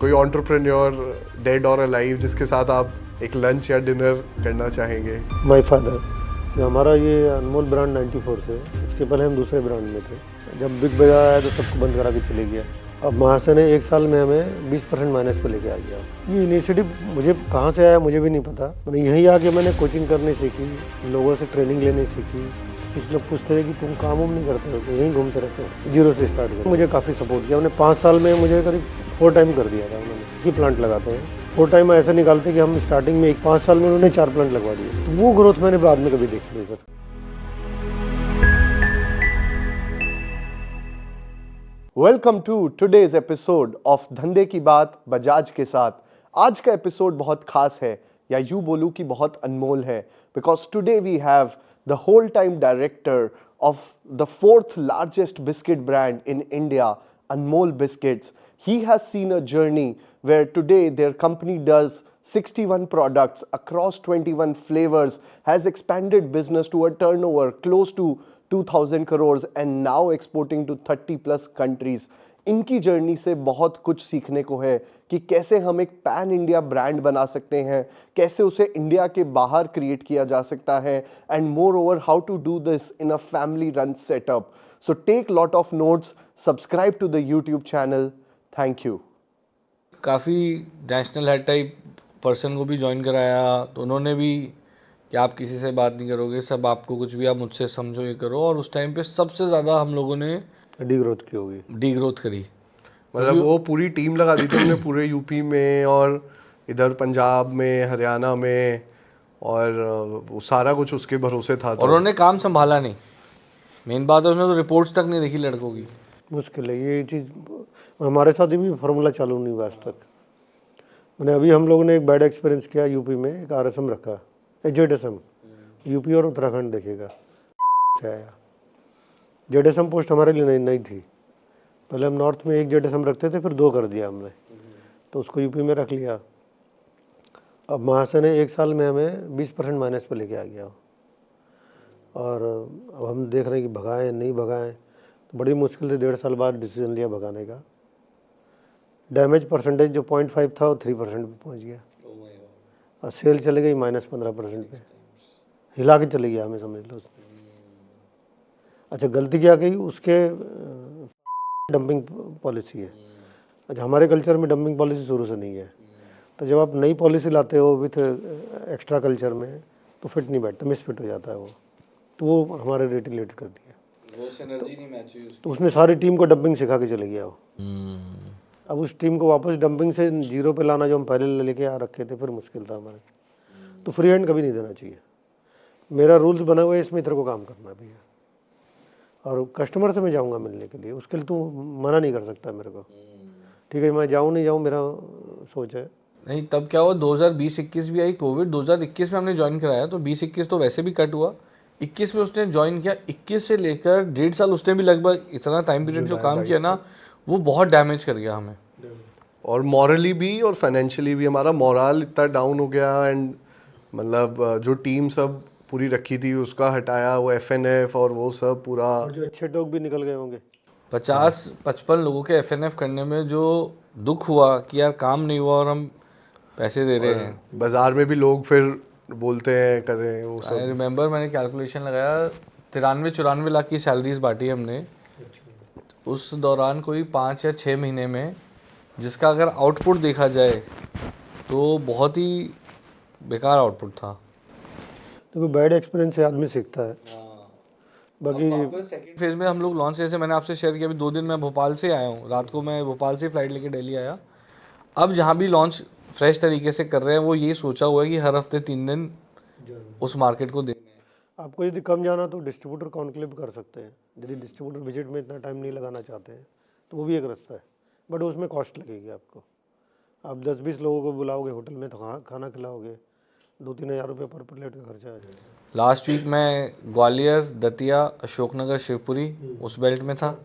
कोई entrepreneur dead और alive जिसके साथ आप एक लंच या डिनर करना चाहेंगे? My father. जो हमारा ये अनमोल ब्रांड 94 से, उसके पहले हम दूसरे ब्रांड में थे। जब बिग बाजार आया तो सबको बंद करा के चले गया। अब वहाँ से ने 1 साल में हमें 20% माइनस पे लेके आ गया। ये इनिशिएटिव मुझे कहाँ से आया मुझे भी नहीं पता। मैंने यहीं आके मैंने कोचिंग करनी सीखी, लोगों से ट्रेनिंग लेनी सीखी। कुछ लोग पूछते थे कि तुम काम वाम नहीं करते हो, तो यहीं घूमते रहते हो। जीरो से स्टार्ट किया। मुझे काफ़ी सपोर्ट किया उन्होंने। 5 साल में मुझे करीब 4 टाइम कर दिया था उन्होंने। कि प्लांट लगाते हैं 4 टाइम ऐसा निकालते कि हम स्टार्टिंग में 5 साल में उन्होंने 4 प्लांट लगवा दिए। तो वो ग्रोथ मैंने बाद में कभी देखी नहीं sir. Welcome to today's episode of धंधे की बात बजाज के साथ। आज का एपिसोड बहुत खास है, या यूं बोलूं कि बहुत अनमोल है, because today we have the whole time director of the 4th largest biscuit brand in India, Anmol Biscuits. He has seen a journey where today their company does 61 products across 21 flavors, has expanded business to a turnover close to 2000 crores and now exporting to 30 plus countries. इनकी journey से बहुत कुछ सीखने को है कि कैसे हम एक पैन इंडिया ब्रांड बना सकते हैं, कैसे उसे इंडिया के बाहर क्रिएट किया जा सकता है, and moreover how to do this in a family run setup. So take lot of notes, subscribe to the YouTube channel. Thank you. काफ़ी नेशनल हेड टाइप पर्सन को भी ज्वाइन कराया, तो उन्होंने भी कि आप किसी से बात नहीं करोगे, सब आपको कुछ भी आप मुझसे समझो ये करो। और उस टाइम पे सबसे ज़्यादा हम लोगों ने डी ग्रोथ की होगी। डी ग्रोथ करी। मतलब वो पूरी टीम लगा दी थी हमने पूरे यूपी में और इधर पंजाब में, हरियाणा में, और वो सारा कुछ उसके भरोसे था। और उन्होंने काम संभाला नहीं। मेन बात है उसने तो रिपोर्ट्स तक नहीं देखी लड़कों की। मुश्किल है ये चीज़। हमारे साथ भी फार्मूला चालू नहीं हुआ आज तक। मैंने अभी हम लोगों ने एक बैड एक्सपीरियंस किया। यूपी में एक RSM रखा, ZSM। यूपी और उत्तराखंड देखेगा से आया। ZSM पोस्ट हमारे लिए नहीं थी। पहले हम नॉर्थ में एक ZSM रखते थे, फिर 2 कर दिया हमने, तो उसको यूपी में रख लिया। अब वहाँ से ने 1 साल में हमें 20% माइनस पे लेके आ गया। और अब हम देख रहे हैं कि भगाएं नहीं भगाएं, तो बड़ी मुश्किल से 1.5 साल बाद डिसीजन लिया भगाने का। डैमेज परसेंटेज जो 0.5 था वो 3% पे पहुंच गया। और सेल चले गई -15% पे, हिला के चले गया हमें, समझ लो उसने। अच्छा, गलती क्या की उसके, डंपिंग पॉलिसी है। अच्छा, हमारे कल्चर में डंपिंग पॉलिसी शुरू से नहीं है, तो जब आप नई पॉलिसी लाते हो विथ एक्स्ट्रा कल्चर में तो फिट नहीं बैठता, मिसफिट हो जाता है वो, तो वो हमारे रेट रिलेटेड कर दिया। वो सिनर्जी नहीं मैच हुई तो उसने सारी टीम को डंपिंग सिखा के चले गया वो। अब उस टीम को वापस डंपिंग से 0 पे लाना जो हम पहले लेके आ रखे थे, फिर मुश्किल था हमारे। तो फ्री हैंड कभी नहीं देना चाहिए। मेरा रूल्स बना हुआ है, इसमें तेरे को काम करना भी है। और कस्टमर से मैं जाऊंगा मिलने के लिए, उसके लिए तू मना नहीं कर सकता मेरे को। ठीक है, मैं जाऊँ नहीं जाऊँ मेरा सोच है। नहीं, तब क्या हुआ 2020-21 भी आई कोविड। 2021 में हमने ज्वाइन कराया तो 20-21 तो वैसे भी कट हुआ। 21 में उसने ज्वाइन किया, 21 से लेकर 1.5 साल उसने भी लगभग इतना टाइम पीरियड जो काम किया ना, वो बहुत डैमेज कर गया हमें। और मॉरली भी और फाइनेंशियली भी हमारा मोरल इतना डाउन हो गया। एंड मतलब जो टीम सब पूरी रखी थी उसका हटाया, वो FNF और वो सब पूरा। और जो अच्छे लोग भी निकल गए होंगे। 50-55 लोगों के FNF करने में जो दुख हुआ कि यार काम नहीं हुआ और हम पैसे दे रहे हैं। बाजार में भी लोग फिर बोलते हैं कर रहे हैं वो आई सब। रिमेंबर मैंने कैलकुलेशन लगाया, 93-94 लाख की सैलरीज बांटी हमने उस दौरान। कोई 5 या 6 महीने में जिसका अगर आउटपुट देखा जाए तो बहुत ही बेकार आउटपुट था। तो बैड एक्सपीरियंस से आदमी सीखता है। बाकी सेकंड फेज में हम लोग लॉन्च, जैसे मैंने आपसे शेयर किया, अभी 2 दिन मैं भोपाल से आया हूँ। रात को मैं भोपाल से फ्लाइट लेके दिल्ली आया। अब जहाँ भी लॉन्च फ्रेश तरीके से कर रहे हैं, वो ये सोचा हुआ है कि हर हफ्ते 3 दिन उस मार्केट को देने हैं। आपको यदि कम जाना तो डिस्ट्रीब्यूटर कॉन्क्लेव कर सकते हैं। यदि डिस्ट्रीब्यूटर विजिट में इतना टाइम नहीं लगाना चाहते हैं तो वो भी एक रास्ता है, बट उसमें कॉस्ट लगेगी आपको। आप 10-20 लोगों को बुलाओगे होटल में, तो खाना खिलाओगे, 2-3 हज़ार रुपये पर प्लेट का खर्चा आ जाएगा। लास्ट वीक मैं ग्वालियर, दतिया, अशोकनगर, शिवपुरी उस बेल्ट में था।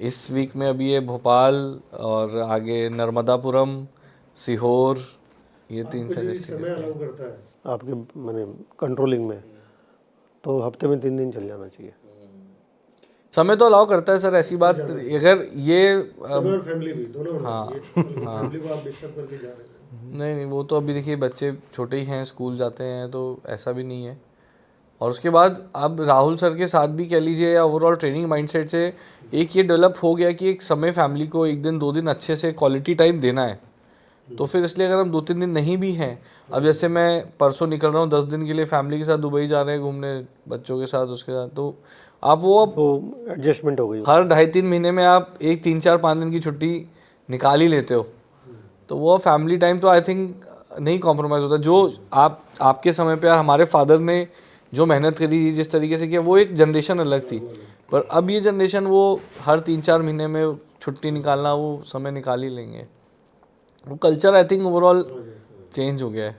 इस वीक में अभी ये भोपाल और आगे नर्मदापुरम, सीहोर, ये 3 से समय अलाउ करता है आपके मैंने कंट्रोलिंग में, तो हफ्ते में 3 दिन चल जाना चाहिए। समय तो अलाउ करता है सर, ऐसी बात अगर ये और फैमिली भी दोनों होना हाँ, चाहिए। फैमिली को आप डिस्टर्ब करके जा रहे हैं। नहीं वो तो अभी देखिए बच्चे छोटे ही हैं, स्कूल जाते हैं, तो ऐसा भी नहीं है। और उसके बाद अब राहुल सर के साथ भी कह लीजिए या ओवरऑल ट्रेनिंग माइंडसेट से एक ये डेवलप हो गया कि एक समय फैमिली को एक दिन 2 दिन अच्छे से क्वालिटी टाइम देना है। तो फिर इसलिए अगर हम 2-3 दिन नहीं भी हैं, अब जैसे मैं परसों निकल रहा हूँ 10 दिन के लिए फैमिली के साथ दुबई जा रहे हैं घूमने, बच्चों के साथ उसके साथ, तो आप वो अब तो एडजस्टमेंट हो गई। हर 2.5-3 महीने में आप एक 3-4-5 दिन की छुट्टी निकाल ही लेते हो, तो वो फैमिली टाइम तो आई थिंक नहीं कॉम्प्रोमाइज़ होता। जो आपके समय पे हमारे फादर ने जो मेहनत करी जिस तरीके से किया, वो एक जनरेशन अलग थी, पर अब ये जनरेशन वो हर 3-4 महीने में छुट्टी निकालना वो समय निकाल ही लेंगे। वो culture I think overall change हो गया है।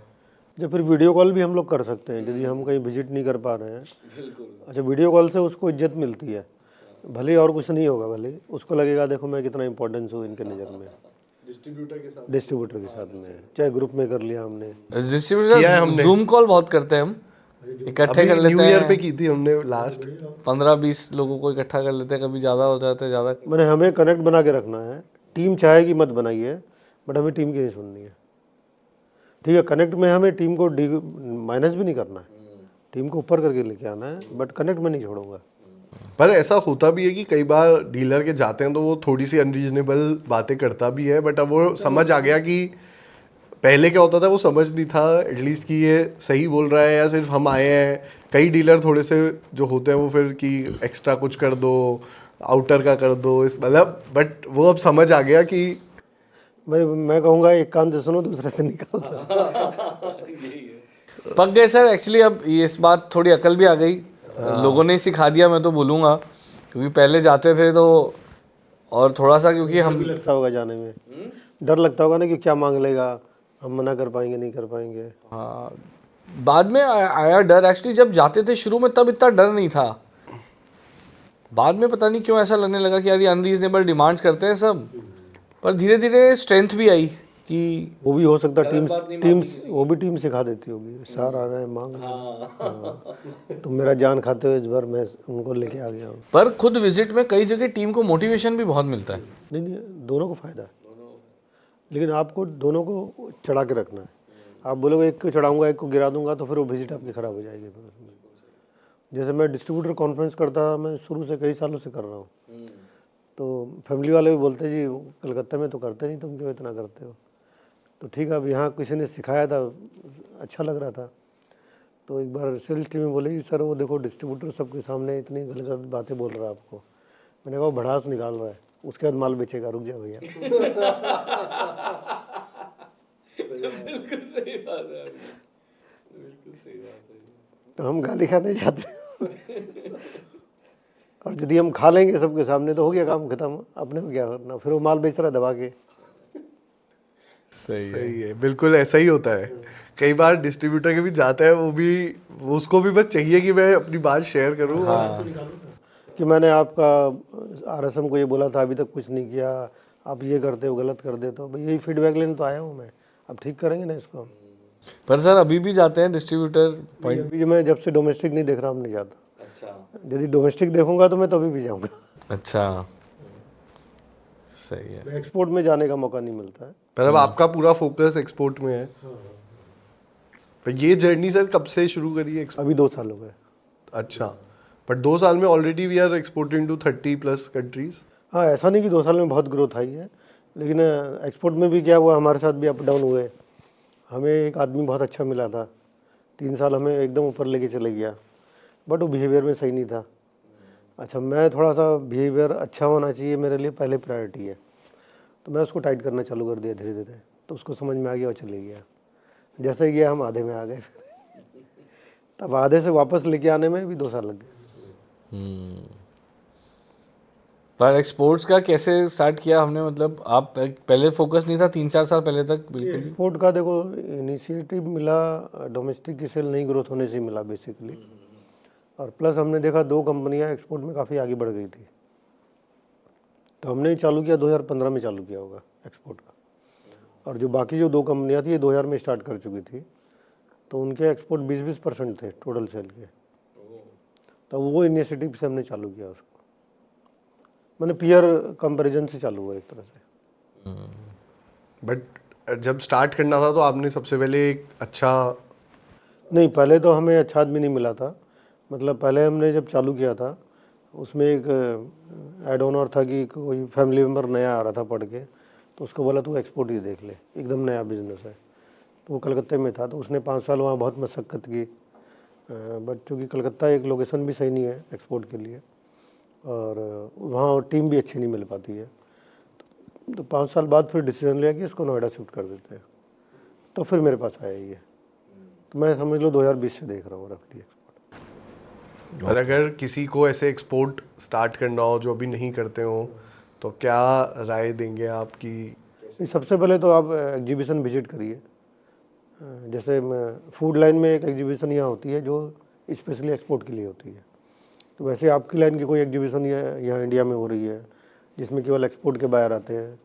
जब फिर वीडियो कॉल भी हम लोग कर सकते हैं यदि हम कहीं विजिट नहीं कर पा रहे हैं। अच्छा, वीडियो कॉल से उसको इज्जत मिलती है, भले और कुछ नहीं होगा, भले उसको लगेगा देखो मैं कितना इंपॉर्टेंस हूँ इनके नज़र में। डिस्ट्रीब्यूटर के साथ में चाहे ग्रुप में कर लिया हमने, डिस्ट्रीब्यूटर जूम कॉल बहुत करते हैं हम, इकट्ठे कर लेते न्यू ईयर पे हैं, की थी हमने लास्ट। 15-20 लोगों को इकट्ठा कर लेते हैं, कभी ज़्यादा हो जाते हैं ज़्यादा। मैंने हमें कनेक्ट बना के रखना है। टीम चाहेगी मत बनाइए, बट हमें टीम की नहीं सुननी है। ठीक है, कनेक्ट में हमें टीम को माइनस भी नहीं करना है, टीम को ऊपर करके लेके आना है, बट कनेक्ट में नहीं छोड़ूंगा। पर ऐसा होता भी है कि कई बार डीलर के जाते हैं तो वो थोड़ी सी अनरीजनेबल बातें करता भी है, बट अब वो समझ आ गया कि पहले क्या होता था वो समझ नहीं था एटलीस्ट कि ये सही बोल रहा है या सिर्फ हम आए हैं। कई डीलर थोड़े से जो होते हैं वो फिर कि एक्स्ट्रा कुछ कर दो, आउटर का कर दो, इस मतलब, बट वो अब समझ आ गया कि मैं कहूँगा एक कान से सुनो दूसरे से निकाल दो। पक गए सर एक्चुअली, अब ये इस बात थोड़ी अकल भी आ गई, लोगों ने ही सिखा दिया मैं तो बोलूँगा, क्योंकि पहले जाते थे तो और थोड़ा सा क्योंकि हम लगता होगा जाने में, डर लगता होगा ना कि क्या मांग लेगा, हम मना कर पाएंगे नहीं कर पाएंगे। हाँ, बाद में आया डर एक्चुअली, जब जाते थे शुरू में तब इतना डर नहीं था, बाद में पता नहीं क्यों ऐसा लगने लगा कि यार ये अनरीजनेबल डिमांड्स करते हैं सब, पर धीरे धीरे स्ट्रेंथ भी आई कि वो भी हो सकता है टीम वो भी टीम सिखा देती होगी, सर आ रहे हैं मांग हाँ। तो मेरा जान खाते हुए इस बार मैं उनको लेके आ गया हूँ। पर खुद विजिट में कई जगह टीम को मोटिवेशन भी बहुत मिलता है। नहीं, दोनों को फ़ायदा है, लेकिन आपको दोनों को चढ़ा के रखना है। आप बोलोगे एक को चढ़ाऊंगा एक को गिरा दूंगा तो फिर वो विजिट आपकी ख़राब हो जाएगी। जैसे मैं डिस्ट्रीब्यूटर कॉन्फ्रेंस करता, मैं शुरू से कई सालों से कर रहा हूँ, तो फैमिली वाले भी बोलते जी कलकत्ता में तो करते नहीं, तुम क्यों इतना करते हो। तो ठीक है, अब यहाँ किसी ने सिखाया था, अच्छा लग रहा था, तो एक बार सेल्स टीम में बोले जी सर वो देखो डिस्ट्रीब्यूटर सबके सामने इतनी गलत बातें बोल रहा है आपको। मैंने कहा वो भड़ास निकाल रहा है, उसके बाद माल बेचेगा, रुक जा भैया। बिल्कुल सही बात है, बिल्कुल सही बात है। तो हम गाली खाने जाते हैं और यदि हम खा लेंगे सबके सामने तो हो गया काम खत्म, अपने को क्या करना, फिर वो माल बेच रहा है दबा के। सही है, बिल्कुल ऐसा ही होता है। कई बार डिस्ट्रीब्यूटर के भी जाता है, वो भी उसको भी बस चाहिए कि मैं अपनी बात शेयर करूं। हाँ। कि मैंने आपका आरएसएम को ये बोला था, अभी तक कुछ नहीं किया, आप ये करते हो गलत कर देते हो, भाई यही फीडबैक लेने तो आया हूँ मैं, अब ठीक करेंगे ना इसको। पर सर अभी भी जाते हैं डिस्ट्रीब्यूटर पॉइंट? अभी मैं जब से डोमेस्टिक नहीं देख रहा हूँ नहीं जाता। अच्छा, यदि डोमेस्टिक देखूंगा तो मैं तो अभी भी जाऊँगा। अच्छा, सही है। एक्सपोर्ट में जाने का मौका नहीं मिलता है। पर अब आपका पूरा फोकस एक्सपोर्ट में है। पर ये जर्नी सर कब से शुरू करी है? अभी 2 साल हो गए। अच्छा, पर 2 साल में already we are exporting to 30+ countries. हाँ, ऐसा नहीं कि 2 साल में बहुत ग्रोथ आई है, लेकिन एक्सपोर्ट में भी क्या हुआ, हमारे साथ भी अप डाउन हुए। हमें एक आदमी बहुत अच्छा मिला था, 3 साल हमें एकदम ऊपर लेके चले गया, बट वो बिहेवियर में सही नहीं था। अच्छा, मैं थोड़ा सा बिहेवियर अच्छा होना चाहिए मेरे लिए पहले प्रायोरिटी है, तो मैं उसको टाइट करना चालू कर दिया धीरे धीरे, तो उसको समझ में आ गया और चले गया। जैसे ही गया हम आधे में आ गए, तब आधे से वापस लेके आने में भी 2 साल लग गए। पर एक्सपोर्ट्स का कैसे स्टार्ट किया हमने, मतलब आप पहले फोकस नहीं था 3-4 साल पहले तक बिल्कुल भी? एक्सपोर्ट का देखो इनिशिएटिव मिला, डोमेस्टिक की सेल नहीं ग्रोथ होने से मिला बेसिकली, और प्लस हमने देखा 2 कंपनियां एक्सपोर्ट में काफ़ी आगे बढ़ गई थी, तो हमने चालू किया 2015 में चालू किया होगा एक्सपोर्ट का, और जो बाकी जो 2 कंपनियां थी ये 2000 में स्टार्ट कर चुकी थी, तो उनके एक्सपोर्ट 20% थे टोटल सेल के, तो वो इनिशिएटिव से हमने चालू किया उसको। मैंने पीयर कंपैरिजन से चालू हुआ एक तरह से। बट जब स्टार्ट करना था तो आपने सबसे पहले एक अच्छा नहीं, पहले तो हमें अच्छा आदमी नहीं मिला था। मतलब पहले हमने जब चालू किया था उसमें एक एड ऑन और था कि कोई फैमिली मेम्बर नया आ रहा था पढ़ के, तो उसको बोला तू एक्सपोर्ट ही देख ले, एकदम नया बिजनेस है। तो वो कलकत्ते में था, तो उसने 5 साल वहाँ बहुत मशक्क़त की। बट चूँकि कलकत्ता एक लोकेशन भी सही नहीं है एक्सपोर्ट के लिए, और वहाँ टीम भी अच्छी नहीं मिल पाती है। तो 5 साल बाद फिर डिसीजन लिया कि इसको नोएडा शिफ्ट कर देते हैं। तो फिर मेरे पास आया ये। तो मैं समझ लो 2020 से देख रहा हूँ रफली एक्सपोर्ट। और अगर किसी को ऐसे एक्सपोर्ट स्टार्ट करना हो जो अभी नहीं करते हो, तो क्या राय देंगे आपकी? सबसे पहले तो आप एग्जीबिशन विजिट करिए। जैसे फूड लाइन में एक एग्जीबिशन यहाँ होती है जो स्पेशली एक्सपोर्ट के लिए होती है। तो वैसे आपकी लाइन की कोई एग्जीबिशन यहाँ इंडिया में हो रही है जिसमें केवल एक्सपोर्ट के बायर आते हैं,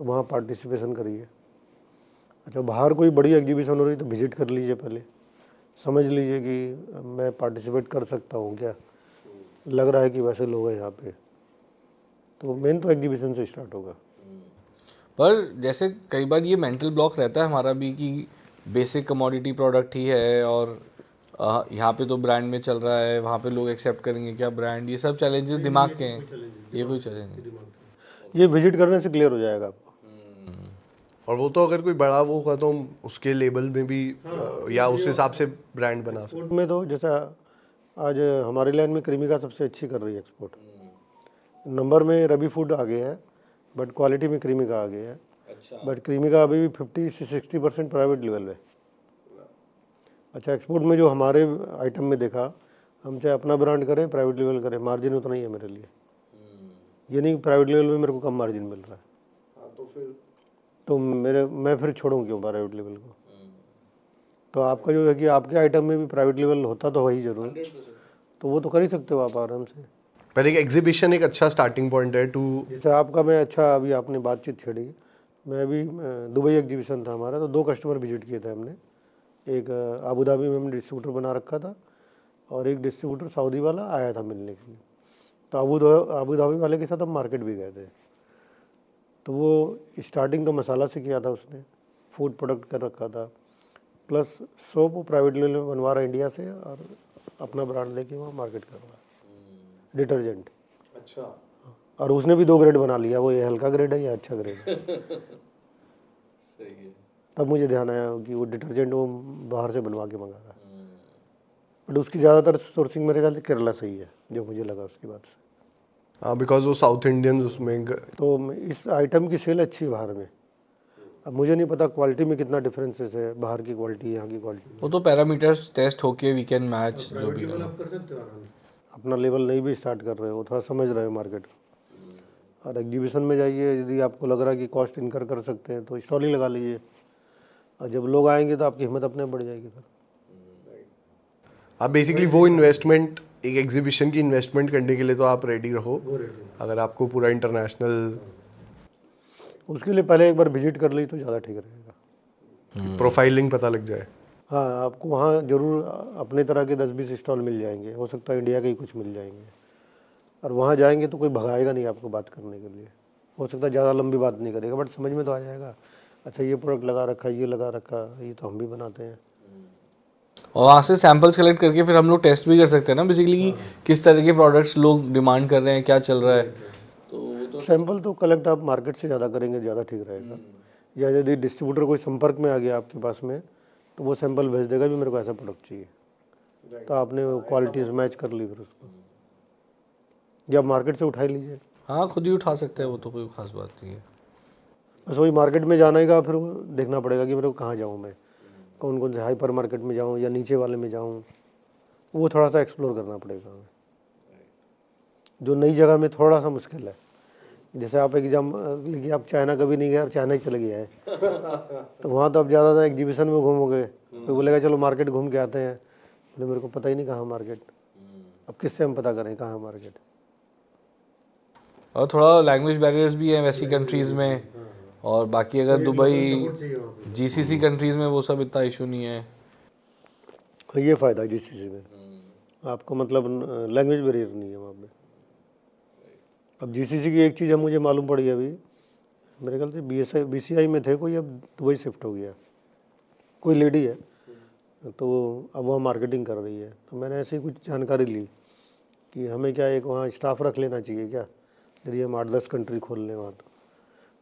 तो वहाँ पार्टिसिपेशन करिए। अच्छा, बाहर कोई बड़ी एग्जीबिशन हो रही तो विजिट कर लीजिए, पहले समझ लीजिए कि मैं पार्टिसिपेट कर सकता हूँ क्या, लग रहा है कि वैसे लोग हैं यहाँ पे। तो मेन तो एग्जीबिशन से स्टार्ट होगा। पर जैसे कई बार ये मेंटल ब्लॉक रहता है हमारा भी कि बेसिक कमोडिटी प्रोडक्ट ही है और यहाँ पे तो ब्रांड में चल रहा है, वहाँ पे लोग एक्सेप्ट करेंगे क्या ब्रांड, ये सब चैलेंजेस दिमाग के हैं, ये कोई चैलेंज नहीं। ये विजिट करने से क्लियर हो जाएगा आपको। और वो तो अगर कोई बड़ा वो होगा तो हम उसके लेबल में भी या उस हिसाब से ब्रांड बना सकते एक्सपोर्ट में तो जैसा आज हमारी लाइन में क्रीमिका सबसे अच्छी कर रही है एक्सपोर्ट। नंबर में रवि फूड आगे है, बट क्वालिटी में क्रीमिका आगे है। बट क्रीमिका अभी भी 50 से 60% प्राइवेट लेवल है। अच्छा, एक्सपोर्ट में जो हमारे आइटम में देखा, हम चाहे अपना ब्रांड करें प्राइवेट लेवल करें, मार्जिन उतना ही है मेरे लिए। ये नहीं प्राइवेट लेवल में मेरे को कम मार्जिन मिल रहा है, तो मैं फिर छोड़ूँ क्यों प्राइवेट लेवल को। तो आपका जो है कि आपके आइटम में भी प्राइवेट लेवल होता तो वही जरूर, तो वो तो कर ही सकते हो आप आराम से। पर एक एग्जीबिशन एक अच्छा स्टार्टिंग पॉइंट है टू। जैसे आपका मैं अच्छा, अभी आपने बातचीत छेड़ी, मैं अभी दुबई एग्जीबिशन था हमारा, तो 2 कस्टमर विजिट किए थे हमने। एक अबू धाबी में हमने डिस्ट्रीब्यूटर बना रखा था, और एक डिस्ट्रीब्यूटर सऊदी वाला आया था मिलने के लिए। तो अबू धाबी वाले के साथ हम मार्केट भी गए थे। तो वो स्टार्टिंग तो मसाला से किया था उसने, फूड प्रोडक्ट कर रखा था, प्लस सोप वो प्राइवेट लेवल में बनवा रहा है इंडिया से, और अपना ब्रांड लेके वहाँ मार्केट कर रहा है डिटर्जेंट। अच्छा, और उसने भी 2 ग्रेड बना लिया, वो ये हल्का ग्रेड है या अच्छा ग्रेड है। सही है। तब मुझे ध्यान आया कि वो डिटर्जेंट वो बाहर से बनवा के मंगा रहा है। बट उसकी ज़्यादातर सोर्सिंग मेरे ख्याल से केरला से ही है, जो मुझे लगा उसकी बात से। हाँ, बिकॉज वो साउथ इंडियंस उसमें तो इस आइटम की सेल अच्छी है बाहर में। अब मुझे नहीं पता क्वालिटी में कितना डिफरेंसेस है, बाहर की क्वालिटी यहाँ की क्वालिटी। वो तो पैरामीटर्स टेस्ट होके वी कैन मैच जो भी करना। कर सकते हो आराम से। अपना लेवल नहीं भी स्टार्ट कर रहे हो, थोड़ा समझ रहे हो मार्केट, और एग्जीबिशन में जाइए, यदि आपको लग रहा है कि कॉस्ट इनकर कर सकते हैं तो स्टॉल ही लगा लीजिए, और जब लोग आएंगे तो आपकी हिम्मत अपने बढ़ जाएगी फिर। आप बेसिकली वो इन्वेस्टमेंट, एक एग्जीबिशन की इन्वेस्टमेंट करने के लिए तो आप रेडी रहो, अगर आपको पूरा इंटरनेशनल उसके लिए पहले एक बार विजिट कर ली तो ज़्यादा ठीक रहेगा। प्रोफाइलिंग पता लग जाए। हाँ, आपको वहाँ जरूर अपने तरह के 10-20 स्टॉल मिल जाएंगे, हो सकता है इंडिया के ही कुछ मिल जाएंगे। और वहाँ जाएंगे तो कोई भगाएगा नहीं आपको बात करने के लिए, हो सकता है ज़्यादा लंबी बात नहीं करेगा, बट समझ में तो आ जाएगा, अच्छा ये प्रोडक्ट लगा रखा है, ये लगा रखा है, ये तो हम भी बनाते हैं। और वहाँ से सैंपल्स कलेक्ट करके फिर हम लोग टेस्ट भी कर सकते हैं ना बेसिकली कि किस तरह के प्रोडक्ट्स लोग डिमांड कर रहे हैं, क्या चल रहा है। सैंपल तो कलेक्ट आप मार्केट से ज़्यादा करेंगे, ज़्यादा ठीक रहेगा। या यदि डिस्ट्रीब्यूटर कोई संपर्क में आ गया आपके पास में, तो वो सैंपल भेज देगा भी मेरे को ऐसा प्रोडक्ट चाहिए, तो आपने क्वालिटीज मैच कर ली फिर उसको, या मार्केट से उठा लीजिए। हाँ, खुद ही उठा सकते हैं, वो तो कोई खास बात नहीं है। बस वही मार्केट में जाने का फिर देखना पड़ेगा कि मेरे को कहाँ जाऊँ, मैं कौन कौन से हाइपर मार्केट में जाऊँ या नीचे वाले में जाऊँ, वो थोड़ा सा एक्सप्लोर करना पड़ेगा हमें, जो नई जगह में थोड़ा सा मुश्किल है। जैसे आप एग्जाम कि आप चाइना कभी नहीं गए और चाइना ही चले गया है, तो वहाँ तो आप ज़्यादातर एग्जीबिशन में घूमोगे, तो बोलेगा चलो मार्केट घूम के आते हैं, बोले मेरे को पता ही नहीं कहाँ मार्केट, अब किससे हम पता करें कहाँ मार्केट। और थोड़ा लैंग्वेज बैरियर्स भी हैं वैसी कंट्रीज़ में, और बाकी अगर दुबई जीसीसी कंट्रीज़ में वो सब इतना इशू नहीं है। ये फ़ायदा है जीसीसी में, आपको मतलब लैंग्वेज बैरियर नहीं है वहाँ पे, अब जीसीसी की एक चीज़ है मुझे मालूम पड़ी अभी, मेरे ख्याल से बीसीआई में थे कोई, अब दुबई शिफ्ट हो गया, कोई लेडी है, तो अब वहाँ मार्केटिंग कर रही है। तो मैंने ऐसी कुछ जानकारी ली कि हमें क्या एक वहाँ स्टाफ रख लेना चाहिए क्या, यदि हम 8-10 कंट्री खोल लें वहाँ। तो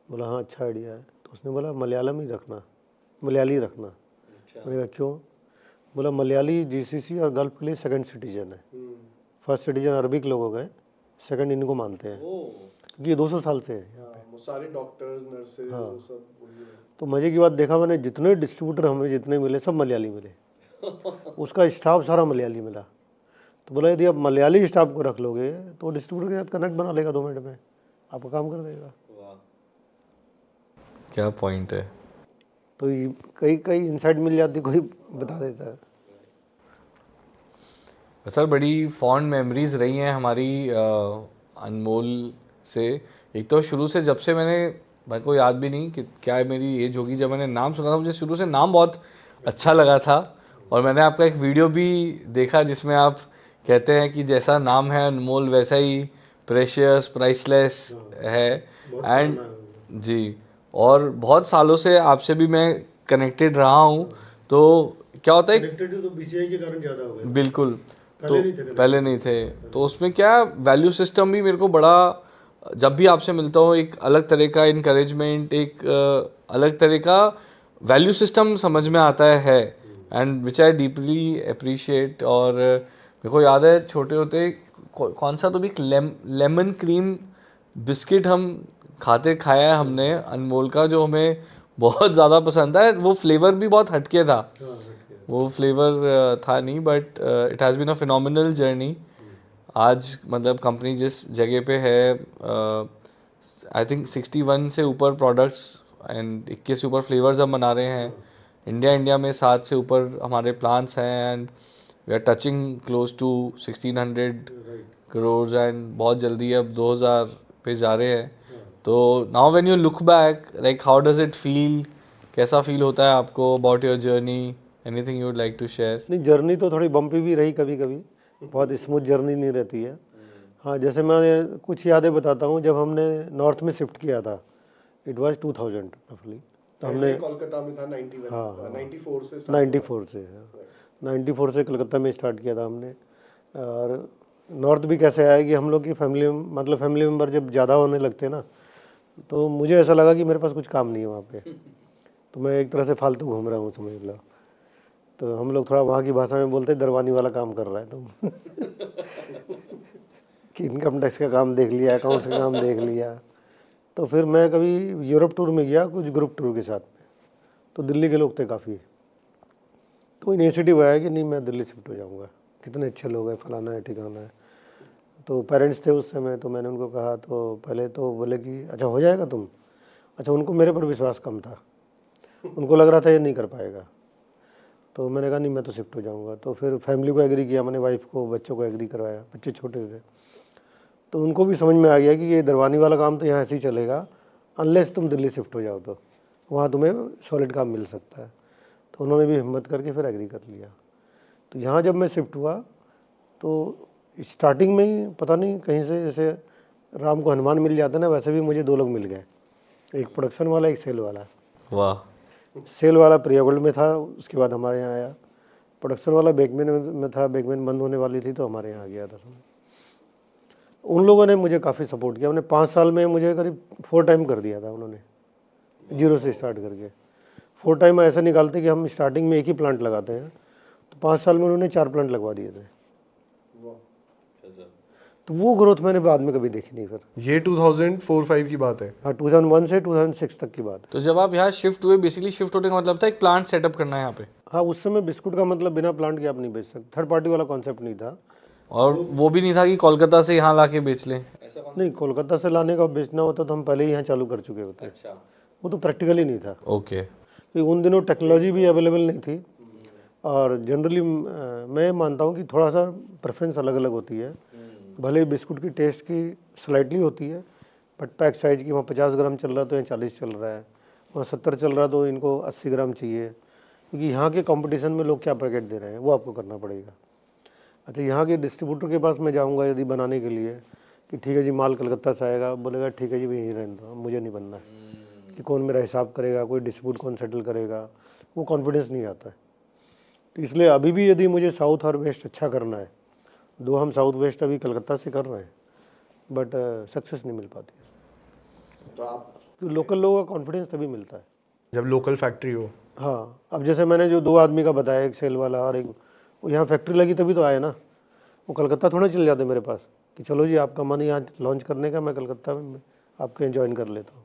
बोला हाँ अच्छा आइडिया है। तो उसने बोला मलयालम ही रखना, मलयाली रखना। मैंने कहा क्यों? बोला मलयाली जीसीसी और गल्फ के लिए सेकंड सिटीजन है, फर्स्ट सिटीजन अरबिक लोग हो गए, सेकंड इनको मानते हैं क्योंकि ये 200 साल से है यहाँ पे। सारे डॉक्टर्स नर्सेज हाँ। सब तो मज़े की बात देखा मैंने, जितने डिस्ट्रीब्यूटर हमें जितने मिले सब मलयाली मिले, उसका स्टाफ सारा मलयाली मिला। तो बोला यदि आप मलयाली स्टाफ को रख लोगे तो डिस्ट्रीब्यूटर के साथ कनेक्ट बना लेगा 2 मिनट में, आपका काम कर देगा। क्या पॉइंट है। तो कई कई इंसाइट मिल जाती, कोई बता देता है। सर बड़ी फॉन्ड मेमोरीज रही हैं हमारी अनमोल से। एक तो शुरू से जब से मेरे को याद भी नहीं कि क्या है मेरी एज होगी, जब मैंने नाम सुना था मुझे शुरू से नाम बहुत अच्छा लगा था। और मैंने आपका एक वीडियो भी देखा जिसमें आप कहते हैं कि जैसा नाम है अनमोल वैसा ही प्रेशियस प्राइसलेस है। एंड जी, और बहुत सालों से आपसे भी मैं कनेक्टेड रहा हूँ। तो क्या होता है, तो बीसीआई के कारण ज़्यादा हो गया, बिल्कुल, तो पहले नहीं थे। तो उसमें क्या वैल्यू सिस्टम भी मेरे को बड़ा, जब भी आपसे मिलता हूँ एक अलग तरह का इनकरेजमेंट, एक अलग तरह का वैल्यू सिस्टम समझ में आता है and which I deeply appreciate. और मेरे को याद है छोटे होते कौन सा तो भी लेमन क्रीम बिस्किट हम खाया है हमने अनमोल का, जो हमें बहुत ज़्यादा पसंद था। वो फ्लेवर भी बहुत हटके था, वो फ्लेवर था नहीं, but it has been a phenomenal journey. आज मतलब कंपनी जिस जगह पे है, आई थिंक 61 से ऊपर प्रोडक्ट्स एंड 21 से ऊपर फ्लेवर्स हम बना रहे हैं। इंडिया में 7 से ऊपर हमारे प्लान्स हैं and we are touching close to 1600 crore and बहुत जल्दी अब 2000 पे जा रहे हैं। तो now when you look back, like how does it feel, कैसा फील होता है आपको about your journey? Anything you would like to share? नहीं, जर्नी तो थोड़ी बम्पी भी रही कभी कभी, बहुत स्मूथ जर्नी नहीं रहती है। हाँ, जैसे मैं कुछ यादें बताता हूँ, जब हमने नॉर्थ में शिफ्ट किया था, इट वाज 2000 रफली। तो हमने कोलकाता में था 91, हाँ 94 से 94 से कलकत्ता में स्टार्ट किया था हमने। और नॉर्थ भी कैसे आया कि हम लोग की फैमिली, मतलब फैमिली मेम्बर जब ज़्यादा होने लगते ना, तो मुझे ऐसा लगा कि मेरे पास कुछ काम नहीं है वहाँ पे, तो मैं एक तरह से फालतू घूम रहा हूँ समझ लो। तो हम लोग थोड़ा वहाँ की भाषा में बोलते दरवानी वाला काम कर रहा है तुम कि इनकम टैक्स का काम देख लिया, अकाउंट्स का काम देख लिया। तो फिर मैं कभी यूरोप टूर में गया कुछ ग्रुप टूर के साथ में, तो दिल्ली के लोग थे काफ़ी, तो इनिशिएटिव आया कि नहीं मैं दिल्ली शिफ्ट हो जाऊँगा, कितने अच्छे लोग हैं, फलाना है ठिकाना है। तो पेरेंट्स थे उस समय, तो मैंने उनको कहा, तो पहले तो बोले कि अच्छा हो जाएगा तुम। अच्छा, उनको मेरे पर विश्वास कम था, उनको लग रहा था ये नहीं कर पाएगा। तो मैंने कहा नहीं मैं तो शिफ्ट हो जाऊंगा। तो फिर फैमिली को एग्री किया, मैंने वाइफ को, बच्चों को एग्री करवाया, बच्चे छोटे थे, तो उनको भी समझ में आ गया कि ये दरवानी वाला काम तो यहाँ ऐसे ही चलेगा, अनलेस तुम दिल्ली शिफ्ट हो जाओ तो वहाँ तुम्हें सॉलिड काम मिल सकता है। तो उन्होंने भी हिम्मत करके फिर एग्री कर लिया। तो यहाँ जब मैं शिफ्ट हुआ तो स्टार्टिंग में ही पता नहीं कहीं से, जैसे राम को हनुमान मिल जाता ना, वैसे भी मुझे 2 लोग मिल गए, एक प्रोडक्शन वाला, एक सेल वाला। वाह। सेल वाला प्रिया गोल्ड में था, उसके बाद हमारे यहाँ आया। प्रोडक्शन वाला बेकमेन में था, बेकमेन बंद होने वाली थी तो हमारे यहाँ आ गया था। उन लोगों ने मुझे काफ़ी सपोर्ट किया। उन्होंने 5 साल में मुझे करीब 4 टाइम कर दिया था उन्होंने, 0 से स्टार्ट करके। 4 टाइम ऐसा निकालते कि हम स्टार्टिंग में एक ही प्लांट लगाते हैं, तो 5 साल में उन्होंने 4 प्लांट लगवा दिए थे। तो वो ग्रोथ मैंने बाद में कभी देखी नहीं। फिर ये 2004-5 की बात है। हाँ, 2001 से 2006 तक की बात है। तो जब आप यहाँ शिफ्ट हुए, बेसिकली शिफ्ट होने का मतलब था एक प्लांट सेटअप करना है यहाँ पे? हाँ, उस समय बिस्कुट का मतलब बिना प्लांट के आप नहीं बेच सकते, थर्ड पार्टी वाला कॉन्सेप्ट नहीं था। और वो भी नहीं था कि कोलकाता से यहाँ लाके बेच लें? नहीं, कोलकाता से लाने का बेचना होता तो हम पहले ही यहाँ चालू कर चुके होते। अच्छा, वो तो प्रैक्टिकली नहीं था, ओके। क्योंकि उन दिनों टेक्नोलॉजी भी अवेलेबल नहीं थी। और जनरली मैं मानता हूँ कि थोड़ा सा प्रेफरेंस अलग अलग होती है। भले ही बिस्कुट की टेस्ट की स्लाइटली होती है, बट पैक साइज़ की वहाँ 50 ग्राम चल रहा तो यहाँ 40 चल रहा है, वहाँ 70 चल रहा तो इनको 80 ग्राम चाहिए, क्योंकि यहाँ के कंपटीशन में लोग क्या पैकेट दे रहे हैं वो आपको करना पड़ेगा। अच्छा, यहाँ के डिस्ट्रीब्यूटर के पास मैं जाऊँगा यदि बनाने के लिए कि ठीक है जी माल कलकत्ता से आएगा, बोलेगा ठीक है जी यहीं रहने दो, मुझे नहीं बनना है, कि कौन मेरा हिसाब करेगा, कोई डिस्प्यूट कौन सेटल करेगा, वो कॉन्फिडेंस नहीं आता है। तो इसलिए अभी भी यदि मुझे साउथ और वेस्ट अच्छा करना है, दो हम साउथ वेस्ट अभी कलकत्ता से कर रहे हैं, बट सक्सेस नहीं मिल पाती है। तो आप तो लोकल लोगों का कॉन्फिडेंस तभी मिलता है जब लोकल फैक्ट्री हो। हाँ, अब जैसे मैंने जो 2 आदमी का बताया, एक सेल वाला और एक, वो यहाँ फैक्ट्री लगी तभी तो आए ना, वो कलकत्ता थोड़ा चले जाते मेरे पास कि चलो जी आपका मन यहाँ लॉन्च करने का, मैं कलकत्ता में आपके यहाँ ज्वाइन कर लेता हूँ।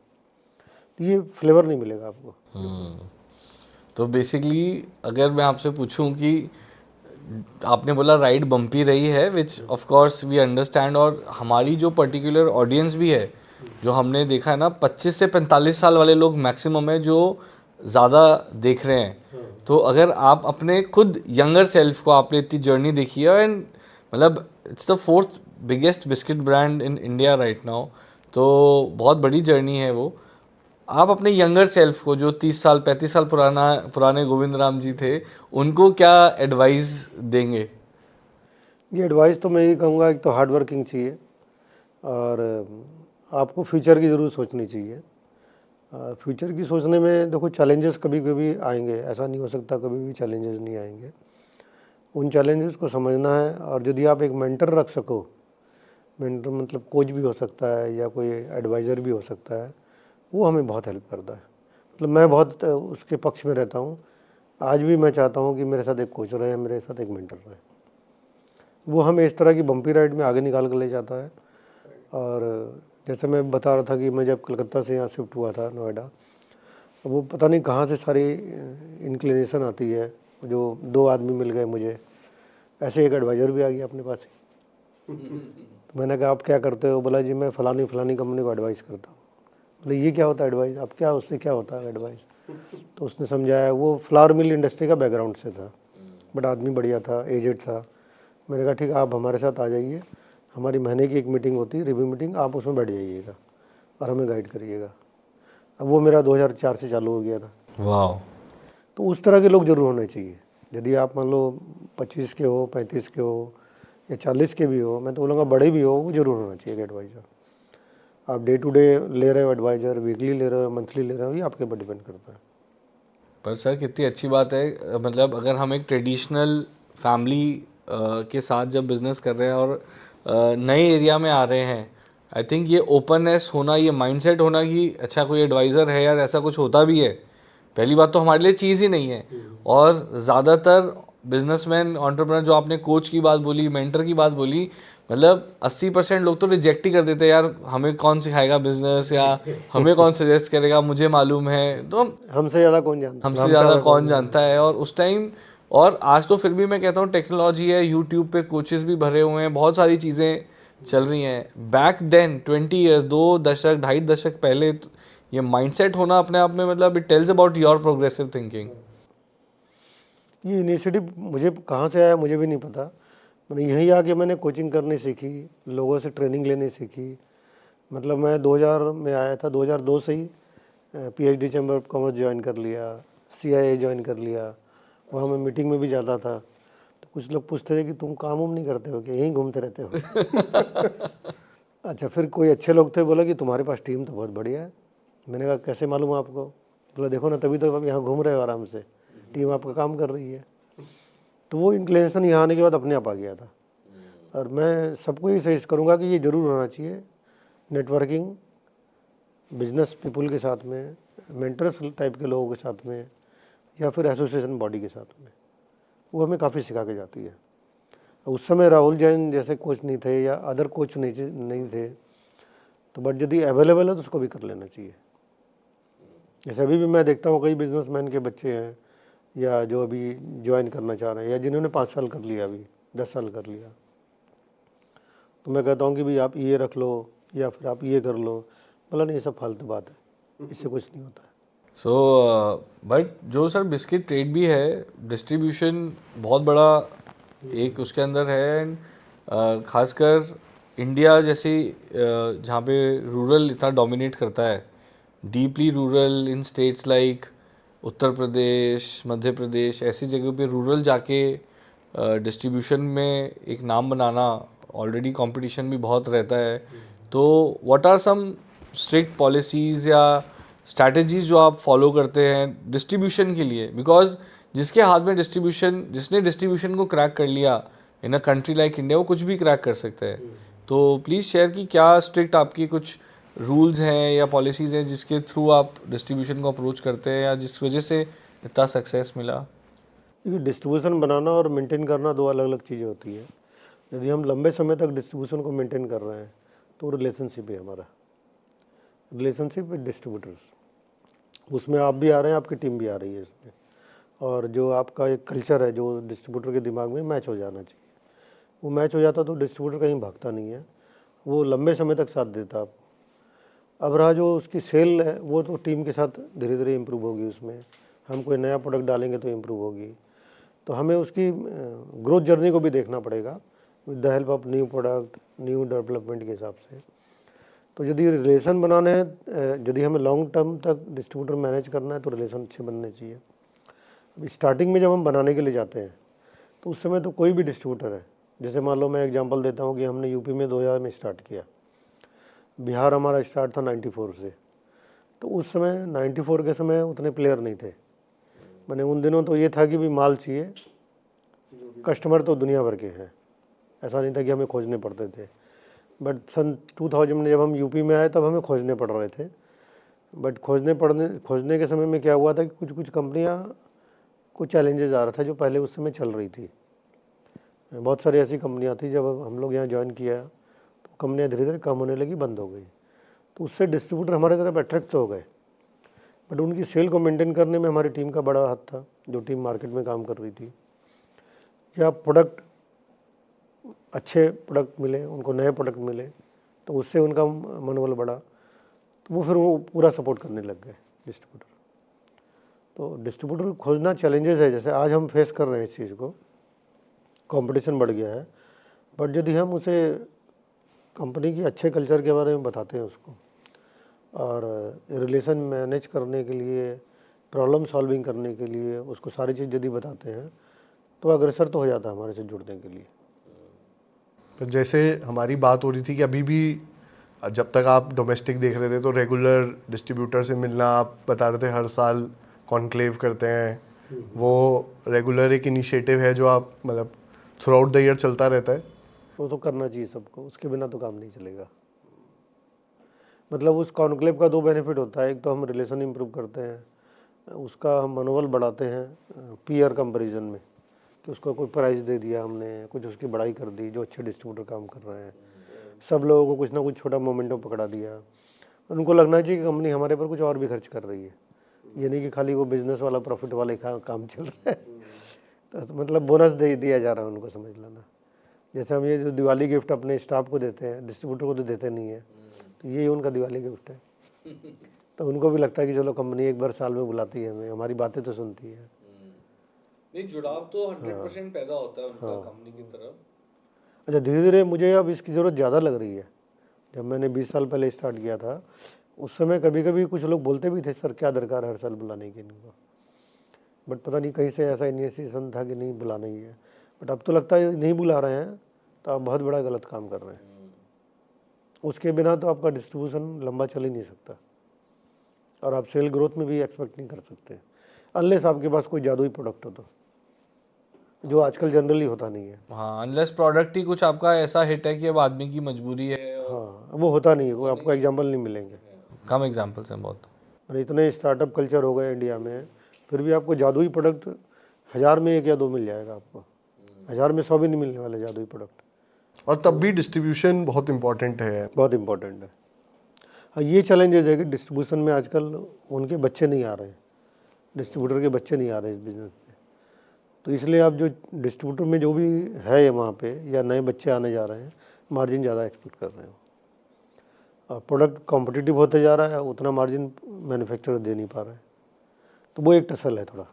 तो ये फ्लेवर नहीं मिलेगा आपको। तो बेसिकली अगर मैं आपसे पूछूं कि आपने बोला राइड बम्पी रही है, which of course we understand, और हमारी जो पर्टिकुलर ऑडियंस भी है, जो हमने देखा है ना 25 से 45 साल वाले लोग मैक्सिमम है जो ज़्यादा देख रहे हैं। तो अगर आप अपने खुद यंगर सेल्फ को, आपने इतनी जर्नी देखी है, एंड मतलब it's the 4th biggest biscuit brand in India right now, तो बहुत बड़ी जर्नी है वो। आप अपने यंगर सेल्फ को, जो 30 साल 35 साल पुराने गोविंद राम जी थे, उनको क्या एडवाइस देंगे? ये एडवाइस तो मैं यही कहूँगा, एक तो हार्ड वर्किंग चाहिए और आपको फ्यूचर की ज़रूर सोचनी चाहिए। फ्यूचर की सोचने में देखो चैलेंजेस कभी कभी आएंगे, ऐसा नहीं हो सकता कभी भी चैलेंजेस नहीं आएंगे। उन चैलेंजेस को समझना है, और यदि आप एक मेंटर रख सको, मेंटर मतलब कोच भी हो सकता है या कोई एडवाइज़र भी हो सकता है, वो हमें बहुत हेल्प करता है। मतलब मैं बहुत उसके पक्ष में रहता हूँ। आज भी मैं चाहता हूँ कि मेरे साथ एक कोच रहे, मेरे साथ एक मेंटर रहे। वो हमें इस तरह की बम्पी राइड में आगे निकाल कर ले जाता है। और जैसे मैं बता रहा था कि मैं जब कलकत्ता से यहाँ शिफ्ट हुआ था नोएडा, वो पता नहीं कहाँ से सारी इंक्लिनेशन आती है, जो 2 आदमी मिल गए मुझे, ऐसे एक एडवाइज़र भी आ गया अपने पास ही। तो मैंने कहा आप क्या करते हो? बोला जी मैं फ़लानी कंपनी को एडवाइस करता हूँ। बोले ये क्या होता है एडवाइस? आप क्या, उससे क्या होता है एडवाइस? तो उसने समझाया, वो फ्लावर मिल इंडस्ट्री का बैकग्राउंड से था, बट आदमी बढ़िया था, एजेड था। मैंने कहा ठीक है आप हमारे साथ आ जाइए, हमारी महीने की एक मीटिंग होती है, रिव्यू मीटिंग, आप उसमें बैठ जाइएगा और हमें गाइड करिएगा। अब वो मेरा 2004 से चालू हो गया था। वाह। तो उस तरह के लोग ज़रूर होने चाहिए। यदि आप मान लो 25 के हो, 35 के हो या 40 के भी हो, मैं तो बोलूँगा बड़े भी हो, वो ज़रूर होना चाहिए एडवाइज़र। आप डे टू डे ले रहे हो एडवाइज़र, वीकली ले रहे हो, मंथली ले रहे हो, ये आपके ऊपर डिपेंड करता है। पर सर कितनी अच्छी बात है, मतलब अगर हम एक ट्रेडिशनल फैमिली के साथ जब बिज़नेस कर रहे हैं और नए एरिया में आ रहे हैं, आई थिंक ये ओपननेस होना, ये माइंडसेट होना कि अच्छा कोई एडवाइज़र है यार, ऐसा कुछ होता भी है, पहली बात तो हमारे लिए चीज़ ही नहीं है। और ज़्यादातर बिजनेसमैन, एंटरप्रेन्योर, जो आपने कोच की बात बोली, मेंटर की बात बोली, मतलब 80% लोग तो रिजेक्ट ही कर देते हैं, यार हमें कौन सिखाएगा बिजनेस, या हमें कौन सजेस्ट करेगा, मुझे मालूम है। तो हमसे ज़्यादा कौन जानता है? हमसे ज़्यादा कौन जानता है। और उस टाइम, और आज तो फिर भी मैं कहता हूँ टेक्नोलॉजी है, यूट्यूब पे कोचेस भी भरे हुए हैं, बहुत सारी चीज़ें चल रही हैं। बैक देन 20 ईयर्स, 2 दशक 2.5 दशक पहले ये माइंडसेट होना अपने आप में, मतलब it tells about your progressive thinking. ये इनिशिएटिव मुझे कहाँ से आया मुझे भी नहीं पता। मैंने यहीं आके मैंने कोचिंग करनी सीखी, लोगों से ट्रेनिंग लेनी सीखी। मतलब मैं 2000 में आया था, 2002 से ही PhD chamber of commerce join कर लिया, CIA ज्वाइन कर लिया। वहाँ मैं मीटिंग में भी जाता था, तो कुछ लोग पूछते थे कि तुम काम वाम नहीं करते हो, कि यहीं घूमते रहते हो? अच्छा, फिर कोई अच्छे लोग थे, बोला कि तुम्हारे पास टीम तो बहुत बढ़िया है। मैंने कहा कैसे मालूम आपको? बोला देखो ना, तभी तो आप यहाँ घूम रहे हो आराम से, टीम आपका काम कर रही है। तो वो इंक्लिनेशन यहाँ आने के बाद अपने आप आ गया था। और मैं सबको ये सजेस्ट करूँगा कि ये ज़रूर होना चाहिए, नेटवर्किंग बिजनेस पीपल के साथ में, मेंटर्स टाइप के लोगों के साथ में, या फिर एसोसिएशन बॉडी के साथ में। वो हमें काफ़ी सिखा के जाती है। उस समय राहुल जैन जैसे कोच नहीं थे या अदर कोच नहीं थे, तो बट यदि अवेलेबल है तो उसको भी कर लेना चाहिए। जैसे अभी भी मैं देखता हूँ कई बिजनेसमैन के बच्चे हैं, या जो अभी ज्वाइन करना चाह रहे हैं, या जिन्होंने 5 साल कर लिया, अभी 10 साल कर लिया, तो मैं कहता हूँ कि भाई आप ये रख लो या फिर आप ये कर लो। बोला नहीं, ये सब फालतू बात है, इससे कुछ नहीं होता है। सो बट जो सर बिस्किट ट्रेड भी है, डिस्ट्रीब्यूशन बहुत बड़ा एक उसके अंदर है, एंड खासकर इंडिया जैसी जहाँ पे रूरल इतना डोमिनेट करता है, डीपली रूरल इन स्टेट्स लाइक उत्तर प्रदेश, मध्य प्रदेश, ऐसी जगहों पे रूरल जाके डिस्ट्रीब्यूशन में एक नाम बनाना ऑलरेडी कंपटीशन भी बहुत रहता है, तो what are some strict policies या स्ट्रैटेजीज जो आप फॉलो करते हैं डिस्ट्रीब्यूशन के लिए? बिकॉज जिसके हाथ में डिस्ट्रीब्यूशन, जिसने डिस्ट्रीब्यूशन को क्रैक कर लिया इन अ कंट्री लाइक इंडिया, वो कुछ भी क्रैक कर सकता है। तो प्लीज़ शेयर कि क्या स्ट्रिक्ट आपकी कुछ रूल्स हैं या पॉलिसीज़ हैं जिसके थ्रू आप डिस्ट्रीब्यूशन को अप्रोच करते हैं या जिस वजह से इतना सक्सेस मिला? देखिए, डिस्ट्रीब्यूशन बनाना और मेंटेन करना दो अलग अलग चीज़ें होती है। यदि हम लंबे समय तक डिस्ट्रीब्यूशन को मेंटेन कर रहे हैं तो रिलेशनशिप है हमारा, रिलेशनशिप विद डिस्ट्रीब्यूटर्स। उसमें आप भी आ रहे हैं, आपकी टीम भी आ रही है इसमें, और जो आपका एक कल्चर है जो डिस्ट्रीब्यूटर के दिमाग में मैच हो जाना चाहिए, वो मैच हो जाता तो डिस्ट्रीब्यूटर कहीं भागता नहीं है, वो लंबे समय तक साथ देता आप। अब रहा जो उसकी सेल है, वो तो टीम के साथ धीरे धीरे इम्प्रूव होगी। उसमें हम कोई नया प्रोडक्ट डालेंगे तो इम्प्रूव होगी, तो हमें उसकी ग्रोथ जर्नी को भी देखना पड़ेगा with the help of new product, new development के हिसाब से। तो यदि रिलेशन बनाने हैं, यदि हमें लॉन्ग टर्म तक डिस्ट्रीब्यूटर मैनेज करना है तो रिलेशन अच्छे बनने चाहिए। अभी स्टार्टिंग में जब हम बनाने के लिए जाते हैं तो उस समय तो कोई भी डिस्ट्रीब्यूटर है, जैसे मान लो मैं एग्जांपल देता हूँ कि हमने यूपी में 2000 में स्टार्ट किया, बिहार हमारा स्टार्ट था 94 से, तो उस समय 94 के समय उतने प्लेयर नहीं थे। मैंने उन दिनों तो ये था कि भी माल चाहिए, कस्टमर तो दुनिया भर के हैं, ऐसा नहीं था कि हमें खोजने पड़ते थे। बट सन 2000 में जब हम यूपी में आए तब हमें खोजने पड़ रहे थे। बट खोजने के समय में क्या हुआ था कि कुछ कुछ कंपनियां को चैलेंजेस आ रहा था जो पहले उस समय चल रही थी। बहुत सारी ऐसी कंपनियां थी, जब हम लोग यहाँ ज्वाइन किया तो कंपनियां धीरे धीरे कम होने लगी, बंद हो गई। तो उससे डिस्ट्रीब्यूटर हमारे तरफ अट्रैक्ट तो हो गए, बट उनकी सेल को मेंटेन करने में हमारी टीम का बड़ा हाथ था, जो टीम मार्केट में काम कर रही थी। या प्रोडक्ट, अच्छे प्रोडक्ट मिले उनको, नए प्रोडक्ट मिले तो उससे उनका मनोबल बढ़ा, तो वो फिर वो पूरा सपोर्ट करने लग गए डिस्ट्रीब्यूटर। तो डिस्ट्रीब्यूटर खोजना चैलेंजेस है, जैसे आज हम फेस कर रहे हैं इस चीज़ को, कंपटीशन बढ़ गया है। बट यदि हम उसे कंपनी के अच्छे कल्चर के बारे में बताते हैं उसको, और रिलेशन मैनेज करने के लिए, प्रॉब्लम सॉल्विंग करने के लिए उसको सारी चीज़ यदि बताते हैं तो अग्रसर तो हो जाता है हमारे से जुड़ने के लिए। तो जैसे हमारी बात हो रही थी कि अभी भी जब तक आप डोमेस्टिक देख रहे थे तो रेगुलर डिस्ट्रीब्यूटर से मिलना, आप बता रहे थे हर साल कॉन्क्लेव करते हैं, वो रेगुलर एक इनिशिएटिव है जो आप मतलब थ्रू आउट द ईयर चलता रहता है? वो तो करना चाहिए सबको, उसके बिना तो काम नहीं चलेगा। मतलब उस कॉन्क्लेव का दो बेनिफिट होता है, एक तो हम रिलेशन इम्प्रूव करते हैं, उसका हम मनोबल बढ़ाते हैं पीयर कंपैरिजन में, कि उसको कोई प्राइज़ दे दिया हमने, कुछ उसकी बड़ाई कर दी, जो अच्छे डिस्ट्रीब्यूटर काम कर रहे हैं, सब लोगों को कुछ ना कुछ छोटा मोमेंटो पकड़ा दिया। उनको लगना चाहिए कि कंपनी हमारे पर कुछ और भी खर्च कर रही है, ये नहीं कि खाली वो बिजनेस वाला प्रॉफिट वाले काम चल रहा है। तो मतलब बोनस दे दिया जा रहा है उनको, समझ लेना। जैसे हम ये जो दिवाली गिफ्ट अपने स्टाफ को देते हैं, डिस्ट्रीब्यूटर को तो देते नहीं है, तो ये उनका दिवाली गिफ्ट है। तो उनको भी लगता है कि चलो कंपनी एक बार साल में बुलाती है हमें, हमारी बातें तो सुनती है। नहीं, जुड़ाव तो 100% पैदा होता है उनका कंपनी की तरफ। अच्छा, धीरे धीरे मुझे अब इसकी ज़रूरत ज़्यादा लग रही है। जब मैंने 20 साल पहले स्टार्ट किया था, उस समय कभी कभी कुछ लोग बोलते भी थे, सर क्या दरकार है हर साल बुलाने की इनको, बट पता नहीं कहीं से ऐसा इनिशिएशन था कि नहीं बुलाना ही है। बट अब तो लगता है नहीं बुला रहे हैं तो आप बहुत बड़ा गलत काम कर रहे हैं। उसके बिना तो आपका डिस्ट्रीब्यूशन लंबा चल ही नहीं सकता, और आप सेल ग्रोथ में भी एक्सपेक्ट नहीं कर सकते अनलेस आपके पास कोई जादुई प्रोडक्ट हो, तो जो आजकल जनरली होता नहीं है। हाँ, अनलेस प्रोडक्ट ही कुछ आपका ऐसा हिट है कि अब आदमी की मजबूरी है। हाँ, वो होता नहीं है, कोई आपको एग्जाम्पल नहीं मिलेंगे। कम एग्जांपल्स हैं बहुत। और इतने स्टार्टअप कल्चर हो गए इंडिया में, फिर भी आपको जादुई प्रोडक्ट 1000 में 1 या 2 मिल जाएगा आपको, 1000 में 100 भी नहीं मिलने वाले जादुई प्रोडक्ट। और तब भी डिस्ट्रीब्यूशन बहुत इंपॉर्टेंट है। बहुत इंपॉर्टेंट है। हाँ, ये चैलेंजेस है कि डिस्ट्रीब्यूशन में आजकल उनके बच्चे नहीं आ रहे हैं, डिस्ट्रीब्यूटर के बच्चे नहीं आ रहे इस बिज़नेस में। तो इसलिए आप जो डिस्ट्रीब्यूटर में जो भी है वहाँ पे, या नए बच्चे आने जा रहे हैं, मार्जिन ज़्यादा एक्सपेक्ट कर रहे हैं, और प्रोडक्ट कॉम्पिटिटिव होते जा रहा है, उतना मार्जिन मैन्युफैक्चरर दे नहीं पा रहा है, तो वो एक टसल है थोड़ा।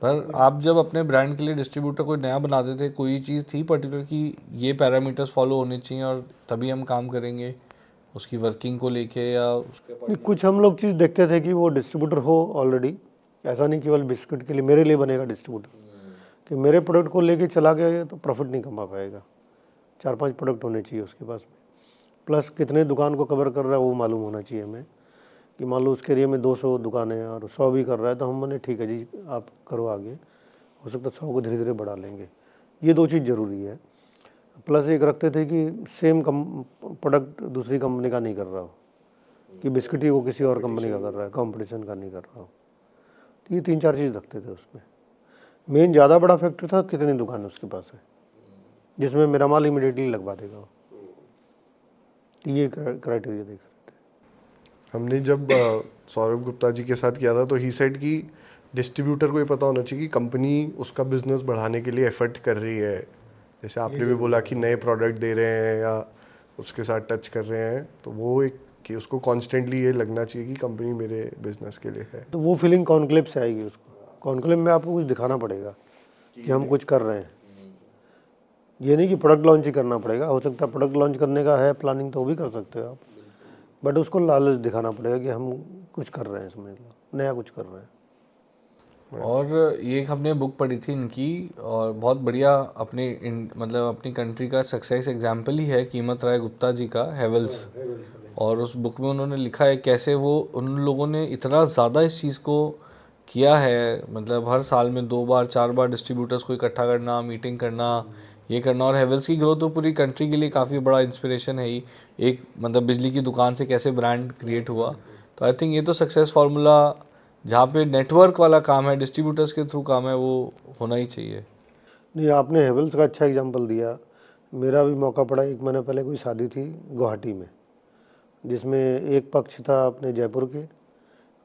पर आप जब अपने ब्रांड के लिए डिस्ट्रीब्यूटर कोई नया बनाते थे, कोई चीज़ थी पर्टिकुलर कि ये पैरामीटर्स फॉलो होने चाहिए और तभी हम काम करेंगे उसकी वर्किंग को लेके, या उसके नहीं, कुछ हम लोग चीज़ देखते थे कि वो डिस्ट्रीब्यूटर हो ऑलरेडी, ऐसा नहीं केवल बिस्किट के लिए मेरे लिए बनेगा डिस्ट्रीब्यूटर, कि मेरे प्रोडक्ट को लेके चला गया तो प्रॉफिट नहीं कमा पाएगा, 4-5 प्रोडक्ट होने चाहिए उसके पास में, प्लस कितने दुकान को कवर कर रहा है वो मालूम होना चाहिए हमें, कि मान लो उसके एरिया में 200 दुकानें हैं और 100 भी कर रहा है तो हम बोले ठीक है जी आप करो आगे, हो सकता है 100 को धीरे धीरे बढ़ा लेंगे। ये 2 चीज़ ज़रूरी है। प्लस एक रखते थे कि सेम प्रोडक्ट दूसरी कंपनी का नहीं कर रहा हो, कि बिस्किट ही वो किसी और कंपनी का कर रहा है, कंपटीशन का नहीं कर रहा हो। तो ये 3-4 चीज़ रखते थे उसमें। मेन ज़्यादा बड़ा फैक्टर था कितनी दुकान उसके पास है, जिसमें मेरा माल इमीडिएटली लगवा देगा वो। तो ये क्राइटेरिया देख सकते हैं। हमने जब सौरभ गुप्ता जी के साथ किया था तो ही सेड कि डिस्ट्रीब्यूटर को ये पता होना चाहिए कि कंपनी उसका बिजनेस बढ़ाने के लिए एफर्ट कर रही है। जैसे आपने भी बोला कि नए प्रोडक्ट दे रहे हैं या उसके साथ टच कर रहे हैं, तो वो एक कि उसको कॉन्स्टेंटली ये लगना चाहिए कि कंपनी मेरे बिजनेस के लिए है। तो वो फीलिंग कॉन्क्लेव से आएगी उसको। कॉन्क्लेव में आपको कुछ दिखाना पड़ेगा कि हम कुछ कर रहे हैं। ये नहीं कि प्रोडक्ट लॉन्च ही करना पड़ेगा, हो सकता है प्रोडक्ट लॉन्च करने का है प्लानिंग तो वो भी कर सकते हो आप, बट उसको लालच दिखाना पड़ेगा कि हम कुछ कर रहे हैं, समझ लो नया कुछ कर रहे हैं। और ये एक हमने बुक पढ़ी थी इनकी, और बहुत बढ़िया अपने मतलब अपनी कंट्री का सक्सेस एग्जाम्पल ही है कीमत राय गुप्ता जी का, हेवल्स। और उस बुक में उन्होंने लिखा है कैसे वो उन लोगों ने इतना ज़्यादा इस चीज़ को किया है, मतलब हर साल में 2 बार 4 बार डिस्ट्रीब्यूटर्स को इकट्ठा करना, मीटिंग करना, ये करना। और हेवल्स की ग्रोथ तो पूरी कंट्री के लिए काफ़ी बड़ा इंस्पिरेशन है ही। एक मतलब बिजली की दुकान से कैसे ब्रांड क्रिएट हुआ। तो आई थिंक ये तो सक्सेस फार्मूला जहाँ पे नेटवर्क वाला काम है, डिस्ट्रीब्यूटर्स के थ्रू काम है, वो होना ही चाहिए। नहीं, आपने हेवल्स का अच्छा एग्जांपल दिया। मेरा भी मौका पड़ा, 1 महीने पहले कोई शादी थी गुवाहाटी में, जिसमें एक पक्ष था अपने जयपुर के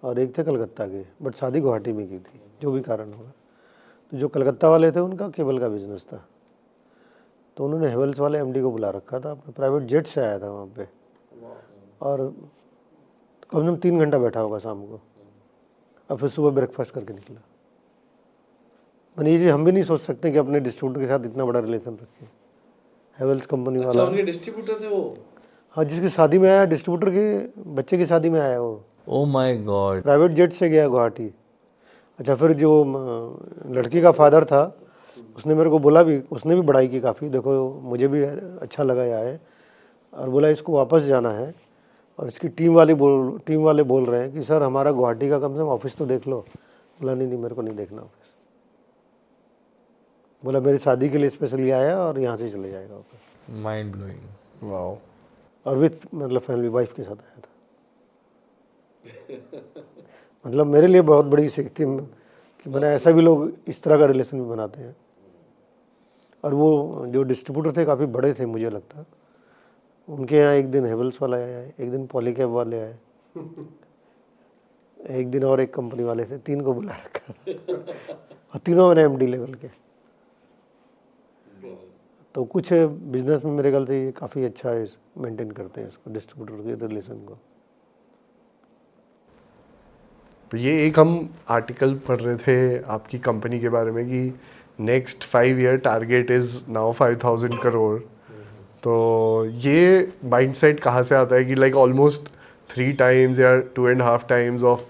और एक थे कलकत्ता के, बट शादी गुवाहाटी में की थी, जो भी कारण होगा। तो जो कलकत्ता वाले थे उनका केबल का बिजनेस था, तो उन्होंने हेवल्स वाले एमडी को बुला रखा था, अपने प्राइवेट जेट से आया था वहाँ पे, और कम से कम 3 घंटा बैठा होगा शाम को, और फिर सुबह ब्रेकफास्ट करके निकला। मैंने ये चीज़ हम भी नहीं सोच सकते कि अपने डिस्ट्रीब्यूटर के साथ इतना बड़ा रिलेशन रखें। हेवल्स कंपनी वाला, उनके डिस्ट्रीब्यूटर थे वो? हाँ, जिसकी शादी में आया, डिस्ट्रीब्यूटर के बच्चे की शादी में आया वो, oh my God. Private jet से गया गुवाहाटी। अच्छा, फिर जो लड़की का फादर था उसने मेरे को बोला भी, उसने भी बड़ाई की काफ़ी, देखो मुझे भी अच्छा लगा ये आए, और बोला इसको वापस जाना है, और इसकी टीम वाले बोल रहे हैं कि सर हमारा गुवाहाटी का कम से कम ऑफिस तो देख लो। बोला नहीं मेरे को नहीं देखना ऑफिस, बोला मेरी शादी के लिए स्पेशली आया और यहाँ से चले जाएगा वापस। Mind blowing. वाओ। और विथ मतलब फैमिली, वाइफ के साथ आया था। मतलब मेरे लिए बहुत बड़ी सीख थी कि मैंने ऐसा भी लोग इस तरह का रिलेशन भी बनाते हैं। और वो जो डिस्ट्रीब्यूटर थे काफ़ी बड़े थे मुझे लगता, उनके यहाँ एक दिन हेवल्स वाला आया, एक दिन पॉलीकैब वाले आए, एक दिन और एक कंपनी वाले से, 3 को बुला रखा और तीनों मैंने एमडी लेवल के। तो कुछ बिजनेस में मेरे ख्याल से ये काफ़ी अच्छा मेंटेन करते हैं इसको, डिस्ट्रीब्यूटर के रिलेशन को। तो ये एक हम आर्टिकल पढ़ रहे थे आपकी कंपनी के बारे में कि next 5 year target is now 5000 crore. तो ये माइंडसेट कहाँ से आता है कि लाइक ऑलमोस्ट 3 टाइम्स या 2.5 टाइम्स ऑफ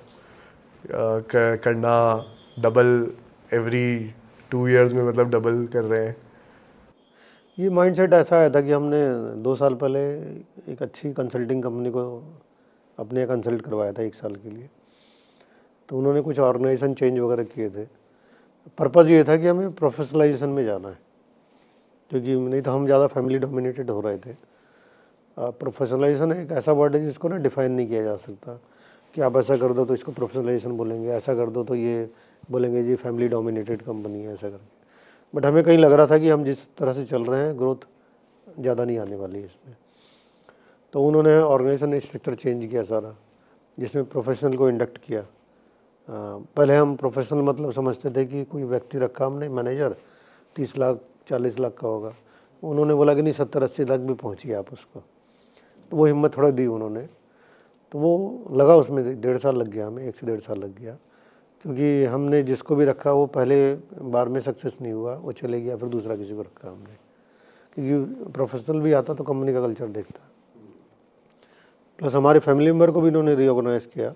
करना, डबल एवरी 2 ईयर्स में, मतलब डबल कर रहे हैं? ये माइंडसेट ऐसा आया था कि हमने 2 साल पहले एक अच्छी कंसल्टिंग कंपनी को अपने यहाँ कंसल्ट करवाया था 1 साल के लिए। तो उन्होंने कुछ ऑर्गेनाइजेशन चेंज वगैरह किए थे। पर्पज़ ये था कि हमें प्रोफेशनलाइजेशन में जाना है, क्योंकि नहीं तो हम ज़्यादा फैमिली डोमिनेटेड हो रहे थे। प्रोफेशनलाइजेशन एक ऐसा वर्ड है जिसको ना डिफाइन नहीं किया जा सकता कि आप ऐसा कर दो तो इसको प्रोफेशनलाइजेशन बोलेंगे, ऐसा कर दो तो ये बोलेंगे जी फैमिली डोमिनेटेड कंपनी है, ऐसा करके। बट हमें कहीं लग रहा था कि हम जिस तरह से चल रहे हैं ग्रोथ ज़्यादा नहीं आने वाली है इसमें। तो उन्होंने ऑर्गेनाइजेशन स्ट्रक्चर चेंज किया सारा, जिसमें प्रोफेशनल को इंडक्ट किया। पहले हम प्रोफेशनल मतलब समझते थे कि कोई व्यक्ति रखा हमने मैनेजर, 30 लाख 40 लाख का होगा। उन्होंने बोला कि नहीं 70-80 लाख भी पहुँचिए आप उसको। तो वो हिम्मत थोड़ा दी उन्होंने, तो वो लगा उसमें 1.5 साल लग गया हमें, 1 से 1.5 साल लग गया, क्योंकि हमने जिसको भी रखा वो पहले बार में सक्सेस नहीं हुआ, वो चले गया, फिर दूसरा किसी को रखा हमने, क्योंकि प्रोफेशनल भी आता तो कंपनी का कल्चर देखता। प्लस हमारे फैमिली मेम्बर को भी इन्होंने रीऑर्गेनाइज किया।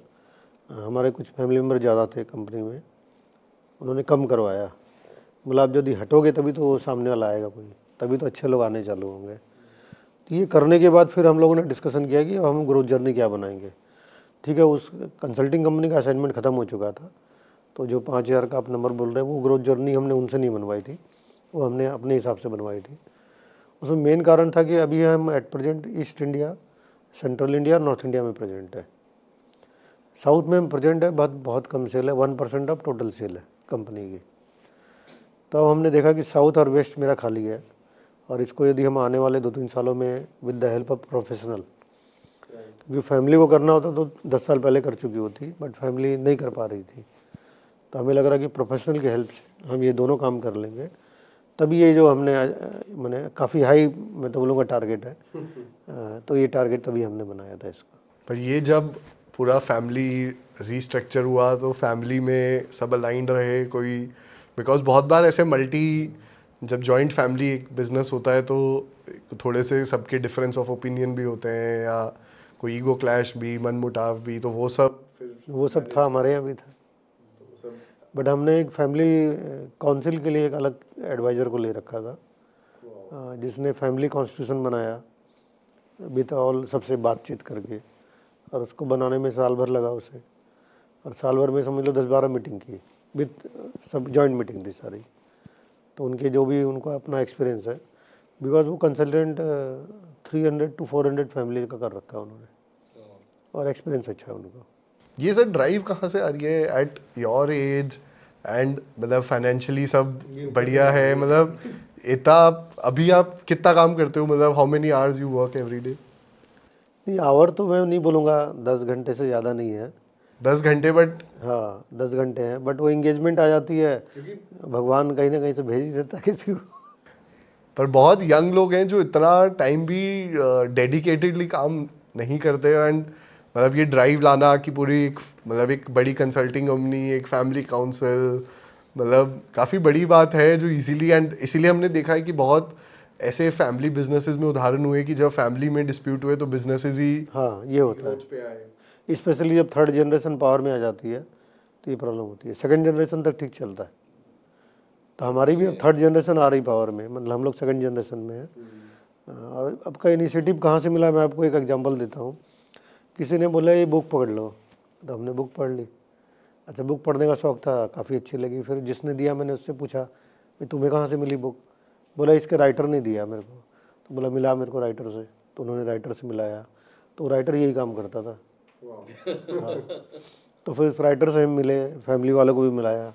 हमारे कुछ फैमिली मेम्बर ज़्यादा थे कंपनी में, उन्होंने कम करवाया। बोला आप यदि हटोगे तभी तो सामने वाला आएगा कोई, तभी तो अच्छे लोग आने चालू होंगे। तो ये करने के बाद फिर हम लोगों ने डिस्कशन किया कि अब हम ग्रोथ जर्नी क्या बनाएंगे। ठीक है, उस कंसल्टिंग कंपनी का असाइनमेंट ख़त्म हो चुका था, तो जो 5,000 का आप नंबर बोल रहे हैं वो ग्रोथ जर्नी हमने उनसे नहीं बनवाई थी, वो हमने अपने हिसाब से बनवाई थी। उसमें मेन कारण था कि अभी हम at present east India, central India और नॉर्थ इंडिया में प्रेजेंट है। साउथ में हम प्रेजेंट है, बहुत कम सेल है, 1% ऑफ टोटल सेल है कंपनी की। तो अब हमने देखा कि साउथ और वेस्ट मेरा खाली है, और इसको यदि हम आने वाले 2-3 सालों में with the help of professional, क्योंकि फैमिली को करना होता तो 10 साल पहले कर चुकी होती, बट फैमिली नहीं कर पा रही थी। तो हमें लग रहा कि प्रोफेशनल की हेल्प से हम ये दोनों काम कर लेंगे, तभी ये जो हमने मैंने काफ़ी हाई, मैं तो बोलूँगा, टारगेट है। तो ये टारगेट तभी हमने बनाया था इसको। पर ये जब पूरा फैमिली रीस्ट्रक्चर हुआ तो फैमिली में सब अलाइंड रहे कोई, बिकॉज बहुत बार ऐसे जब जॉइंट फैमिली एक बिजनेस होता है तो थोड़े से सबके डिफरेंस ऑफ ओपिनियन भी होते हैं, या कोई ईगो क्लैश भी, मनमुटाव भी, तो वो सब था, हमारे यहाँ भी था। बट हमने एक फैमिली काउंसिल के लिए एक अलग एडवाइज़र को ले रखा था, जिसने फैमिली कॉन्स्टिट्यूशन बनाया विथ ऑल, सबसे बातचीत करके, और उसको बनाने में साल भर लगा उसे, और साल भर में समझ लो 10-12 मीटिंग की, विथ सब जॉइंट मीटिंग थी सारी। तो उनके जो भी उनको अपना एक्सपीरियंस है, बिकॉज वो कंसल्टेंट 300 to 400 फैमिली का कर रखा है उन्होंने, और एक्सपीरियंस अच्छा है उनको। ये सर ड्राइव कहाँ से आ रही है एट योर एज, एंड मतलब फाइनेंशियली सब बढ़िया है, मतलब इतना अभी आप कितना काम करते हो, मतलब how many hours you work every day? नहीं, आवर तो मैं नहीं बोलूँगा, 10 घंटे से ज़्यादा नहीं है। 10 घंटे, बट हाँ 10 घंटे हैं, बट वो इंगेजमेंट आ जाती है, भगवान कहीं ना कहीं से भेज ही देता है किसी को। पर बहुत यंग लोग हैं जो इतना टाइम भी डेडिकेटेडली काम नहीं करते, एंड मतलब ये ड्राइव लाना कि पूरी एक बड़ी कंसल्टिंग कंपनी, एक फैमिली काउंसिल, मतलब काफ़ी बड़ी बात है जो इसीलिए हमने देखा है कि बहुत ऐसे फैमिली बिजनेसेस में उदाहरण हुए कि जब फैमिली में डिस्प्यूट हुए तो बिजनेसेस ही हाँ ये होता है, स्पेशली जब थर्ड जनरेशन पावर में आ जाती है तो ये प्रॉब्लम होती है। सेकंड जनरेशन तक ठीक चलता है, तो हमारी भी अब थर्ड जनरेशन आ रही पावर में, मतलब हम लोग सेकंड जनरेशन में है। और अब का इनिशिएटिव कहाँ से मिला, मैं आपको एक एग्जांपल देता हूँ। किसी ने बोला ये बुक पढ़ लो, तो हमने बुक पढ़ ली। अच्छा, बुक पढ़ने का शौक़ था, काफ़ी अच्छी लगी। फिर जिसने दिया मैंने उससे पूछा भाई तुम्हें कहाँ से मिली बुक? बोला इसके राइटर ने दिया मेरे को। तो बोला मिला मेरे को राइटर से, तो उन्होंने राइटर से मिलाया, तो राइटर यही काम करता था। हाँ, तो फिर उस राइटर से हम मिले, फैमिली वालों को भी मिलाया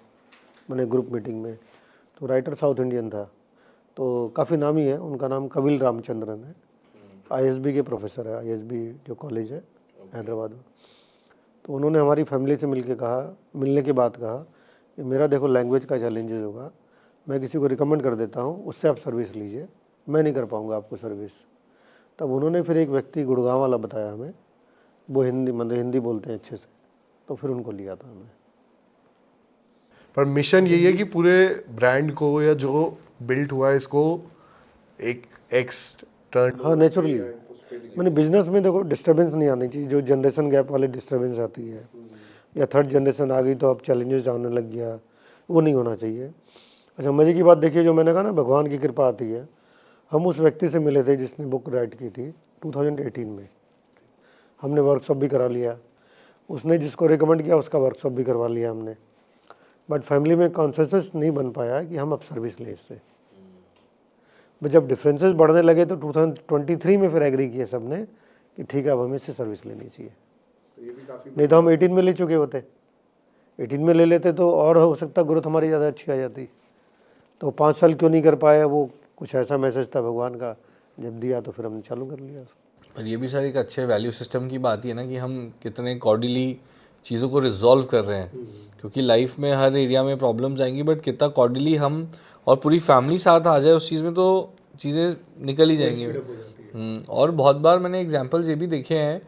मैंने ग्रुप मीटिंग में। तो राइटर साउथ इंडियन था, तो काफ़ी नामी है, उनका नाम कविल रामचंद्रन है, ISB के प्रोफेसर है, ISB जो कॉलेज है हैदराबाद में। तो उन्होंने हमारी फैमिली से मिलने के बाद कहा कि मेरा देखो लैंग्वेज का चैलेंजेस होगा, मैं किसी को रिकमेंड कर देता हूँ, उससे आप सर्विस लीजिए, मैं नहीं कर पाऊँगा आपको सर्विस। तब उन्होंने फिर एक व्यक्ति गुड़गांव वाला बताया हमें, वो हिंदी बोलते हैं अच्छे से, तो फिर उनको लिया था हमें। पर मिशन यही है कि पूरे ब्रांड को या जो बिल्ट हुआ है इसको एक टर्न। हाँ नेचुरली, मैंने बिजनेस में देखो डिस्टर्बेंस नहीं आनी चाहिए, जो जनरेशन गैप वाली डिस्टर्बेंस आती है, या थर्ड जनरेशन आ गई तो अब चैलेंजेस आने लग गया, वो नहीं होना चाहिए। अच्छा, मजे की बात देखिए, जो मैंने कहा ना भगवान की कृपा आती है, हम उस व्यक्ति से मिले थे जिसने बुक राइट की थी 2018 में। हमने वर्कशॉप भी करा लिया, उसने जिसको रिकमेंड किया उसका वर्कशॉप भी करवा लिया हमने, बट फैमिली में कॉन्सेंसस नहीं बन पाया कि हम अब सर्विस लें इससे। बट जब डिफरेंसेस बढ़ने लगे तो 2023 में फिर एग्री किया सबने कि ठीक है अब हमें इससे सर्विस लेनी चाहिए। नहीं तो हम 18 में ले चुके होते, 18 में ले लेते तो और हो सकता ग्रोथ हमारी ज़्यादा अच्छी आ जाती। तो 5 साल क्यों नहीं कर पाया, वो कुछ ऐसा मैसेज था भगवान का, जब दिया तो फिर हमने चालू कर लिया। पर ये भी सर एक अच्छे वैल्यू सिस्टम की बात ही है ना कि हम कितने कॉर्डिली चीज़ों को रिजॉल्व कर रहे हैं, क्योंकि लाइफ में हर एरिया में प्रॉब्लम्स आएंगी, बट कितना कॉर्डिली हम और पूरी फैमिली साथ आ जाए उस चीज़ में तो चीज़ें निकल ही जाएंगी। और बहुत बार मैंने एग्जांपल्स ये भी देखे हैं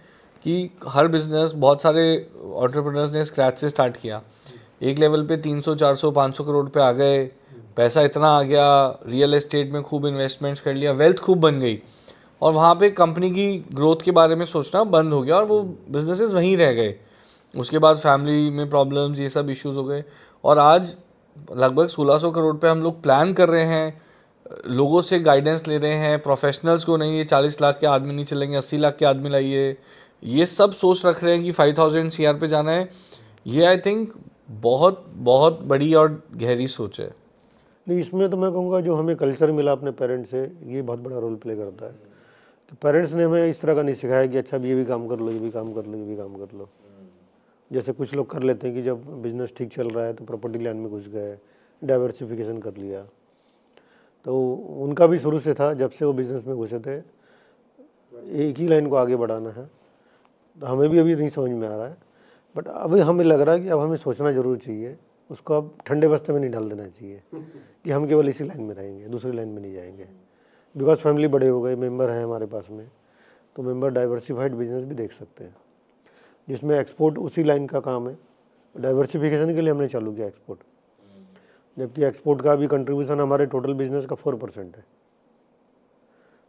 कि हर बिजनेस, बहुत सारे एंटरप्रेन्योर्स ने स्क्रैच से स्टार्ट किया, एक लेवल पे 300, 400, 500 करोड़ पे आ गए, पैसा इतना आ गया, रियल एस्टेट में खूब इन्वेस्टमेंट्स कर लिया, वेल्थ खूब बन गई, और वहाँ पे कंपनी की ग्रोथ के बारे में सोचना बंद हो गया और वो बिजनेसेस वहीं रह गए। उसके बाद फैमिली में प्रॉब्लम्स, ये सब इश्यूज हो गए, और आज लगभग 1600 करोड़ पे हम लोग प्लान कर रहे हैं लोगों से गाइडेंस ले रहे हैं, प्रोफेशनल्स को नहीं, ये 40 लाख के आदमी नहीं चलेंगे, 80 लाख के आदमी लाइए, ये सब सोच रख रहे हैं कि 5000 CR पे जाना है। ये आई थिंक बहुत बहुत बड़ी और गहरी सोच है। नहीं, इसमें तो मैं कहूँगा जो हमें कल्चर मिला अपने पेरेंट्स से, ये बहुत बड़ा रोल प्ले करता है कि पेरेंट्स ने हमें इस तरह का नहीं सिखाया कि अच्छा अब ये भी काम कर लो, ये भी काम कर लो, ये भी काम कर लो। जैसे कुछ लोग कर लेते हैं कि जब बिजनेस ठीक चल रहा है तो प्रॉपर्टी लाइन में घुस गए, डाइवर्सिफिकेशन कर लिया। तो उनका भी शुरू से था, जब से वो बिजनेस में घुसे थे, एक ही लाइन को आगे बढ़ाना है। तो हमें भी अभी नहीं समझ में आ रहा है, बट अभी हमें लग रहा है कि अब हमें सोचना जरूर चाहिए, उसको अब ठंडे बस्ते में नहीं डाल देना चाहिए कि हम केवल इसी लाइन में रहेंगे, दूसरी लाइन में नहीं जाएंगे। बिकॉज फैमिली बड़े हो गए, मेंबर हैं हमारे पास में, तो मेंबर डाइवर्सिफाइड बिजनेस भी देख सकते हैं, जिसमें एक्सपोर्ट उसी लाइन का काम है। डाइवर्सिफिकेशन के लिए हमने चालू किया एक्सपोर्ट, जबकि एक्सपोर्ट का भी कंट्रीब्यूशन हमारे टोटल बिजनेस का 4% है।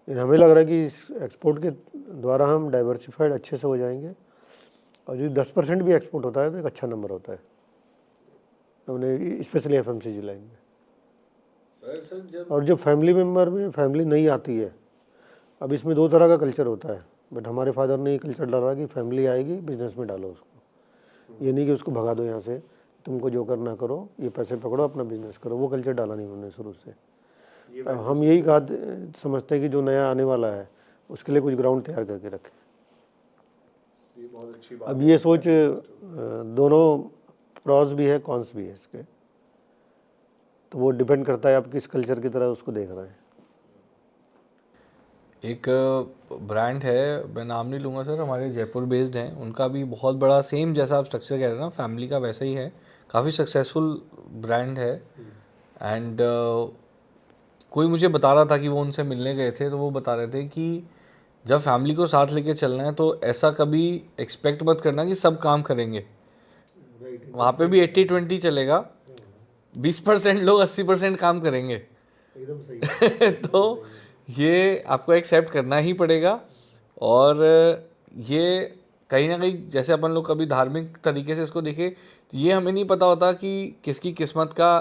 लेकिन हमें लग रहा है कि इस एक्सपोर्ट के द्वारा हम डाइवर्सिफाइड अच्छे से हो जाएंगे, और जो 10% भी एक्सपोर्ट होता है तो एक अच्छा नंबर होता है हमने, स्पेशली FMCG लाइन में। और जो फैमिली मेम्बर में फैमिली नहीं आती है, अब इसमें दो तरह का कल्चर होता है, बट हमारे फादर ने ये कल्चर डाला कि फैमिली आएगी बिजनेस में डालो उसको, ये नहीं कि उसको भगा दो यहाँ से, तुमको जो करना करो, ये पैसे पकड़ो अपना बिजनेस करो। वो कल्चर डाला नहीं उन्होंने शुरू से। अब हम यही कहा समझते हैं कि जो नया आने वाला है उसके लिए कुछ ग्राउंड तैयार करके रखें। ये बहुत अच्छी बात अब ये सोच दोनों प्रॉस भी है, कॉन्स भी है इसके, तो वो डिपेंड करता है आप किस कल्चर की तरह उसको देख रहे हैं। एक ब्रांड है, मैं नाम नहीं लूँगा सर, हमारे जयपुर बेस्ड हैं, उनका भी बहुत बड़ा सेम जैसा आप स्ट्रक्चर कह रहे हैं ना, फैमिली का वैसा ही है, काफ़ी सक्सेसफुल ब्रांड है। एंड कोई मुझे बता रहा था कि वो उनसे मिलने गए थे, तो वो बता रहे थे कि जब फैमिली को साथ लेके चलना है तो ऐसा कभी एक्सपेक्ट मत करना कि सब काम करेंगे। वहाँ पे भी 80-20 चलेगा, 20% लोग 80% काम करेंगे। एकदम सही। तो ये आपको एक्सेप्ट करना ही पड़ेगा। और ये कहीं ना कहीं, जैसे अपन लोग कभी धार्मिक तरीके से इसको देखें, तो ये हमें नहीं पता होता कि किसकी किस्मत का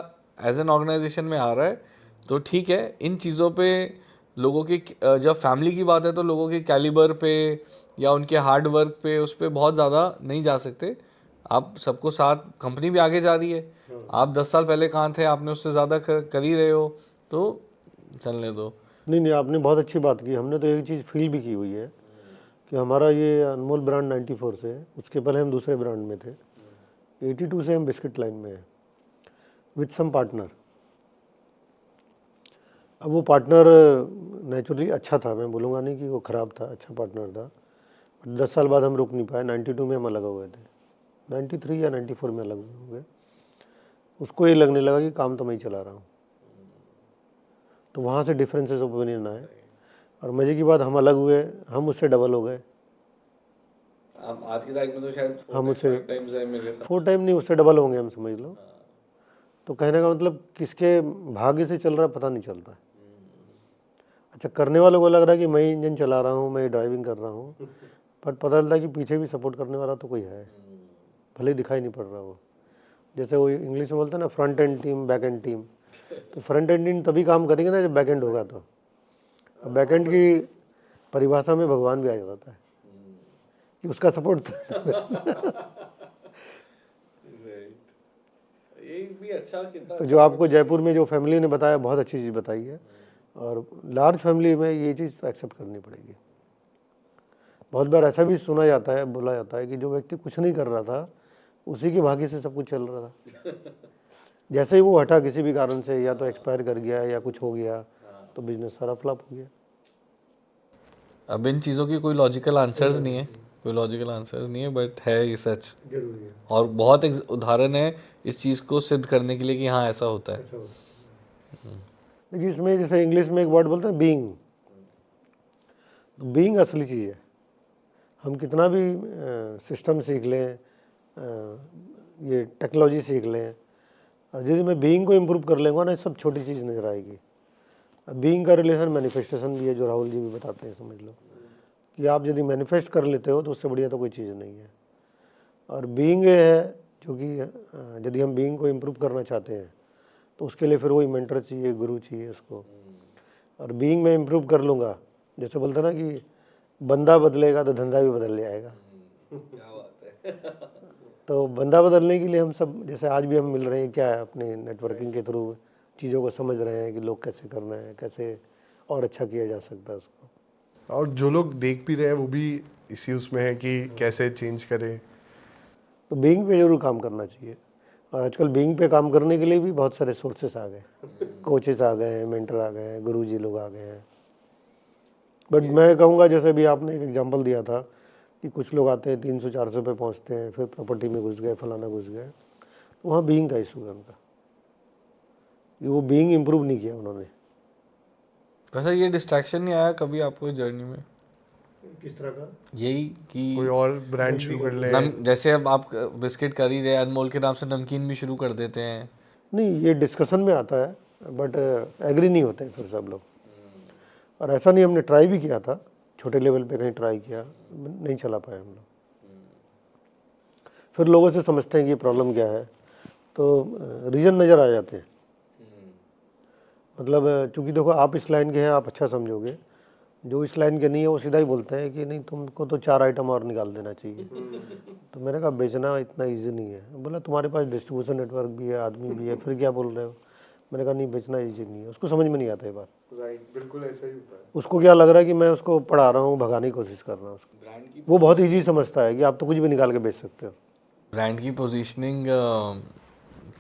एज एन ऑर्गेनाइजेशन में आ रहा है। तो ठीक है, इन चीज़ों पे लोगों की, जब फैमिली की बात है तो लोगों के कैलिबर पे या उनके हार्ड वर्क पे, उस पर बहुत ज़्यादा नहीं जा सकते। आप सबको साथ, कंपनी भी आगे जा रही है, आप 10 साल पहले कहाँ थे, आपने उससे ज़्यादा कर ही रहे हो, तो चलने दो। नहीं, आपने बहुत अच्छी बात की। हमने तो एक चीज़ फील भी की हुई है कि हमारा ये अनमोल ब्रांड 94 से है, उसके पहले हम दूसरे ब्रांड में थे, 82 से हम बिस्किट लाइन में हैं विथ सम पार्टनर। अब वो पार्टनर नेचुरली अच्छा था, मैं बोलूँगा नहीं कि वो ख़राब था, अच्छा पार्टनर था। 10 साल बाद हम रुक नहीं पाए, 92 में हम अलग हो गए थे, 93 या 94 में अलग हो गए। उसको ये लगने लगा कि काम तो मैं ही चला रहा हूँ, तो वहाँ से डिफरेंसेस ओपिनियन आए, और मज़े की बात हम अलग हुए, हम उससे डबल हो गए। अब आज की तारीख में तो शायद हम उससे 4 टाइम्स है मेरे साथ। 4 टाइम नहीं, उससे डबल होंगे हम, समझ लो। तो कहने का मतलब किसके भाग्य से चल रहा है पता नहीं चलता। अच्छा, करने वालों को लग रहा है कि मैं इंजन चला रहा हूँ, मैं ड्राइविंग कर रहा हूँ, बट पता चलता है कि पीछे भी सपोर्ट करने वाला तो कोई है, भले ही दिखाई नहीं पड़ रहा वो। जैसे वो इंग्लिश में बोलते हैं ना, front end team, back and team. तो फ्रंट एंड टीम तभी काम करेंगे ना जब बैक एंड होगा। तो बैक एंड की परिभाषा में भगवान भी आ जाता है कि उसका सपोर्ट ये भी अच्छा, कितना तो जो आपको जयपुर में जो फैमिली ने बताया, बहुत अच्छी चीज़ बताई है, और लार्ज फैमिली में ये चीज़ तो एक्सेप्ट करनी पड़ेगी। बहुत बार ऐसा भी सुना जाता है, बोला जाता है कि जो व्यक्ति कुछ नहीं कर रहा था, उसी के भाग्य से सब कुछ चल रहा था। जैसे ही वो हटा किसी भी कारण से, या तो एक्सपायर कर गया या कुछ हो गया, तो बिजनेस सारा फ्लॉप हो गया। अब इन चीज़ों की कोई लॉजिकल आंसर्स नहीं है, कोई लॉजिकल आंसर्स नहीं है, बट है ये सच। जरूरी है। और बहुत उदाहरण है इस चीज़ को सिद्ध करने के लिए कि हाँ ऐसा होता है। देखिए, इसमें जैसे इंग्लिश में एक वर्ड बोलते हैं बीइंग, बीइंग असली चीज़ है। हम कितना भी सिस्टम सीख लें, ये टेक्नोलॉजी सीख लें, और यदि मैं बीइंग को इम्प्रूव कर लेंगे ना, सब छोटी चीज़ नज़र आएगी। बीइंग का रिलेशन मैनिफेस्टेशन भी है, जो राहुल जी भी बताते हैं, समझ लो कि आप यदि मैनिफेस्ट कर लेते हो तो उससे बढ़िया तो कोई चीज़ नहीं है। और बीइंग ये है जो कि यदि हम बीइंग को इम्प्रूव करना चाहते हैं तो उसके लिए फिर वही मेंटर चाहिए, गुरु चाहिए उसको। और बीइंग में इम्प्रूव कर लूँगा, जैसे बोलते हैं ना कि बंदा बदलेगा तो धंधा भी बदल जाएगा। क्या बात है। तो बंदा बदलने के लिए हम सब, जैसे आज भी हम मिल रहे हैं, क्या है, अपने नेटवर्किंग के थ्रू चीज़ों को समझ रहे हैं कि लोग कैसे करना है, कैसे और अच्छा किया जा सकता है उसको। और जो लोग देख भी रहे हैं वो भी इसी उसमें है कि कैसे चेंज करें। तो बीइंग पे जरूर काम करना चाहिए। और आजकल बीइंग पे काम करने के लिए भी बहुत सारे सोर्सेस आ गए, कोचेस आ गए हैं, मेंटर आ गए हैं, गुरुजी लोग आ गए हैं। बट मैं कहूँगा, जैसे भी आपने एक एग्जांपल दिया था कि कुछ लोग आते हैं 300-400 पे पहुँचते हैं, फिर प्रॉपर्टी में घुस गए, फलाना घुस गए, तो वहाँ बीइंग का इशू है उनका, कि वो बीइंग इम्प्रूव नहीं किया उन्होंने। वैसे ये डिस्ट्रैक्शन नहीं आया कभी आपको जर्नी में? किस तरह का? यही कि कोई और ब्रांड शुरू कर ले। जैसे अब आप बिस्किट कर ही रहे, अनमोल के नाम से नमकीन भी शुरू कर देते हैं। नहीं, ये डिस्कशन में आता है, बट एग्री नहीं होते हैं फिर सब लोग। और ऐसा नहीं, हमने ट्राई भी किया था, छोटे लेवल पे कहीं ट्राई किया, नहीं चला पाए हम लोग। फिर लोगों से समझते हैं कि प्रॉब्लम क्या है, तो रीज़न नज़र आ जाते हैं। मतलब चूँकि देखो, आप इस लाइन के हैं, आप अच्छा समझोगे, जो इस लाइन के नहीं है वो सीधा ही बोलते हैं कि नहीं, तुमको तो 4 आइटम और निकाल देना चाहिए। तो मैंने कहा बेचना इतना इजी नहीं है। बोला तुम्हारे पास डिस्ट्रीब्यूशन नेटवर्क भी है, आदमी भी है, फिर क्या बोल रहे हो? मैंने कहा नहीं, बेचना इजी नहीं है। उसको समझ में नहीं आता ये बात। राइट, बिल्कुल ऐसा ही होता है। उसको क्या लग रहा है कि मैं उसको पढ़ा रहा हूँ, भगाने की कोशिश कर रहा हूँ उसको। वो बहुत ईजी समझता है कि आप तो कुछ भी निकाल के बेच सकते हो। ब्रांड की पोजीशनिंग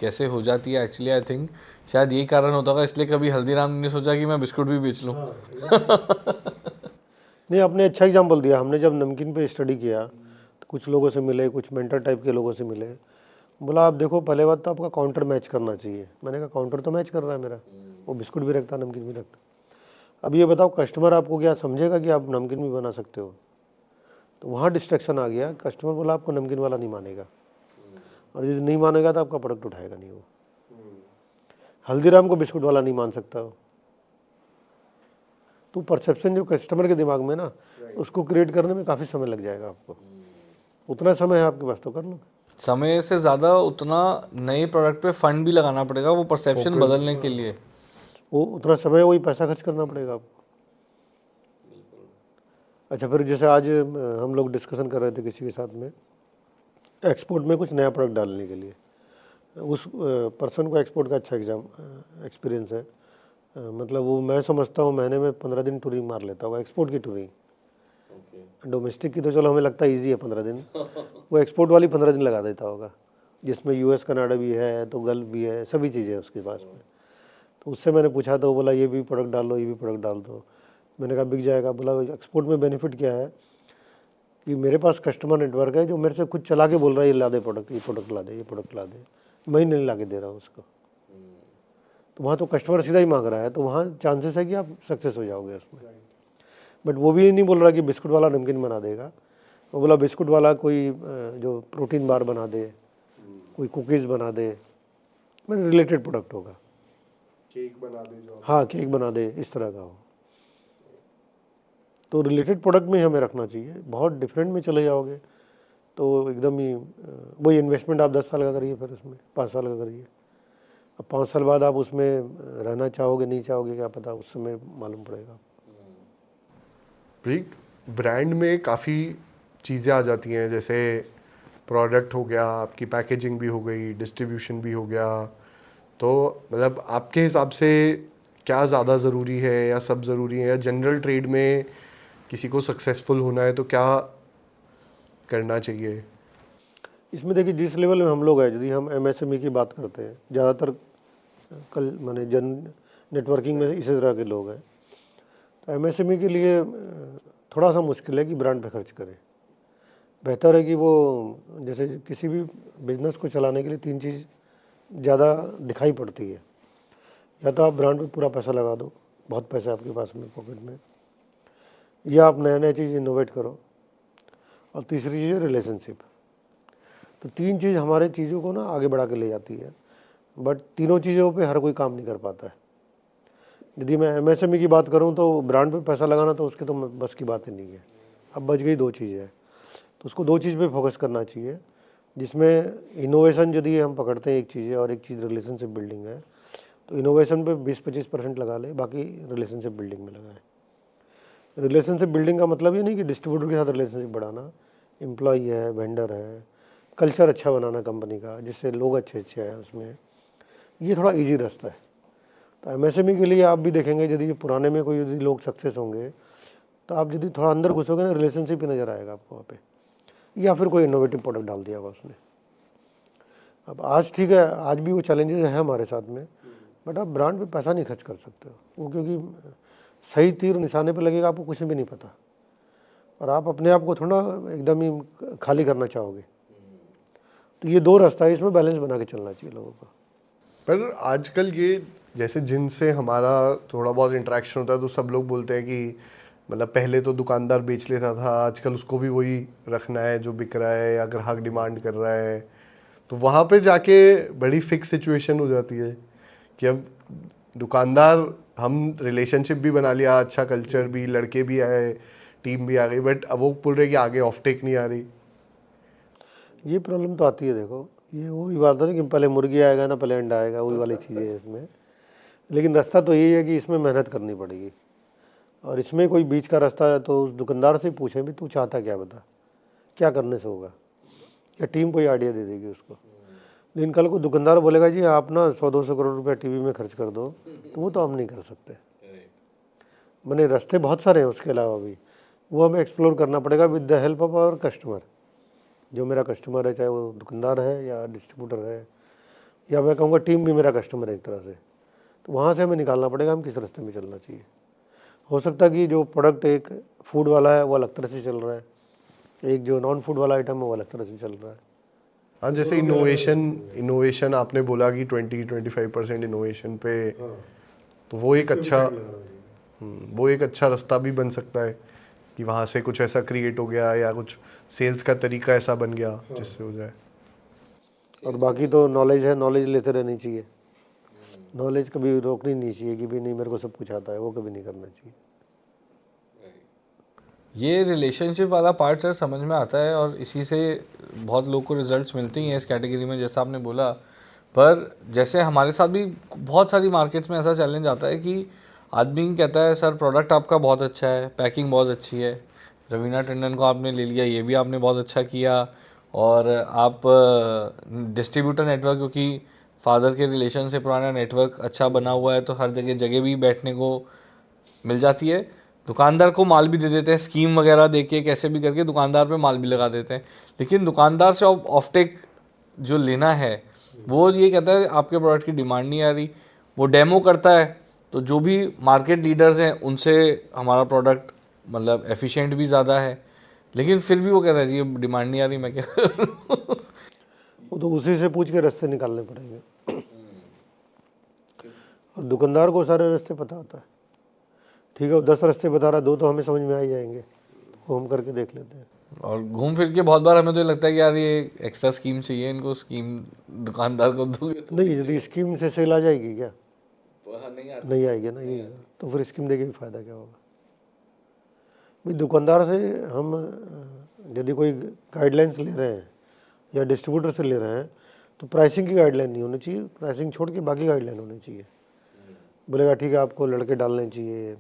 कैसे हो जाती है एक्चुअली, आई थिंक शायद यही कारण होता होगा, इसलिए कभी हल्दीराम ने सोचा कि मैं बिस्कुट भी बेच लूँ। नहीं, आपने अच्छा एग्जाम्पल दिया। हमने जब नमकीन पे स्टडी किया तो कुछ लोगों से मिले, कुछ मेंटर टाइप के लोगों से मिले। बोला आप देखो, पहले बात तो आपका काउंटर मैच करना चाहिए। मैंने कहा काउंटर तो मैच कर रहा है मेरा, वो बिस्कुट भी रखता, नमकीन भी रखता। अब ये बताओ, कस्टमर आपको क्या समझेगा कि आप नमकीन भी बना सकते हो? तो वहाँ डिस्ट्रैक्शन आ गया। कस्टमर बोला आपको नमकीन वाला नहीं मानेगा, और यदि नहीं मानेगा तो आपका प्रोडक्ट उठाएगा नहीं वो। हल्दीराम को बिस्कुट वाला नहीं मान सकता हो। तो परसेप्शन जो कस्टमर के दिमाग में ना, उसको क्रिएट करने में काफ़ी समय लग जाएगा आपको। उतना समय है आपके पास तो कर लो। समय से ज़्यादा उतना नए प्रोडक्ट पे फंड भी लगाना पड़ेगा वो परसेप्शन बदलने के लिए। वो उतना समय, वही पैसा खर्च करना पड़ेगा आपको। अच्छा, फिर जैसे आज हम लोग डिस्कशन कर रहे थे किसी के साथ में, एक्सपोर्ट में कुछ नया प्रोडक्ट डालने के लिए। उस पर्सन को एक्सपोर्ट का अच्छा एक्सपीरियंस है। मतलब वो, मैं समझता हूँ, महीने में 15 दिन टूरिंग मार लेता होगा, एक्सपोर्ट की टूरिंग। डोमेस्टिक की तो चलो हमें लगता है ईजी है 15 दिन, वो एक्सपोर्ट वाली 15 दिन लगा देता होगा, जिसमें यूएस कनाडा भी है, तो गल्फ भी है, सभी चीज़ें उसके पास में। तो उससे मैंने पूछा तो वो बोला ये भी प्रोडक्ट डाल दो, ये भी प्रोडक्ट डाल दो। मैंने कहा बिक जाएगा। बोला एक्सपोर्ट में बेनिफिट क्या है कि मेरे पास कस्टमर नेटवर्क है जो मेरे से खुद चला के बोल रहा है ये ला दे प्रोडक्ट, ये प्रोडक्ट ला दे, ये प्रोडक्ट ला दे, मैं ही नहीं ला के दे रहा हूँ उसको। तो वहाँ तो कस्टमर सीधा ही मांग रहा है, तो वहाँ चांसेस है कि आप सक्सेस हो जाओगे उसमें। बट वो भी नहीं बोल रहा कि बिस्कुट वाला नमकीन बना देगा। वो बोला बिस्कुट वाला कोई जो प्रोटीन बार बना दे, कोई कुकीज़ बना दे, मैंने रिलेटेड प्रोडक्ट होगा। केक बना दे जो। हाँ, केक बना दे, इस तरह का हो। तो रिलेटेड प्रोडक्ट में हमें रखना चाहिए। बहुत डिफरेंट में चले जाओगे तो एकदम ही वही इन्वेस्टमेंट आप 10 साल का करिए, फिर उसमें 5 साल का करिए। अब 5 साल बाद आप उसमें रहना चाहोगे नहीं चाहोगे क्या पता, उस समय मालूम पड़ेगा। ब्रांड में काफ़ी चीज़ें आ जाती हैं, जैसे प्रोडक्ट हो गया, आपकी पैकेजिंग भी हो गई, डिस्ट्रीब्यूशन भी हो गया। तो मतलब आपके हिसाब से क्या ज़्यादा ज़रूरी है या सब ज़रूरी है, या जनरल ट्रेड में किसी को सक्सेसफुल होना है तो क्या करना चाहिए? इसमें देखिए, जिस लेवल में हम लोग हैं, यदि हम एमएसएमई की बात करते हैं, ज़्यादातर कल माने जन नेटवर्किंग में इसी तरह के लोग हैं, तो एमएसएमई के लिए थोड़ा सा मुश्किल है कि ब्रांड पे खर्च करें। बेहतर है कि वो, जैसे किसी भी बिजनेस को चलाने के लिए 3 चीज़ ज़्यादा दिखाई पड़ती है। या तो आप ब्रांड पे पूरा पैसा लगा दो, बहुत पैसा आपके पास में पॉकेट में, या आप नया नया चीज़ इनोवेट करो, और तीसरी चीज़ है रिलेशनशिप। तो 3 चीज़ हमारे चीज़ों को ना आगे बढ़ा के ले जाती है, बट तीनों चीज़ों पे हर कोई काम नहीं कर पाता है। यदि मैं एमएसएमई की बात करूं तो ब्रांड पे पैसा लगाना तो उसके तो बस की बात ही नहीं है। अब बच गई 2 चीज़ें, तो उसको 2 चीज़ पे फोकस करना चाहिए, जिसमें इनोवेशन यदि हम पकड़ते हैं एक चीज़ है और एक चीज़ रिलेशनशिप बिल्डिंग है, तो इनोवेशन पे 20-25% लगा ले, बाकी रिलेशनशिप बिल्डिंग में लगाए। रिलेशनशिप बिल्डिंग का मतलब ये नहीं कि डिस्ट्रीब्यूटर के साथ रिलेशनशिप बढ़ाना, एम्प्लॉई है, वेंडर है, कल्चर अच्छा बनाना कंपनी का जिससे लोग अच्छे अच्छे आए उसमें, ये थोड़ा इजी रास्ता है। तो एमएसएमई के लिए आप भी देखेंगे यदि पुराने में कोई यदि लोग सक्सेस होंगे तो आप यदि थोड़ा अंदर घुसोगे ना, रिलेशनशिप ही नज़र आएगा आपको वहाँ पे, या फिर कोई इनोवेटिव प्रोडक्ट डाल दिया होगा उसने। अब आज ठीक है, आज भी वो चैलेंजेस है हमारे साथ में, बट आप ब्रांड पे पैसा नहीं खर्च कर सकते हो वो, क्योंकि सही तीर निशाने पे लगेगा आपको कुछ भी नहीं पता, और आप अपने आप को थोड़ा एकदम ही खाली करना चाहोगे। तो ये दो रास्ता है, इसमें बैलेंस बना के चलना चाहिए लोगों को। पर आजकल ये जैसे जिनसे हमारा थोड़ा बहुत इंटरेक्शन होता है तो सब लोग बोलते हैं कि मतलब पहले तो दुकानदार बेच लेता था, आजकल उसको भी वही रखना है जो बिक रहा है या ग्राहक डिमांड कर रहा है। तो वहाँ पे जाके बड़ी फिक्स सिचुएशन हो जाती है कि अब दुकानदार, हम रिलेशनशिप भी बना लिया, अच्छा कल्चर भी, लड़के भी आए, टीम भी आ गई, बट अब वो बोल रहे कि आगे ऑफ टेक नहीं आ रही। ये प्रॉब्लम तो आती है, देखो ये वही बात है ना कि पहले मुर्गी आएगा ना पहले अंडा आएगा, वही वाली चीज़ें है इसमें। लेकिन रास्ता तो यही है कि इसमें मेहनत करनी पड़ेगी, और इसमें कोई बीच का रास्ता है तो उस दुकानदार से पूछें भी तू चाहता क्या, बता क्या करने से होगा, या टीम कोई आइडिया दे देगी उसको। लेकिन कल को दुकानदार बोलेगा जी आप ना 100-200 करोड़ रुपया टीवी में खर्च कर दो, तो वो तो हम नहीं कर सकते। मैंने रास्ते बहुत सारे हैं उसके अलावा भी, वो हमें एक्सप्लोर करना पड़ेगा with the help of our customer. जो मेरा कस्टमर है, चाहे वो दुकानदार है या डिस्ट्रीब्यूटर है, या मैं कहूँगा टीम भी मेरा कस्टमर है एक तरह से, तो वहाँ से हमें निकालना पड़ेगा हम किस रास्ते में चलना चाहिए। हो सकता है कि जो प्रोडक्ट एक फूड वाला है वो अलग तरह से चल रहा है, एक जो नॉन फूड वाला आइटम है वो अलग तरह से चल रहा है। हाँ, जैसे इनोवेशन आपने बोला कि 20-25% इनोवेशन पे, तो वो एक अच्छा वो एक अच्छा रास्ता भी बन सकता है कि वहाँ से कुछ ऐसा क्रिएट हो गया या कुछ सेल्स का तरीका ऐसा बन गया जिससे हो जाए। और बाकी तो नॉलेज है, नॉलेज लेते रहनी चाहिए, नॉलेज कभी रोकनी नहीं चाहिए कि भाई नहीं मेरे को सब कुछ आता है, वो कभी नहीं करना चाहिए। ये रिलेशनशिप वाला पार्ट सर समझ में आता है, और इसी से बहुत लोग को रिजल्ट्स मिलते ही हैं इस कैटेगरी में, जैसा आपने बोला। पर जैसे हमारे साथ भी बहुत सारी मार्केट्स में ऐसा चैलेंज आता है कि आदमी कहता है सर प्रोडक्ट आपका बहुत अच्छा है, पैकिंग बहुत अच्छी है, रवीना टंडन को आपने ले लिया, ये भी आपने बहुत अच्छा किया, और आप डिस्ट्रीब्यूटर नेटवर्क, क्योंकि फादर के रिलेशन से पुराना नेटवर्क अच्छा बना हुआ है तो हर जगह जगह भी बैठने को मिल जाती है। दुकानदार को माल भी दे देते हैं, स्कीम वगैरह दे के कैसे भी करके दुकानदार पे माल भी लगा देते हैं। लेकिन दुकानदार से ऑफ टेक जो लेना है वो ये कहता है आपके प्रोडक्ट की डिमांड नहीं आ रही, वो डेमो करता है, तो जो भी मार्केट लीडर्स हैं उनसे हमारा प्रोडक्ट मतलब एफिशिएंट भी ज़्यादा है, लेकिन फिर भी वो कहता है जी अब डिमांड नहीं आ रही, मैं क्या करूं? वो तो उसी से पूछ के रास्ते निकालने पड़ेंगे, और दुकानदार को सारे रास्ते पता होता है। ठीक है, वो 10 रास्ते बता रहा है, 2 तो हमें समझ में आ ही जाएंगे, वो हम करके देख लेते हैं। और घूम फिर के बहुत बार हमें तो ये लगता है कि यार ये एक्स्ट्रा स्कीम चाहिए इनको, स्कीम दुकानदार को दोगे नहीं, यदि स्कीम से सेल आ जाएगी क्या? नहीं नहीं आएगी ना, ये तो फिर स्कीम देके भी फ़ायदा क्या होगा? भाई दुकानदार से हम यदि कोई गाइडलाइंस ले रहे हैं या डिस्ट्रीब्यूटर से ले रहे हैं तो प्राइसिंग की गाइडलाइन नहीं होनी चाहिए, प्राइसिंग छोड़ के बाकी गाइडलाइन होनी चाहिए। बोलेगा ठीक है आपको लड़के डालने चाहिए,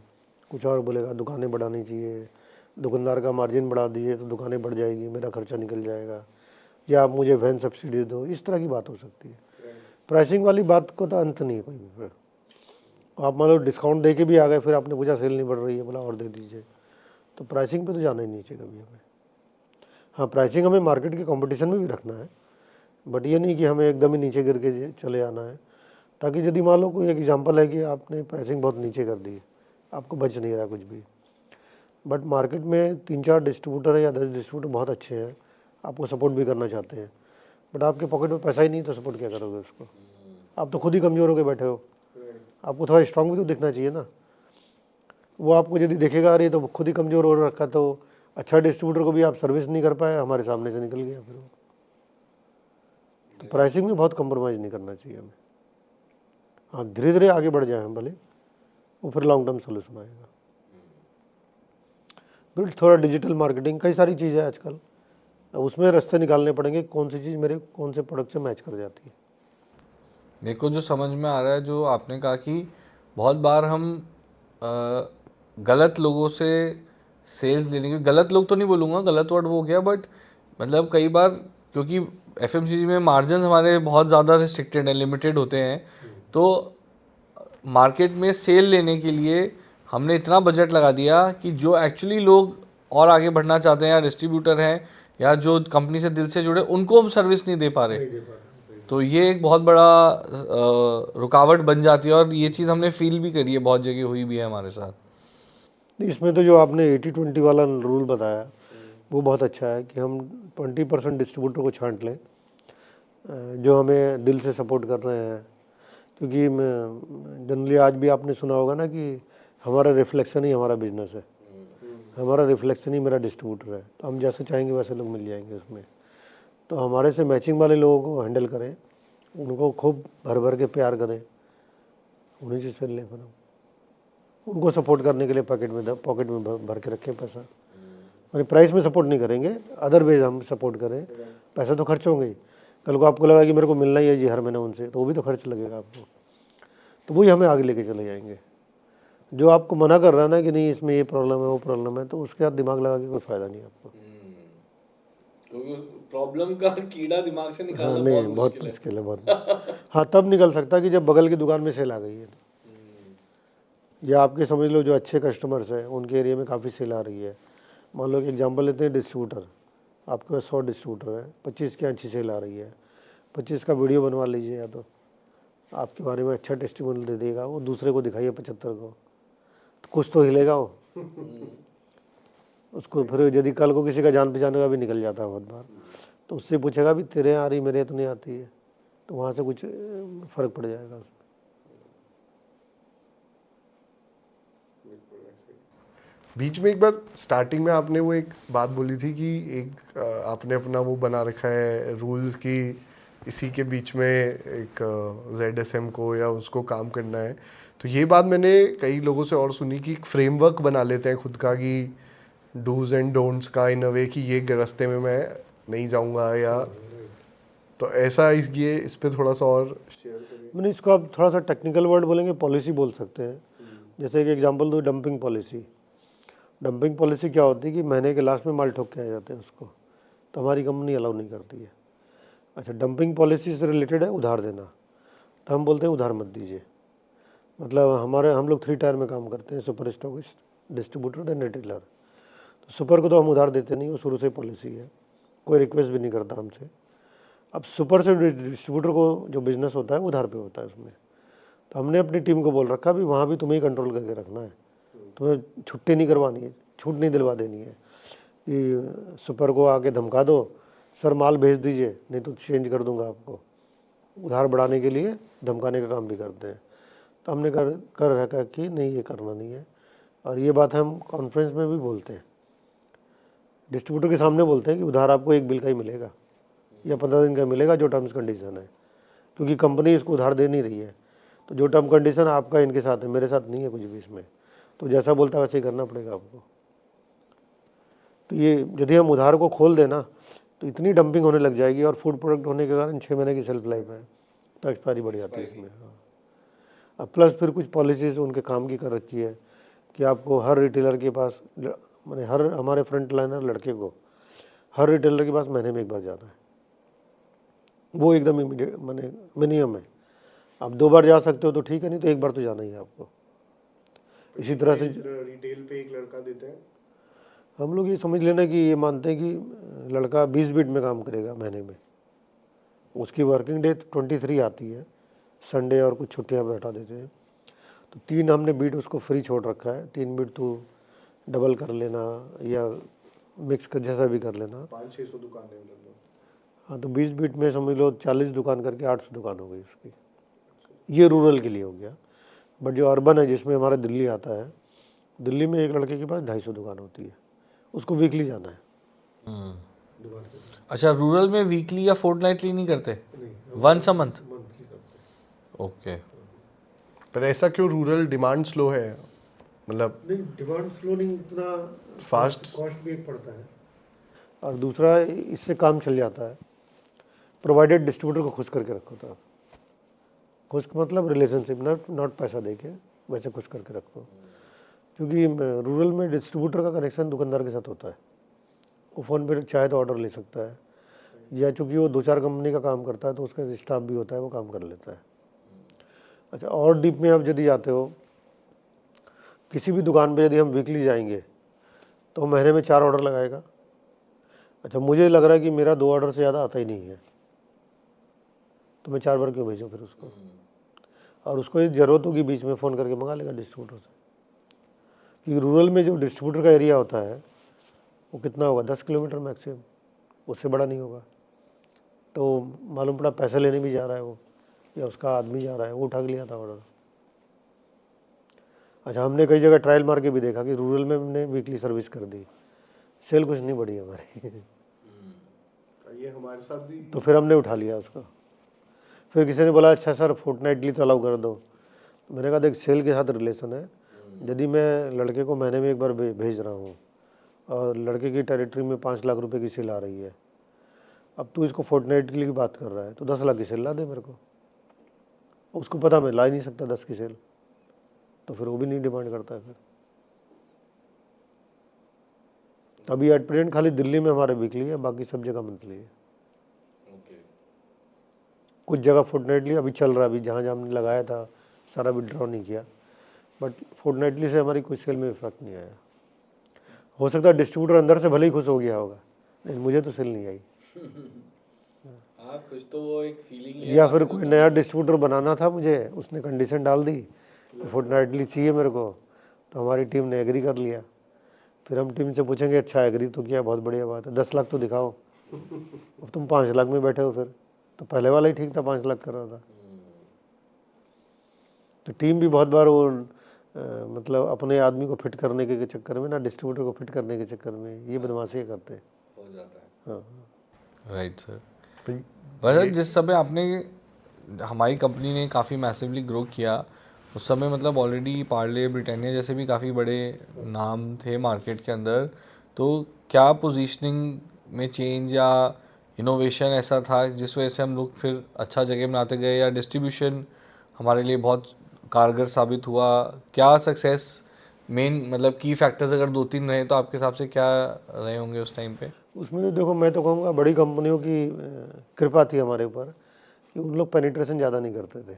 कुछ और बोलेगा दुकानें बढ़ानी चाहिए, दुकानदार का मार्जिन बढ़ा दीजिए तो दुकानें बढ़ जाएगी, मेरा खर्चा निकल जाएगा, या आप मुझे वैन सब्सिडी दो, इस तरह की बात हो सकती है। प्राइसिंग वाली बात को तो अंत नहीं है कोई भी। फिर आप मान लो डिस्काउंट दे के भी आ गए, फिर आपने पूछा सेल नहीं बढ़ रही है, बोला और दे दीजिए, तो प्राइसिंग पे तो जाना ही नहीं चाहिए कभी हमें। हाँ, प्राइसिंग हमें मार्केट के कंपटीशन में भी रखना है, बट ये नहीं कि हमें एकदम ही नीचे गिर के चले आना है, ताकि यदि मान लो कोई एक एग्जांपल है कि आपने प्राइसिंग बहुत नीचे कर दी, आपको बच नहीं रहा कुछ भी, बट मार्केट में 3-4 डिस्ट्रीब्यूटर है या 10 डिस्ट्रीब्यूटर बहुत अच्छे हैं, आपको सपोर्ट भी करना चाहते हैं, बट आपके पॉकेट में पैसा ही नहीं तो सपोर्ट क्या करोगे उसको? आप तो खुद ही कमज़ोर होकर बैठे हो, आपको थोड़ा स्ट्रांग भी तो दिखना चाहिए ना। वो आपको यदि देखेगा अरे तो खुद ही कमज़ोर हो रखा, तो अच्छा डिस्ट्रीब्यूटर को भी आप सर्विस नहीं कर पाए, हमारे सामने से निकल गया फिर वो। तो प्राइसिंग में बहुत कंप्रोमाइज़ नहीं करना चाहिए हमें। हाँ, धीरे धीरे आगे बढ़ जाए हम भले, वो फिर लॉन्ग टर्म सोल्यूशन आएगा। फिर थोड़ा डिजिटल मार्केटिंग, कई सारी चीज़ें आजकल, उसमें रास्ते निकालने पड़ेंगे कौन सी चीज़ मेरे कौन से प्रोडक्ट से मैच कर जाती है। मेरे को जो समझ में आ रहा है, जो आपने कहा कि बहुत बार हम गलत लोगों से सेल्स लेने के, गलत लोग तो नहीं बोलूँगा, गलत वर्ड वो हो गया, बट मतलब कई बार क्योंकि एफएमसीजी में मार्जिन हमारे बहुत ज़्यादा रिस्ट्रिक्टेड हैं, लिमिटेड होते हैं, तो मार्केट में सेल लेने के लिए हमने इतना बजट लगा दिया कि जो एक्चुअली लोग और आगे बढ़ना चाहते हैं या डिस्ट्रीब्यूटर हैं या जो कंपनी से दिल से जुड़े, उनको हम सर्विस नहीं दे पा रहे। तो ये एक बहुत बड़ा रुकावट बन जाती है, और ये चीज़ हमने फील भी करी है, बहुत जगह हुई भी है हमारे साथ। इसमें तो जो आपने 80-20 वाला रूल बताया वो बहुत अच्छा है कि हम 20% डिस्ट्रीब्यूटर को छांट लें जो हमें दिल से सपोर्ट कर रहे हैं, क्योंकि जनरली आज भी आपने सुना होगा ना कि हमारा रिफ्लेक्शन ही हमारा बिजनेस है, हमारा रिफ्लेक्शन ही मेरा डिस्ट्रीब्यूटर है। तो हम जैसे चाहेंगे वैसे लोग मिल जाएंगे उसमें। तो हमारे से मैचिंग वाले लोगों को हैंडल करें, उनको खूब भर भर के प्यार करें, उन्हीं से सेल लें। फिर हम उनको सपोर्ट करने के लिए पॉकेट में भर के रखें पैसा, और प्राइस में सपोर्ट नहीं करेंगे, अदर वेज हम सपोर्ट करें। पैसा तो खर्च होंगे ही, कल को आपको लगा कि मेरे को मिलना ही है जी हर महीने उनसे, तो वो भी तो खर्च लगेगा आपको। तो वही हमें आगे लेके चले जाएंगे। जो आपको मना कर रहा है ना कि नहीं इसमें ये प्रॉब्लम है वो प्रॉब्लम है, तो उसके साथ दिमाग लगा के कोई फ़ायदा नहीं आपको। तो प्रॉब्लम का कीड़ा दिमाग से निकालना हाँ नहीं, बहुत मुश्किल है बहुत। हाँ तब निकल सकता है कि जब बगल की दुकान में सेल आ गई है, या आपके समझ लो जो अच्छे कस्टमर्स हैं उनके एरिया में काफ़ी सेल आ रही है। मान लो कि एग्जांपल लेते हैं डिस्ट्रीब्यूटर, आपके पास 100 डिस्ट्रीब्यूटर है, 25 की अच्छी सेल आ रही है, 25 का वीडियो बनवा लीजिए, या तो आपके बारे में अच्छा टेस्टिमोनियल दे देगा, वो दूसरे को दिखाइए 75 को, तो कुछ तो हिलेगा वो। उसको फिर यदि कल को किसी का जान पहचान का भी निकल जाता है बहुत बार, तो उससे पूछेगा भी तेरे यहाँ आ रही मेरे यहाँ तो नहीं आती है, तो वहाँ से कुछ फ़र्क पड़ जाएगा उसमें। बीच में एक बार स्टार्टिंग में आपने वो एक बात बोली थी कि एक आपने अपना वो बना रखा है रूल्स की, इसी के बीच में एक ZSM को या उसको काम करना है। तो ये बात मैंने कई लोगों से और सुनी कि एक फ्रेमवर्क बना लेते हैं खुद का कि डूज एंड डोंट्स का, इन अ वे कि ये रास्ते में मैं नहीं जाऊंगा, या तो ऐसा इस पे थोड़ा सा और मैंने इसको आप थोड़ा सा टेक्निकल वर्ड बोलेंगे, पॉलिसी बोल सकते हैं। जैसे एक एग्जांपल दो, डंपिंग पॉलिसी। डंपिंग पॉलिसी क्या होती है कि महीने के लास्ट में माल ठोक के आ जाते हैं उसको, तो हमारी कंपनी अलाउ नहीं करती है। अच्छा, डंपिंग पॉलिसी से रिलेटेड है उधार देना, तो हम बोलते हैं उधार मत दीजिए। मतलब हम लोग 3 टायर में काम करते हैं, super stockist, distributor then retailer. तो सुपर को तो हम उधार देते नहीं, वो शुरू से पॉलिसी है, कोई रिक्वेस्ट भी नहीं करता हमसे। अब सुपर से डिस्ट्रीब्यूटर को जो बिजनेस होता है वो उधार पे होता है उसमें, तो हमने अपनी टीम को बोल रखा भी वहाँ भी तुम्हें ही कंट्रोल करके रखना है, तुम्हें छुट्टी नहीं करवानी है, छूट नहीं दिलवा देनी है कि सुपर को आके धमका दो सर माल भेज दीजिए नहीं तो चेंज कर दूंगा आपको। उधार बढ़ाने के लिए धमकाने का काम भी करते हैं। तो हमने कर रखा कि नहीं ये करना नहीं है, और ये बात हम कॉन्फ्रेंस में भी बोलते हैं, डिस्ट्रीब्यूटर के सामने बोलते हैं कि उधार आपको 1 बिल का ही मिलेगा या 15 दिन का मिलेगा, जो टर्म्स कंडीशन है, क्योंकि कंपनी इसको उधार दे नहीं रही है। तो जो टर्म कंडीशन आपका इनके साथ है, मेरे साथ नहीं है कुछ भी इसमें, तो जैसा बोलता है वैसे ही करना पड़ेगा आपको। तो ये यदि हम उधार को खोल देना तो इतनी डंपिंग होने लग जाएगी, और फूड प्रोडक्ट होने के कारण 6 महीने की सेल्फ लाइफ है, तो एक्सपायरी बढ़ जाती है इसमें। हाँ, अब प्लस फिर कुछ पॉलिसीज़ उनके काम की कर रखी है कि आपको हर रिटेलर के पास, मैंने हर हमारे फ्रंट लाइनर लड़के को हर रिटेलर के पास महीने में 1 बार जाना है, वो एकदम इमीडिएट मैंने मिनिमम है। आप 2 बार जा सकते हो तो ठीक है, नहीं तो 1 बार तो जाना ही है आपको। इसी तरह से रिटेल पे एक लड़का देते हैं, हम लोग ये समझ लेना कि ये मानते हैं कि लड़का 20 बिट में काम करेगा महीने में, उसकी वर्किंग डे 23 आती है, संडे और कुछ छुट्टियां भी हटा देते हैं, तो 3 हमने बीट उसको फ्री छोड़ रखा है। 3 बीट तो डबल कर लेना या मिक्स कर जैसा भी कर लेना। 500-600 दुकानें लगभग। हाँ, तो 20 बीट में समझ लो 40 दुकान करके 800 दुकान हो गई उसकी। ये रूरल के लिए हो गया, बट जो अर्बन है जिसमें हमारा दिल्ली आता है, दिल्ली में एक लड़के के पास 250 दुकान होती है, उसको वीकली जाना है। अच्छा, रूरल में वीकली या फोर्टनाइटली नहीं करते, वंस अ मंथ? ओके। पर ऐसा क्यों, रूरल डिमांड स्लो है? मतलब नहीं, डिमांड स्लो नहीं, इतना फास्ट कॉस्ट भी एक पड़ता है, और दूसरा इससे काम चल जाता है, प्रोवाइडेड डिस्ट्रीब्यूटर को खुश करके रखो। तो खुश मतलब रिलेशनशिप, नॉट पैसा दे के, वैसे खुश करके रखो। क्योंकि रूरल में डिस्ट्रीब्यूटर का कनेक्शन दुकानदार के साथ होता है, वो फ़ोन पे चाहे तो ऑर्डर ले सकता है, या चूँकि वो 2-4 कंपनी का काम करता है तो उसका स्टाफ भी होता है, वो काम कर लेता है। अच्छा, और डीप में आप यदि जाते हो, किसी भी दुकान पे यदि हम वीकली जाएंगे तो महीने में 4 ऑर्डर लगाएगा। अच्छा, मुझे लग रहा है कि मेरा 2 ऑर्डर से ज़्यादा आता ही नहीं है, तो मैं 4 बार क्यों भेजूँ फिर उसको। और उसको ये ज़रूरत होगी बीच में फ़ोन करके मंगा लेगा डिस्ट्रीब्यूटर से। क्योंकि रूरल में जो डिस्ट्रीब्यूटर का एरिया होता है वो कितना होगा, 10 किलोमीटर मैक्सिमम, उससे बड़ा नहीं होगा। तो मालूम पड़ा पैसे लेने भी जा रहा है वो, या उसका आदमी जा रहा है, वो उठा के लिया था ऑर्डर। अच्छा, हमने कई जगह ट्रायल मार के भी देखा कि रूरल में हमने वीकली सर्विस कर दी, सेल कुछ नहीं बढ़ी हमारी। ये हमारे साथ भी। तो फिर हमने उठा लिया उसको। फिर किसी ने बोला अच्छा सर फोर्टनाइटली तो अलाउ कर दो। तो मैंने कहा देख, सेल के साथ रिलेशन है, यदि मैं लड़के को महीने में एक बार भेज रहा हूँ और लड़के की टेरिटरी में 5 लाख रुपए की सेल आ रही है, अब तू इसको फोर्टनाइटली की बात कर रहा है तो 10 लाख की सेल ला दे मेरे को। उसको पता मैं ला ही नहीं सकता 10 की सेल, तो फिर वो भी नहीं डिमांड करता है फिर। अभी एट प्रेजेंट खाली दिल्ली में हमारे वीकली है, बाकी सब जगह मंथली है। कुछ जगह फोर्टनाइटली अभी चल रहा है, अभी जहाँ जहाँ हमने लगाया था सारा विड्रॉ नहीं किया, बट फोर्टनाइटली से हमारी कुछ सेल में इफेक्ट नहीं आया। हो सकता है डिस्ट्रीब्यूटर अंदर से भले ही खुश हो गया होगा, लेकिन मुझे तो सेल नहीं आई। हाँ, कुछ तो वो एक फीलिंग है। या फिर कोई नया डिस्ट्रीब्यूटर बनाना था मुझे, उसने कंडीशन डाल दी फोर्टनाइटली चाहिए मेरे को, तो हमारी टीम ने एग्री कर लिया। फिर हम टीम से पूछेंगे अच्छा एग्री तो किया, बहुत बढ़िया बात है, 10 लाख तो दिखाओ। अब तुम 5 लाख में बैठे हो, फिर तो पहले वाला ही ठीक था, 5 लाख कर रहा था। तो टीम भी बहुत बार वो मतलब अपने आदमी को फिट करने के चक्कर में ना, डिस्ट्रीब्यूटर को फिट करने के चक्कर में ये बदमाशी करते हैं। हो जाता है। हाँ, राइट सर। वैसे जिस समय आपने, हमारी कंपनी ने काफ़ी मैसिवली ग्रो किया, उस समय मतलब ऑलरेडी पार्ले, ब्रिटानिया जैसे भी काफ़ी बड़े नाम थे मार्केट के अंदर, तो क्या पोजीशनिंग में चेंज या इनोवेशन ऐसा था जिस वजह से हम लोग फिर अच्छा जगह बनाते गए, या डिस्ट्रीब्यूशन हमारे लिए बहुत कारगर साबित हुआ? क्या सक्सेस मेन मतलब की फैक्टर्स अगर 2-3 रहे तो आपके हिसाब से क्या रहे होंगे उस टाइम पे? उसमें तो देखो, मैं तो कहूँगा बड़ी कंपनियों की कृपा थी हमारे ऊपर कि उन लोग पेनिट्रेशन ज़्यादा नहीं करते थे।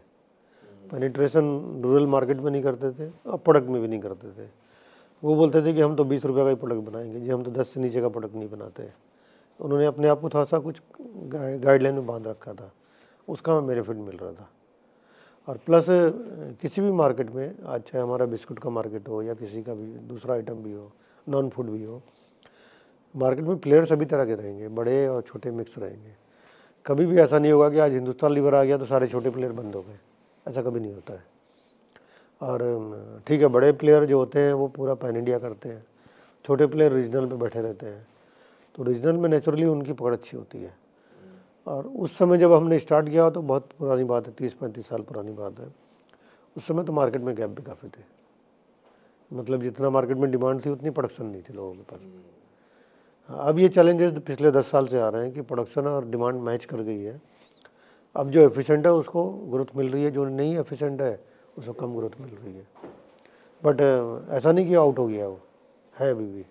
पेनिट्रेशन रूरल मार्केट में नहीं करते थे और प्रोडक्ट में भी नहीं करते थे। वो बोलते थे कि हम तो 20 रुपये का ही प्रोडक्ट बनाएंगे जी, हम तो 10 से नीचे का प्रोडक्ट नहीं बनाते। उन्होंने अपने आप को थोड़ा सा कुछ गाइडलाइन में बांध रखा था, उसका हमें बेनिफिट मिल रहा था। और प्लस किसी भी मार्केट में, आज चाहे हमारा बिस्कुट का मार्केट हो या किसी का भी दूसरा आइटम भी हो, नॉन फूड भी हो, मार्केट में प्लेयर सभी तरह के रहेंगे, बड़े और छोटे मिक्स रहेंगे। कभी भी ऐसा नहीं होगा कि आज हिंदुस्तान लीवर आ गया तो सारे छोटे प्लेयर बंद हो गए, ऐसा कभी नहीं होता है। और ठीक है, बड़े प्लेयर जो होते हैं वो पूरा पैन इंडिया करते हैं, छोटे प्लेयर रीजनल में बैठे रहते हैं, तो रीजनल में नेचुरली उनकी पकड़ अच्छी होती है। और उस समय जब हमने स्टार्ट किया तो बहुत पुरानी बात है, 30-35 साल पुरानी बात है, उस समय तो मार्केट में गैप भी काफ़ी थे, मतलब जितना मार्केट में डिमांड थी उतनी प्रोडक्शन नहीं थी लोगों के पास। अब ये चैलेंजेस पिछले 10 साल से आ रहे हैं कि प्रोडक्शन और डिमांड मैच कर गई है। अब जो एफिशिएंट है उसको ग्रोथ मिल रही है, जो नहीं एफिशिएंट है उसको कम ग्रोथ मिल रही है। बट ऐसा नहीं कि आउट हो गया, वो है अभी भी,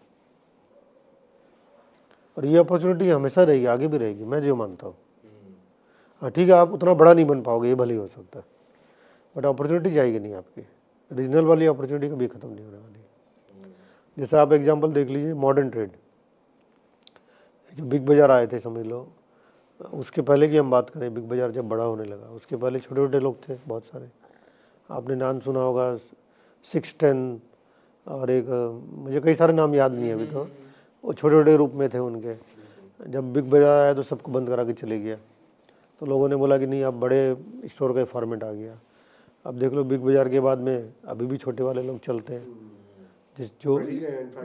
और ये अपॉर्चुनिटी हमेशा रहेगी, आगे भी रहेगी, मैं जो मानता हूँ। हाँ ठीक है, आप उतना बड़ा नहीं बन पाओगे, ये भले ही हो सकता है, बट अपॉर्चुनिटी जाएगी नहीं आपकी। रीजनल वाली अपॉर्चुनिटी कभी ख़त्म नहीं होने वाली। जैसे आप एग्जांपल देख लीजिए, मॉडर्न ट्रेड, जो बिग बाज़ार आए थे समझ लो, उसके पहले की हम बात करें, बिग बाज़ार जब बड़ा होने लगा उसके पहले छोटे छोटे लोग थे बहुत सारे। आपने नाम सुना होगा 610, और एक मुझे कई सारे नाम याद नहीं है अभी, तो वो छोटे छोटे रूप में थे उनके। जब बिग बाज़ार आया तो सबको बंद करा के चले गया, तो लोगों ने बोला कि नहीं, अब बड़े स्टोर का फॉर्मेट आ गया। अब देख लो, बिग बाज़ार के बाद में अभी भी छोटे वाले लोग चलते हैं,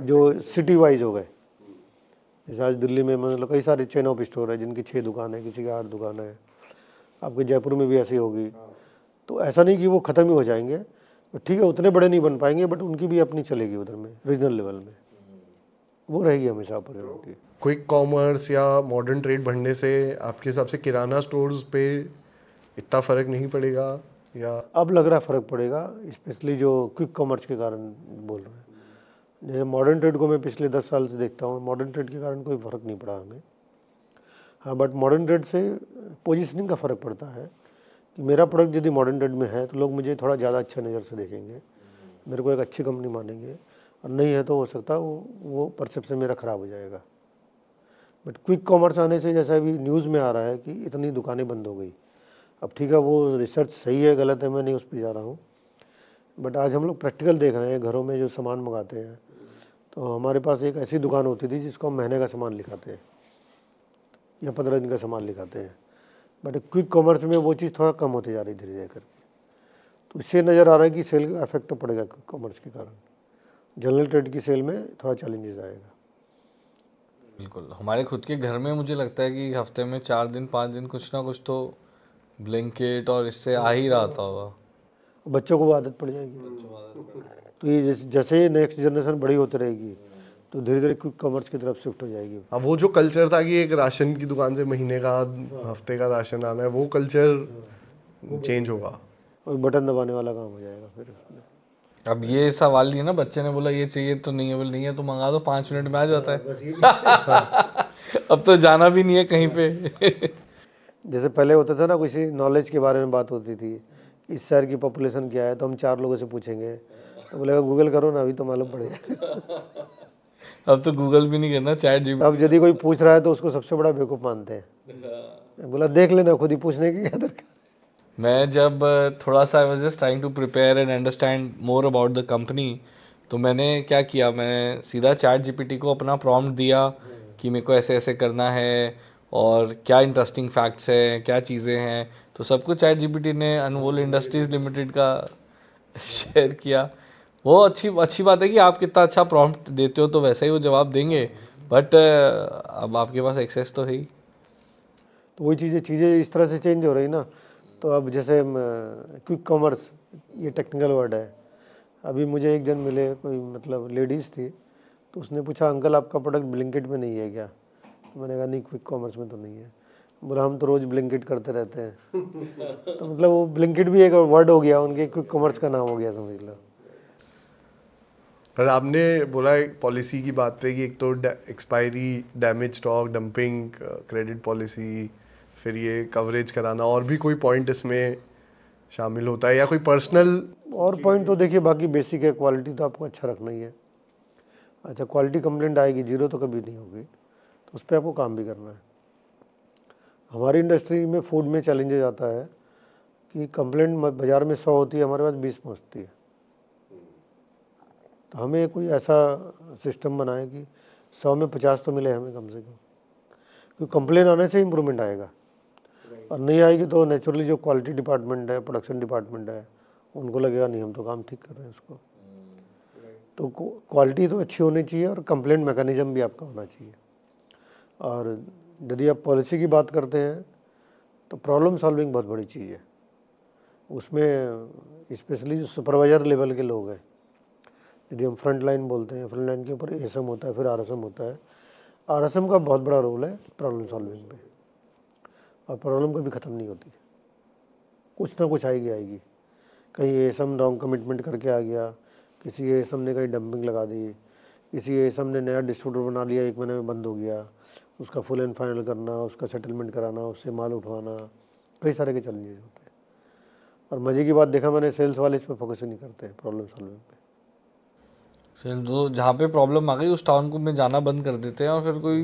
जो सिटी वाइज हो गए। जैसे आज दिल्ली में मतलब कई सारे चेन ऑफ स्टोर है जिनकी 6 दुकान है, किसी की 8 दुकान है, आपके जयपुर में भी ऐसी होगी। तो ऐसा नहीं कि वो ख़त्म ही हो जाएंगे, ठीक है उतने बड़े नहीं बन पाएंगे, बट उनकी भी अपनी चलेगी उधर में, रीजनल लेवल में वो रहेगी हमेशा अपॉर्चुनिटी। क्विक कॉमर्स या मॉडर्न ट्रेड बढ़ने से आपके हिसाब से किराना स्टोर्स पे इतना फ़र्क नहीं पड़ेगा, या अब लग रहा है फ़र्क पड़ेगा, स्पेशली जो क्विक कॉमर्स के कारण बोल रहे हैं। जैसे मॉडर्न ट्रेड को मैं पिछले 10 साल से देखता हूँ, मॉडर्न ट्रेड के कारण कोई फ़र्क नहीं पड़ा हमें। हाँ, बट मॉडर्न ट्रेड से पोजीशनिंग का फ़र्क पड़ता है कि मेरा प्रोडक्ट यदि मॉडर्न ट्रेड में है तो लोग मुझे थोड़ा ज़्यादा अच्छा नज़र से देखेंगे, मेरे को एक अच्छी कंपनी मानेंगे, और नहीं है तो हो सकता है वो परसेप्शन मेरा ख़राब हो जाएगा। बट क्विक कॉमर्स आने से जैसा अभी न्यूज़ में आ रहा है कि इतनी दुकानें बंद हो गई। अब ठीक है, वो रिसर्च सही है गलत है मैं नहीं उस पर जा रहा हूँ, बट आज हम लोग प्रैक्टिकल देख रहे हैं। घरों में जो सामान मंगाते हैं तो हमारे पास एक ऐसी दुकान होती थी जिसको हम महीने का सामान लिखाते हैं या 15 दिन का सामान लिखाते हैं, बट क्विक कॉमर्स में वो चीज़ थोड़ा कम होती जा रही धीरे धीरे करके। तो इससे नज़र आ रहा है कि सेल का इफेक्ट तो पड़ेगा क्विक कॉमर्स के कारण। जनरल ट्रेड की सेल में थोड़ा चैलेंजेस आएगा। बिल्कुल, हमारे खुद के घर में मुझे लगता है कि हफ्ते में 4 दिन 5 दिन कुछ ना कुछ तो ब्लिंकिट और इससे आ ही रहा था होगा। बच्चों को वो आदत पड़ जाएगी, तो ये जैसे नेक्स्ट जनरेशन बड़ी होती रहेगी तो धीरे धीरे क्विक कॉमर्स की तरफ शिफ्ट हो जाएगी। अब वो जो कल्चर था कि एक राशन की दुकान से महीने का हफ्ते का राशन आना है, वो कल्चर चेंज होगा और बटन दबाने वाला काम हो जाएगा फिर। अब ये सवाल नहीं है ना, बच्चे ने बोला ये चाहिए तो नहीं है, बोले नहीं है तो मंगा दो, 5 मिनट में आ जाता है। अब तो जाना भी नहीं है कहीं पे। जैसे पहले होता था ना, किसी नॉलेज के बारे में बात होती थी, इस शहर की पॉपुलेशन क्या है, तो हम 4 लोगों से पूछेंगे तो बोलेगा गूगल करो ना, अभी तो मालूम पड़ जाएगा। अब तो गूगल भी नहीं करना, चैट जी। अब यदि कोई पूछ रहा है तो उसको सबसे बड़ा बेवकूफ़ मानते हैं। बोला देख लेना, खुद ही पूछने की क्या दरकार। मैं जब थोड़ा सा I was just trying to prepare and understand more about the company, तो मैंने क्या किया, मैंने सीधा चैट जीपीटी को अपना प्रॉम्प्ट दिया कि मेरे को ऐसे ऐसे करना है और क्या इंटरेस्टिंग फैक्ट्स है, क्या चीज़ें हैं, तो सब कुछ चैट जीपीटी ने अनमोल इंडस्ट्रीज़ लिमिटेड का शेयर किया। वो अच्छी बात है कि आप कितना अच्छा प्रॉम्प्ट देते हो तो वैसा ही वो जवाब देंगे, बट अब आपके पास एक्सेस तो है ही। तो वही चीज़ें इस तरह से चेंज हो रही ना। तो अब जैसे क्विक कॉमर्स, ये टेक्निकल वर्ड है। अभी मुझे एक जन मिले, कोई मतलब लेडीज़ थी, तो उसने पूछा अंकल आपका प्रोडक्ट ब्लिंकिट में नहीं है क्या? तो मैंने कहा नहीं, क्विक कॉमर्स में तो नहीं है। बोला हम तो रोज़ ब्लिंकिट करते रहते हैं। तो मतलब वो ब्लिंकिट भी एक वर्ड हो गया, उनके क्विक कॉमर्स का नाम हो गया, समझ लो। पर आपने बोला एक पॉलिसी की बात पे कि एक तो expiry, damage stock, dumping, credit policy, फिर ये कवरेज कराना, और भी कोई पॉइंट इसमें शामिल होता है या कोई पर्सनल? और पॉइंट तो देखिए, बाकी बेसिक है, क्वालिटी तो आपको अच्छा रखना ही है। अच्छा, क्वालिटी कंप्लेंट आएगी, जीरो तो कभी नहीं होगी, तो उस पर आपको काम भी करना है। हमारी इंडस्ट्री में फूड में चैलेंजेस आता है कि कंप्लेंट बाज़ार में 100 होती है, हमारे पास 20 पहुँचती है। तो हमें कोई ऐसा सिस्टम बनाए कि 100 में 50 तो मिले हमें कम से कम, क्योंकि कंप्लेन आने से इम्प्रूवमेंट आएगा, और नहीं आएगी तो नेचुरली जो क्वालिटी डिपार्टमेंट है, प्रोडक्शन डिपार्टमेंट है, उनको लगेगा नहीं हम तो काम ठीक कर रहे हैं उसको। तो क्वालिटी तो अच्छी होनी चाहिए और कंप्लेंट मैकेनिज्म भी आपका होना चाहिए। और यदि आप पॉलिसी की बात करते हैं तो प्रॉब्लम सॉल्विंग बहुत बड़ी चीज़ है। उसमें स्पेशली जो सुपरवाइजर लेवल के लोग हैं, यदि हम फ्रंट लाइन बोलते हैं, फ्रंट लाइन के ऊपर एसएम होता है, फिर आरएसएम होता है। आरएसएम का बहुत बड़ा रोल है प्रॉब्लम सॉल्विंग पे, और प्रॉब्लम कभी ख़त्म नहीं होती, कुछ ना कुछ आएगी। कहीं एसएम रॉन्ग कमिटमेंट करके आ गया, किसी एसएम ने कहीं डंपिंग लगा दी, किसी एसएम ने नया डिस्ट्रीब्यूटर बना लिया, 1 महीने में बंद हो गया, उसका फुल एंड फाइनल करना, उसका सेटलमेंट कराना, उससे माल उठवाना, कई सारे के चैलेंजेस होते हैं। और मज़े की बात देखा मैंने, सेल्स वाले इस पर फोकस ही नहीं करते हैं प्रॉब्लम सॉल्विंग पे। सेल तो जहाँ पे प्रॉब्लम आ गई उस टाउन को में जाना बंद कर देते हैं, और फिर कोई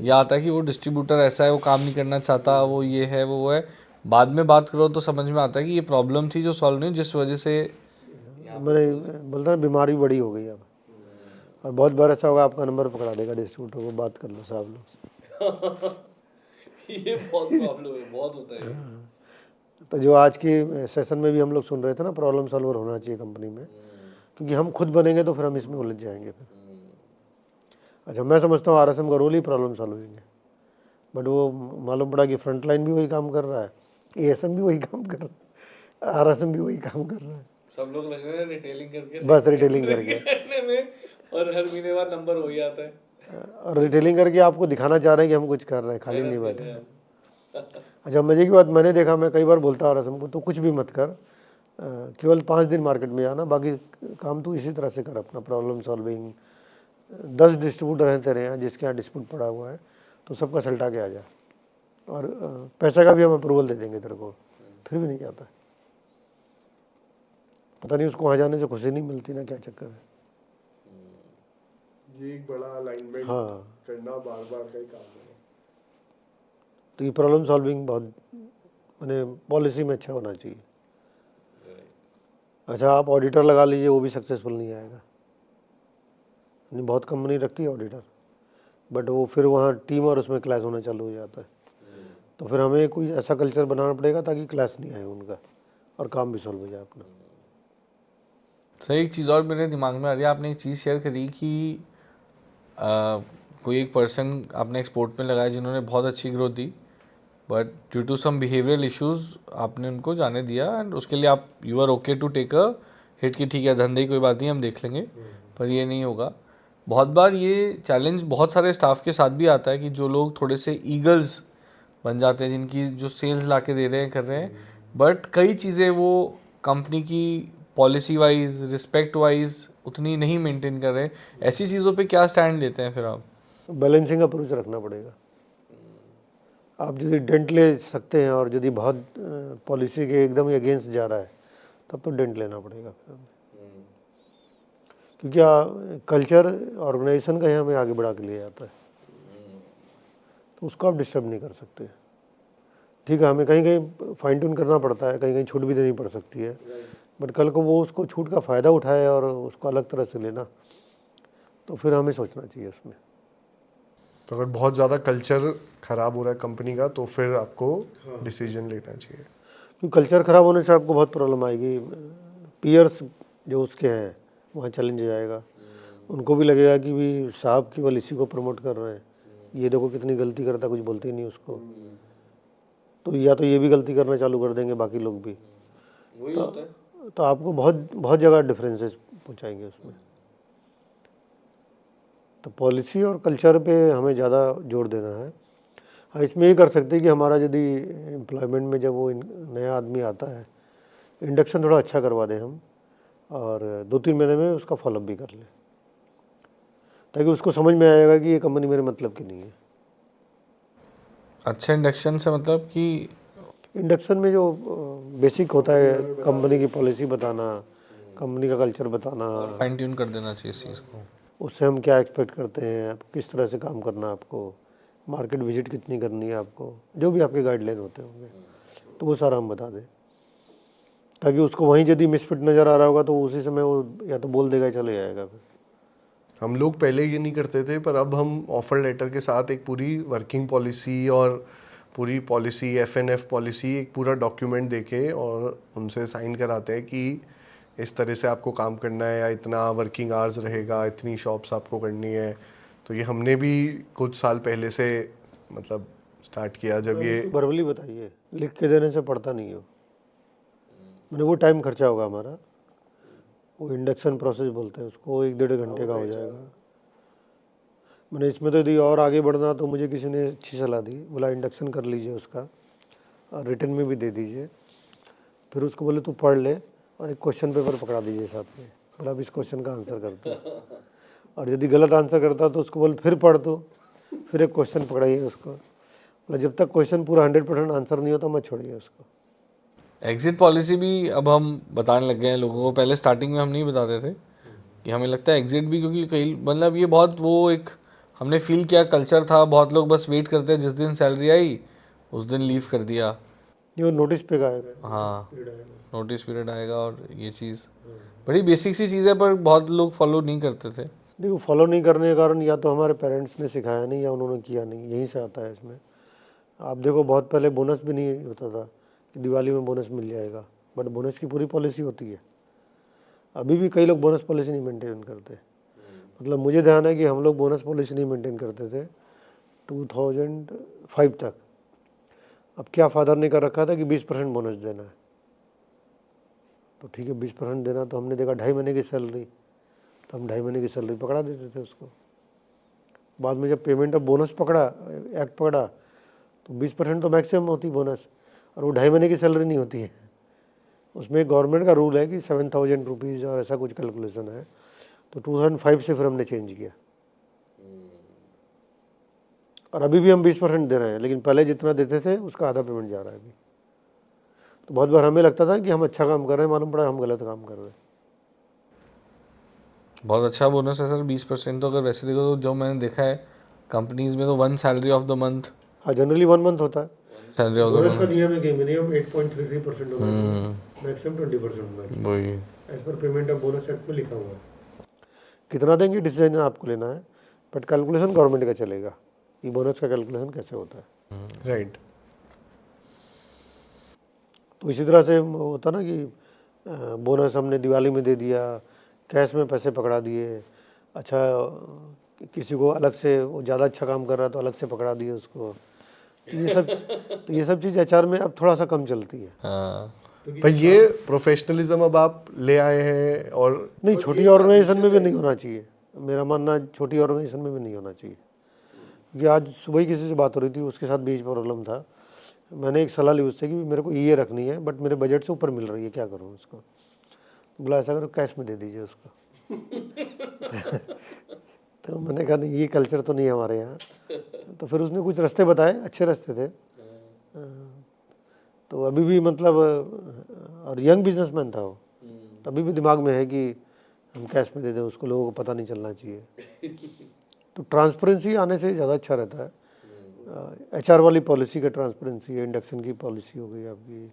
ये आता है कि वो डिस्ट्रीब्यूटर ऐसा है, वो काम नहीं करना चाहता, वो ये है वो है। बाद में बात करो तो समझ में आता है कि ये प्रॉब्लम थी जो सॉल्व नहीं, जिस वजह से मैंने बोलता ना, बीमारी बड़ी हो गई अब। और बहुत बार ऐसा होगा, आपका नंबर पकड़ा देगा डिस्ट्रीब्यूटर को, बात कर लो साहब लोग। ये बहुत प्रॉब्लम है, बहुत होता है। तो जो आज की सेशन में भी हम लोग सुन रहे थे ना, प्रॉब्लम सॉल्वर होना चाहिए कंपनी में, क्योंकि हम खुद बनेंगे तो फिर हम इसमें उलझ जाएंगे फिर। अच्छा, मैं समझता हूँ आरएसएम का रोल ही प्रॉब्लम सॉल्विंग है, बट वो मालूम पड़ा कि फ्रंट लाइन भी वही काम कर रहा है, एएसएम भी वही काम कर रहा है, आरएसएम भी वही काम कर रहा है। सब लोग लगे हुए रिटेलिंग करके, बस रिटेलिंग करके में, और हर महीने बाद नंबर हो ही आता है। और रिटेलिंग करके आपको दिखाना चाह रहे हैं कि हम कुछ कर रहे हैं, खाली नहीं बैठे हैं। अच्छा, मजे की बात मैंने देखा, मैं कई बार बोलता हूँ आरएसएम को, तो कुछ भी मत कर, केवल 5 दिन मार्केट में जाना, बाकी काम तो इसी तरह से कर अपना, प्रॉब्लम सॉल्विंग। 10 डिस्ट्रीब्यूटर हैं तेरे यहाँ जिसके यहाँ डिस्प्यूट पड़ा हुआ है, तो सबका सल्टा के आ जा, और पैसे का भी हम अप्रूवल दे देंगे तेरे को, फिर भी नहीं जाता। पता नहीं उसको वहाँ जाने से खुशी नहीं मिलती ना, क्या चक्कर है। ये एक बड़ा अलाइनमेंट हाँ, करना बार बार का ही काम है। तो ये प्रॉब्लम सॉल्विंग बहुत मैंने पॉलिसी में अच्छा होना चाहिए। अच्छा, आप ऑडिटर लगा लीजिए, वो भी सक्सेसफुल नहीं आएगा। नहीं, बहुत कंपनी रखती है ऑडिटर, बट वो फिर वहाँ टीम और उसमें क्लैश होना चालू हो जाता है। तो फिर हमें कोई ऐसा कल्चर बनाना पड़ेगा ताकि क्लैश नहीं आए उनका, और काम भी सॉल्व हो जाए अपना। सर एक चीज़ और मेरे दिमाग में आ रही है, आपने एक चीज़ शेयर करी कि कोई एक पर्सन आपने एक्सपोर्ट में लगाया जिन्होंने बहुत अच्छी ग्रोथ दी, but due to some behavioural issues आपने उनको जाने दिया, एंड उसके लिए आप you are okay to take a hit कि ठीक है धंधे की कोई बात नहीं हम देख लेंगे, पर ये नहीं होगा। बहुत बार ये चैलेंज बहुत सारे स्टाफ के साथ भी आता है कि जो लोग थोड़े से ईगल्स बन जाते हैं, जिनकी जो सेल्स ला के दे रहे हैं कर रहे हैं, बट कई चीज़ें वो कंपनी की पॉलिसी वाइज रिस्पेक्ट वाइज उतनी नहीं मेंटेन कर रहे हैं। ऐसी चीज़ों पे क्या स्टैंड लेते हैं फिर आप? बैलेंसिंग अप्रोच रखना पड़ेगा। आप यदि डेंट ले सकते हैं और यदि बहुत पॉलिसी के एकदम ही अगेंस्ट जा रहा है, तब तो डेंट लेना पड़ेगा फिर हमें। क्योंकि कल्चर ऑर्गेनाइजेशन का ही हमें आगे बढ़ा के ले जाता है, तो उसको आप डिस्टर्ब नहीं कर सकते। ठीक है, हमें कहीं कहीं फाइन ट्यून करना पड़ता है, कहीं कहीं छूट भी देनी पड़ सकती है, बट कल को वो उसको छूट का फ़ायदा उठाए और उसको अलग तरह से लेना, तो फिर हमें सोचना चाहिए उसमें। तो अगर बहुत ज़्यादा कल्चर खराब हो रहा है कंपनी का, तो फिर आपको डिसीजन लेना चाहिए। क्योंकि कल्चर ख़राब होने से आपको बहुत प्रॉब्लम आएगी। पीयर्स जो उसके हैं वहाँ चैलेंज जाएगा, उनको भी लगेगा कि भी साहब केवल इसी को प्रमोट कर रहे हैं, ये देखो कितनी गलती करता, कुछ बोलते ही नहीं उसको। तो या तो ये भी गलती करना चालू कर देंगे बाकी लोग भी, वही होता है। तो आपको बहुत बहुत जगह डिफरेंसेस पहुँचाएंगे उसमें। तो पॉलिसी और कल्चर पे हमें ज़्यादा जोर देना है। हाँ, इसमें ये कर सकते हैं कि हमारा यदि एम्प्लॉयमेंट में जब वो नया आदमी आता है, इंडक्शन थोड़ा अच्छा करवा दें हम, और 2-3 महीने में उसका फॉलोअप भी कर लें, ताकि उसको समझ में आएगा कि ये कंपनी मेरे मतलब की नहीं है। अच्छा इंडक्शन से मतलब कि इंडक्शन में जो बेसिक होता है, कंपनी की पॉलिसी बताना, कंपनी का कल्चर बताना, फाइन ट्यून कर देना चाहिए इस चीज़ को। उससे हम क्या एक्सपेक्ट करते हैं, किस तरह से काम करना है आपको, मार्केट विजिट कितनी करनी है आपको, जो भी आपके गाइडलाइन होते होंगे, तो वो सारा हम बता दें, ताकि उसको वहीं यदि मिसफिट नज़र आ रहा होगा तो उसी समय वो या तो बोल देगा या चले जाएगा फिर। हम लोग पहले ये नहीं करते थे, पर अब हम ऑफर लेटर के साथ एक पूरी वर्किंग पॉलिसी और पूरी पॉलिसी FNF पॉलिसी एक पूरा डॉक्यूमेंट देके और उनसे साइन कराते हैं कि इस तरह से आपको काम करना है, या इतना वर्किंग आवर्स रहेगा, इतनी शॉप्स आपको करनी है। तो ये हमने भी कुछ साल पहले से मतलब स्टार्ट किया जब ये वर्बली बताइए, लिख के देने से पड़ता नहीं हो, मैंने वो टाइम खर्चा होगा हमारा, वो इंडक्शन प्रोसेस बोलते हैं उसको, 1-1.5 घंटे का हो जाएगा। मैंने इसमें तो यदि और आगे बढ़ना तो मुझे किसी ने अच्छी सलाह दी, बोला इंडक्शन कर लीजिए उसका, और रिटर्न में भी दे दीजिए, फिर उसको बोले तू पढ़ ले और एक क्वेश्चन पेपर पकड़ा दीजिए साथ में, बोला अब इस क्वेश्चन का आंसर करता, और यदि गलत आंसर करता तो उसको बोले फिर पढ़ दो, फिर एक क्वेश्चन पकड़ाइए उसको, बोला जब तक क्वेश्चन पूरा 100% आंसर नहीं होता मत छोड़िए उसको। एग्जिट पॉलिसी भी अब हम बताने लग गए हैं लोगों को, पहले स्टार्टिंग में हम नहीं बताते थे कि हमें लगता है एग्जिट भी, क्योंकि कई मतलब ये बहुत वो एक हमने फील किया कल्चर था, बहुत लोग बस वेट करते हैं जिस दिन सैलरी आई उस दिन लीव कर दिया। ये वो नोटिस पे का आएगा, हाँ, नोटिस पीरियड आएगा, और ये चीज़ बड़ी बेसिक सी चीज़ है पर बहुत लोग फॉलो नहीं करते थे। देखो फॉलो नहीं करने के कारण या तो हमारे पेरेंट्स ने सिखाया नहीं या उन्होंने किया नहीं, यहीं से आता है इसमें। आप देखो बहुत पहले बोनस भी नहीं होता था कि दिवाली में बोनस मिल जाएगा, बट बोनस की पूरी पॉलिसी होती है। अभी भी कई लोग बोनस पॉलिसी नहीं मेंटेन करते, मतलब मुझे ध्यान है कि हम लोग बोनस पॉलिसी नहीं मेंटेन करते थे 2005 तक। अब क्या फादर ने कर रखा था कि 20% बोनस देना है, तो ठीक है 20% देना, तो हमने देखा 2.5 महीने की सैलरी, तो हम 2.5 महीने की सैलरी पकड़ा देते थे उसको। बाद में जब पेमेंट ऑफ बोनस पकड़ा, एक्ट पकड़ा, तो 20% तो मैक्सिमम होती बोनस, और वो 2.5 महीने की सैलरी नहीं होती है, उसमें गवर्नमेंट का रूल है कि 7,000 रुपीज़ और ऐसा कुछ कैलकुलेशन है, तो 2005 से फिर हमने चेंज किया। और अभी भी हम 20% दे रहे हैं, लेकिन पहले जितना देते थे उसका आधा पेमेंट जा रहा है अभी। तो बहुत बार हमें लगता था कि हम अच्छा काम कर रहे हैं, मालूम पड़ा हम गलत काम कर रहे हैं। बहुत अच्छा बोनस है सर 20%। तो अगर वैसे देखो तो जो मैंने देखा है कंपनीज में तो 1 सैलरी ऑफ द मंथ, हाँ, जनरली 1 मंथ होता है। सैलरी ऑफ द बोनस का मंथ। नियम है कि मिनिमम 8.33% होना चाहिए, मैक्सिमम 20% होना चाहिए, वही as per payment of bonus act में लिखा हुआ है। कितना देंगे डिसीजन आपको लेना है, बट कैलकुलेशन गवर्नमेंट का चलेगा कि बोनस का कैलकुलेशन कैसे होता है। राइट। तो इसी तरह से होता ना कि बोनस हमने दिवाली में दे दिया, कैश में पैसे पकड़ा दिए, अच्छा किसी को अलग से वो ज़्यादा अच्छा काम कर रहा है तो अलग से पकड़ा दिए उसको। तो ये सब चीज़ एचआर में अब थोड़ा सा कम चलती है। हाँ। पर ये प्रोफेशनलिज्म अब आप ले आए हैं और नहीं, छोटी ऑर्गेनाइजेशन में भी नहीं होना चाहिए, मेरा मानना है छोटी ऑर्गेनाइजेशन में भी नहीं होना चाहिए। क्योंकि आज सुबह ही किसी से बात हो रही थी, उसके साथ बीच प्रॉब्लम था, मैंने एक सलाह ली उससे कि मेरे को ये रखनी है बट मेरे बजट से ऊपर मिल रही है, क्या करूँ उसको। बोला ऐसा करो कैश में दे दीजिए उसको। तो मैंने कहा नहीं, ये कल्चर तो नहीं है हमारे यहाँ। तो फिर उसने कुछ रास्ते बताए, अच्छे रास्ते थे। तो अभी भी मतलब और यंग बिजनेसमैन था वो, तो अभी भी दिमाग में है कि हम कैश में दे दें उसको, लोगों को पता नहीं चलना चाहिए। तो ट्रांसपेरेंसी आने से ज़्यादा अच्छा रहता है। एचआर वाली पॉलिसी का ट्रांसपेरेंसी है, इंडक्शन की पॉलिसी हो गई आपकी,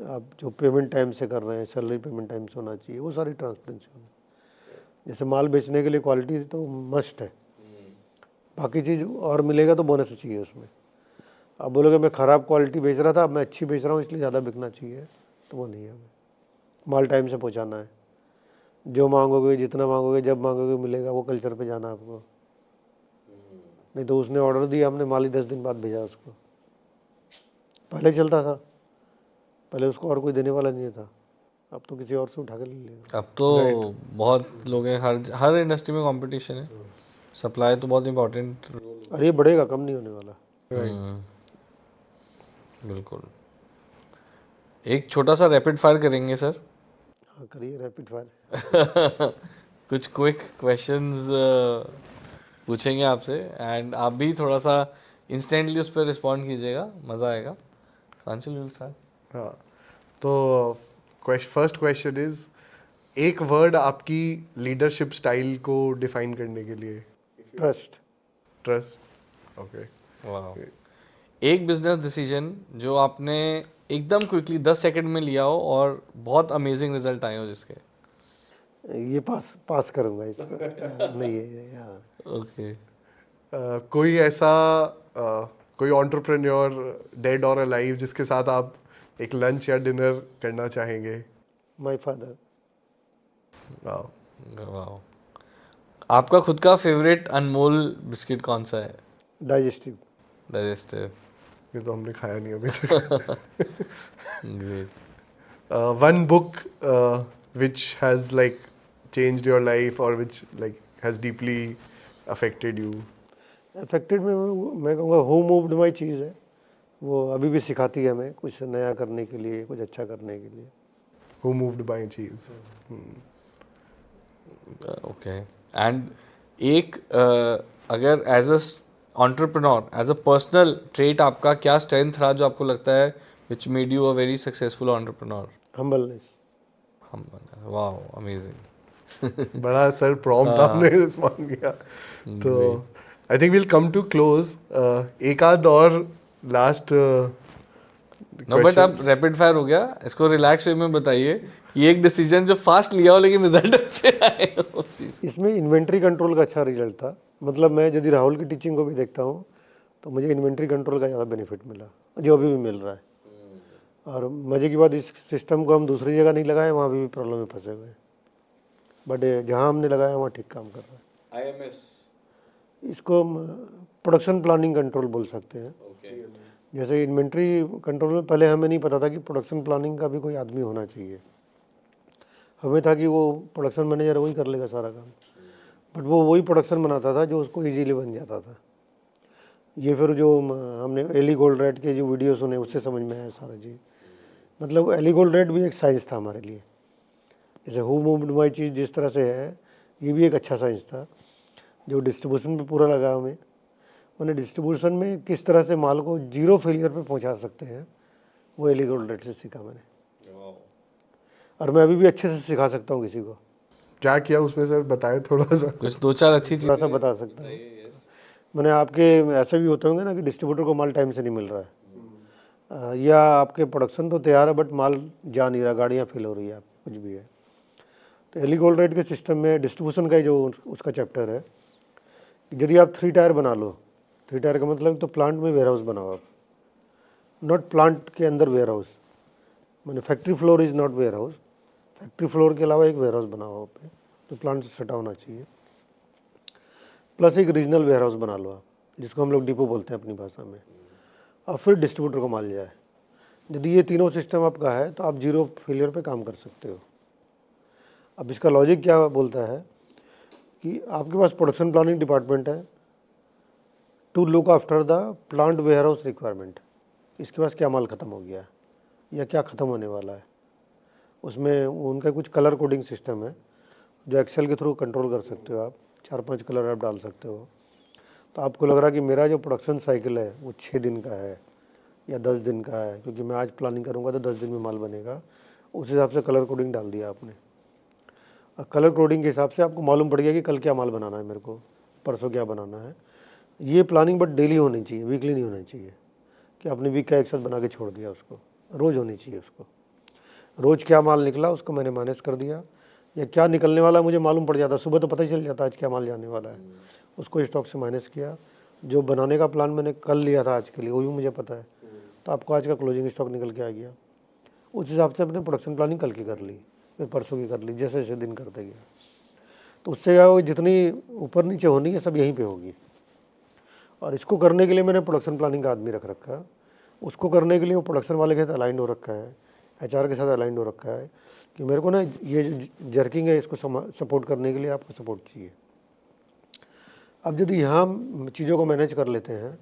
आप जो पेमेंट टाइम से कर रहे हैं, सैलरी पेमेंट टाइम से होना चाहिए, वो सारी ट्रांसपेरेंसी होनी। जैसे माल बेचने के लिए क्वालिटी तो मस्ट है, बाकी चीज़ और मिलेगा तो बोनस चाहिए उसमें। आप बोलोगे मैं ख़राब क्वालिटी बेच रहा था, अब मैं अच्छी बेच रहा हूँ इसलिए ज़्यादा बिकना चाहिए, तो वो नहीं है। हमें माल टाइम से पहुँचाना है, जो मांगोगे जितना मांगोगे जब मांगोगे मिलेगा, वो कल्चर पे जाना आपको। नहीं तो उसने ऑर्डर दिया, हमने माल ही 10 दिन बाद भेजा उसको। पहले चलता था, पहले उसको और कोई देने वाला नहीं था, अब तो किसी और से उठा कर ले लेगा। अब तो बहुत लोग हैं, हर इंडस्ट्री में कंपटीशन है, सप्लाई तो बहुत इम्पोर्टेंट। और ये बढ़ेगा, कम नहीं होने वाला। बिल्कुल। एक छोटा सा रैपिड फायर करेंगे सर। हाँ, करिए रैपिड फायर। कुछ क्विक क्वेश्चंस पूछेंगे आपसे एंड आप भी थोड़ा सा इंस्टेंटली उस पर रिस्पॉन्ड कीजिएगा, मज़ा आएगा। सांशुल विल स्टार्ट। हाँ, तो फर्स्ट क्वेश्चन इज, एक वर्ड आपकी लीडरशिप स्टाइल को डिफाइन करने के लिए। ट्रस्ट। ट्रस्ट। ओके। वाह। एक बिजनेस डिसीजन जो आपने एकदम क्विकली 10 सेकंड में लिया हो और बहुत अमेजिंग रिजल्ट आए हो जिसके। ये पास करूँगा इसको। नहीं है, हाँ। ओके। कोई ऐसा कोई एंटरप्रेन्योर डेड और अलाइव जिसके साथ आप एक लंच या डिनर करना चाहेंगे? My father. वाह। आपका खुद का फेवरेट अनमोल बिस्किट कौन सा है? डाइजेस्टिव। डाइजेस्टिव। ये तो हमने खाया नहीं अभी तक। Great. One book which has like changed your life or which like has deeply affected you? Affected में मैं कहूँगा हु मूव्ड माई चीज़ है, वो अभी भी सिखाती है हमें कुछ नया करने के लिए, कुछ अच्छा करने के लिए। Who moved by cheese? Okay. And एक अगर as a entrepreneur, as a personal trait आपका क्या स्ट्रेंथ रहा जो आपको लगता है which made you a very successful entrepreneur? Humbleness. वाह, अमेजिंग। बड़ा सर प्रॉम्प्ट आपने रिस्पॉन्ड किया। तो I think will come to close. एक आध और लास्ट नो, बट अब रैपिड फायर हो गया, इसको रिलैक्स वे में बताइए कि एक डिसीजन जो फास्ट लिया हो लेकिन रिजल्ट अच्छे आए हो उस चीज़। इसमें इन्वेंट्री कंट्रोल का अच्छा रिजल्ट था। मतलब मैं यदि राहुल की टीचिंग को भी देखता हूँ तो मुझे इन्वेंट्री कंट्रोल का ज़्यादा बेनिफिट मिला, जो अभी भी मिल रहा है। और मज़े की बात, इस सिस्टम को हम दूसरी जगह नहीं लगाए, वहाँ भी प्रॉब्लम में फंसे हुए हैं, बट जहाँ हमने लगाया वहाँ ठीक काम कर रहा है। IMS इसको प्रोडक्शन प्लानिंग कंट्रोल बोल सकते हैं। जैसे इन्वेंट्री कंट्रोल में पहले हमें नहीं पता था कि प्रोडक्शन प्लानिंग का भी कोई आदमी होना चाहिए। हमें था कि वो प्रोडक्शन मैनेजर वही कर लेगा सारा काम, बट वो वही प्रोडक्शन बनाता था जो उसको इजीली बन जाता था। ये फिर जो हमने एली गोल्डरैट के जो वीडियो सुने उससे समझ में आया सारा चीज़। मतलब एली गोल्ड रेट भी एक साइंस था हमारे लिए। जैसे हु मूव्ड माई चीज़ जिस तरह से है, ये भी एक अच्छा साइंस था। जो डिस्ट्रीब्यूशन पे पूरा लगा हमें, मैंने डिस्ट्रीब्यूशन में किस तरह से माल को जीरो फेलियर पे पहुंचा सकते हैं, वो एली गोल्ड रेट से सीखा मैंने। और मैं अभी भी अच्छे से सिखा सकता हूँ किसी को। क्या किया उसमें सर, बताए थोड़ा सा। कुछ 2-4 अच्छी थोड़ा चीज़ सा बता सकता हूँ। मैंने आपके ऐसे भी होते होंगे ना कि डिस्ट्रीब्यूटर को माल टाइम से नहीं मिल रहा है, या आपके प्रोडक्शन तो तैयार है बट माल जा नहीं रहा, गाड़ियाँ फेल हो रही है, कुछ भी है। तो एली गोल्ड रेट के सिस्टम में डिस्ट्रीब्यूशन का ही जो उसका चैप्टर है, यदि आप 3 टायर बना लो, 3 टायर का मतलब तो प्लांट में वेयर हाउस बनाओ आप, नॉट प्लांट के अंदर वेयर हाउस। मैंने factory floor is not warehouse, factory floor के अलावा एक वेयर हाउस बनाओ वहाँ पे, तो प्लांट से सटा होना चाहिए। प्लस एक रीजनल वेयर हाउस बना लो आप, जिसको हम लोग डिपो बोलते हैं अपनी भाषा में, और फिर डिस्ट्रीब्यूटर को माल जाए। यदि ये तीनों सिस्टम आपका है तो आप जीरो फेलियर पे काम कर सकते हो। अब इसका लॉजिक क्या बोलता है कि आपके पास प्रोडक्शन प्लानिंग डिपार्टमेंट है to look after the plant warehouse requirement. इसके पास क्या माल ख़त्म हो गया है या क्या ख़त्म होने वाला है, उसमें उनका कुछ कलर कोडिंग सिस्टम है जो एक्सेल के थ्रू कंट्रोल कर सकते हो आप। 4-5 कलर आप डाल सकते हो। तो आपको लग रहा है कि मेरा जो प्रोडक्शन साइकिल है वो 6 दिन का है या 10 दिन का है, क्योंकि मैं आज प्लानिंग करूँगा तो 10 दिन में माल बनेगा, उस हिसाब से कलर कोडिंग डाल दिया आपने। और कलर कोडिंग के हिसाब से आपको मालूम पड़ गया कि कल क्या माल बनाना है मेरे को, परसों क्या बनाना है। ये प्लानिंग बट डेली होनी चाहिए, वीकली नहीं होनी चाहिए कि आपने वीक का एक साथ बना के छोड़ दिया उसको। रोज़ होनी चाहिए उसको। रोज़ क्या माल निकला उसको मैंने माइनस कर दिया, या क्या निकलने वाला मुझे मालूम पड़ जाता, सुबह तो पता ही चल जाता आज क्या माल जाने वाला है, उसको स्टॉक से माइनस किया। जो बनाने का प्लान मैंने कल लिया था आज के लिए वो भी मुझे पता है, तो आपको आज का क्लोजिंग स्टॉक निकल के आ गया। उस हिसाब से अपने प्रोडक्शन प्लानिंग कल की कर ली, फिर परसों की कर ली, जैसे जैसे दिन करते गया। तो उससे क्या होगा, जितनी ऊपर नीचे होनी है सब यहीं पे होगी। और इसको करने के लिए मैंने प्रोडक्शन प्लानिंग का आदमी रख रखा है। उसको करने के लिए वो प्रोडक्शन वाले के साथ अलाइन हो रखा है, HR के साथ अलाइन हो रखा है कि मेरे को ना ये जो जर्किंग है इसको सपोर्ट करने के लिए आपको सपोर्ट चाहिए। अब यदि यहाँ चीज़ों को मैनेज कर लेते हैं,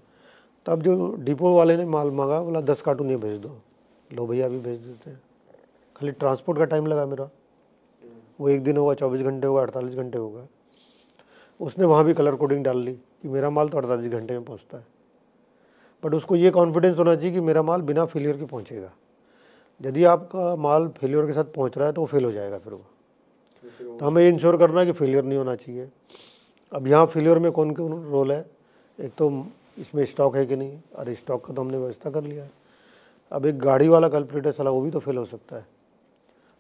तब जो डिपो वाले ने माल मांगा बोला 10 कार्टून ये भेज दो, लो भैया अभी भेज देते हैं। खाली ट्रांसपोर्ट का टाइम लगा मेरा, वो 1 दिन होगा, 24 घंटे होगा, 48 घंटे होगा। उसने वहाँ भी कलर कोडिंग डाल ली कि मेरा माल तो 48 घंटे में पहुँचता है, बट उसको ये कॉन्फिडेंस होना चाहिए कि मेरा माल बिना फेलियर के पहुँचेगा। यदि आपका माल फेलियर के साथ पहुँच रहा है तो वो फेल हो जाएगा फिर वो। तो हमें इंश्योर करना है कि फेलियर नहीं होना चाहिए। अब यहाँ फेलियर में कौन कौन रोल है, एक तो इसमें स्टॉक है कि नहीं, और स्टॉक का तो हमने व्यवस्था कर लिया है। अब एक गाड़ी वाला कल्प्रिट है साला, वो भी तो फेल हो सकता है।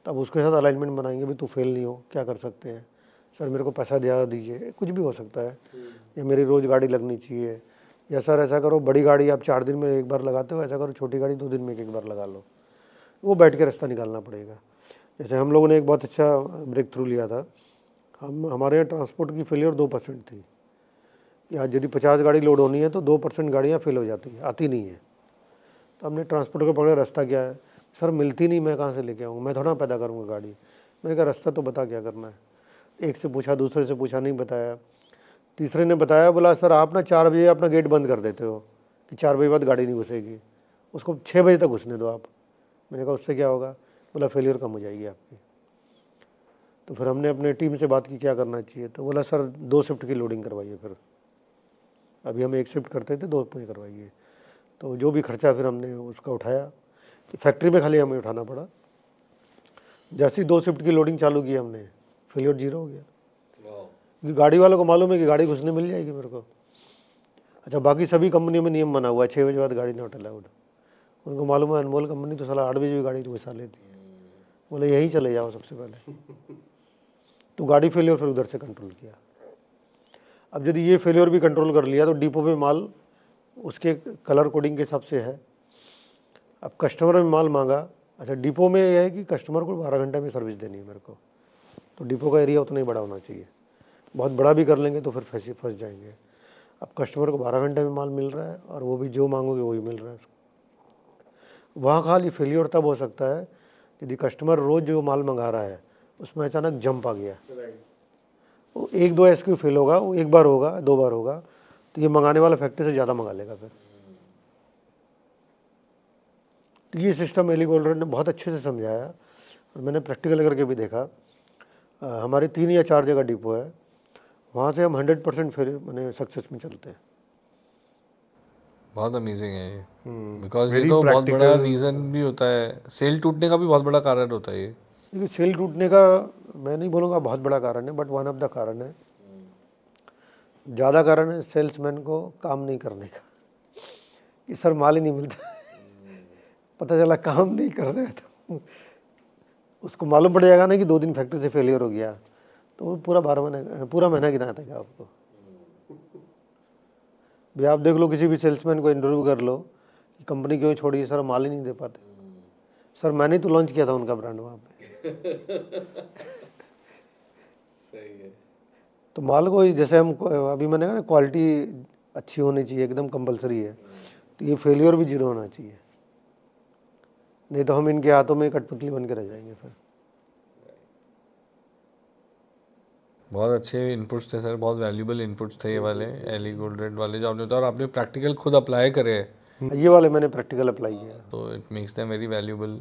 तब उसके साथ अलाइनमेंट बनाएंगे, भी तू फेल नहीं हो, क्या कर सकते हैं सर, मेरे को पैसा ज़्यादा दीजिए, कुछ भी हो सकता है, या मेरी रोज़ गाड़ी लगनी चाहिए, या सर ऐसा करो बड़ी गाड़ी आप 4 दिन में एक बार लगाते हो, ऐसा करो छोटी गाड़ी 2 दिन में एक बार लगा लो। वो बैठ के रास्ता निकालना पड़ेगा। जैसे हम लोगों ने एक बहुत अच्छा ब्रेक थ्रू लिया था, हमारे यहाँ ट्रांसपोर्ट की फेलियर 2% थी। या यदि 50 गाड़ी लोड होनी है तो 2% गाड़ियाँ फेल हो जाती हैं, आती नहीं है। तो हमने ट्रांसपोर्ट का पकड़ा, रास्ता क्या है सर, मिलती नहीं, मैं कहाँ से लेके आऊँ, मैं थोड़ा पैदा करूँगा गाड़ी। मैंने कहा रास्ता तो बता क्या करना है। एक से पूछा, दूसरे से पूछा, नहीं बताया। तीसरे ने बताया, बोला सर आप ना 4 बजे अपना गेट बंद कर देते हो कि 4 बजे बाद गाड़ी नहीं घुसेगी, उसको 6 बजे तक घुसने दो आप। मैंने कहा उससे क्या होगा, बोला फेलियर कम हो जाएगी आपकी। तो फिर हमने अपने टीम से बात की क्या करना चाहिए, तो बोला सर 2 शिफ्ट की लोडिंग करवाइए। फिर अभी हम 1 शिफ्ट करते थे, 2 पे करवाइए। तो जो भी खर्चा फिर हमने उसका उठाया, फैक्ट्री में खाली हमें उठाना पड़ा। जैसी 2 शिफ्ट की लोडिंग चालू की हमने, फेलियर 0 हो गया, क्योंकि गाड़ी वालों को मालूम है कि गाड़ी घुसने मिल जाएगी मेरे को। अच्छा, बाकी सभी कंपनियों में नियम बना हुआ है 6 बजे बाद गाड़ी नॉट अलाउड। उनको मालूम है अनमोल कंपनी तो साला 8 बजे भी गाड़ी घुसा लेती है, बोले यहीं चले जाओ सबसे पहले। तो गाड़ी फेलियर फिर उधर से कंट्रोल किया। अब यदि ये फेलियर भी कंट्रोल कर लिया तो डिपो पे माल उसके कलर कोडिंग के हिसाब से है। अब कस्टमर में माल मांगा, अच्छा डिपो में यह है कि कस्टमर को 12 घंटे में सर्विस देनी है मेरे को, तो डिपो का एरिया उतना ही बड़ा होना चाहिए। बहुत बड़ा भी कर लेंगे तो फिर फंस जाएंगे। अब कस्टमर को 12 घंटे में माल मिल रहा है और वो भी जो मांगोगे वही मिल रहा है उसको। वहाँ खाली फेलियर तब हो सकता है यदि कस्टमर रोज़ जो माल मंगा रहा है उसमें अचानक जंप आ गया। वो 1-2 SKU फेल होगा, वो 1 बार होगा, 2 बार होगा, तो ये मंगाने वाला फैक्ट्री से ज़्यादा मंगा लेगा फिर। तो ये सिस्टम एली गोल्डरेड ने बहुत अच्छे से समझाया और मैंने प्रैक्टिकल करके भी देखा। हमारे 3 या 4 जगह डिपो है, वहाँ से हम 100% फिर मैंने सक्सेस में चलते हैं। बहुत अमेजिंग है ये, बिकॉज ये तो बहुत बड़ा रीज़न भी होता है, सेल टूटने का भी बहुत बड़ा कारण होता है ये। देखिए सेल टूटने का मैं नहीं बोलूँगा बहुत बड़ा कारण है, बट वन ऑफ द कारण है। ज़्यादा कारण है सेल्समैन को काम नहीं करने का, कि सर माल ही नहीं मिलता। पता चला काम नहीं कर रहे तो उसको मालूम पड़ जाएगा ना कि 2 दिन फैक्ट्री से फेलियर हो गया, तो वो पूरा महीना गिना देगा आपको। भी आप देख लो, किसी भी सेल्समैन को इंटरव्यू कर लो कि कंपनी क्यों छोड़ी, सर माल ही नहीं दे पाते। सर मैंने तो लॉन्च किया था उनका ब्रांड वहाँ पे। सही है। तो माल को जैसे हम अभी मैंने कहा ना, क्वालिटी अच्छी होनी चाहिए, एकदम कंपलसरी है। तो ये फेलियर भी 0 होना चाहिए, नहीं तो हम इनके हाथों में कठपुतली बन के रह जाएंगे फिर। बहुत अच्छे इनपुट्स थे सर, बहुत वैल्यूबल इनपुट्स थे ये वाले एली गोल्डरेड वाले जो आपने बताया, और आपने प्रैक्टिकल खुद अप्लाई करे हैं। ये वाले मैंने प्रैक्टिकल अप्लाई किया, तो it makes them very valuable.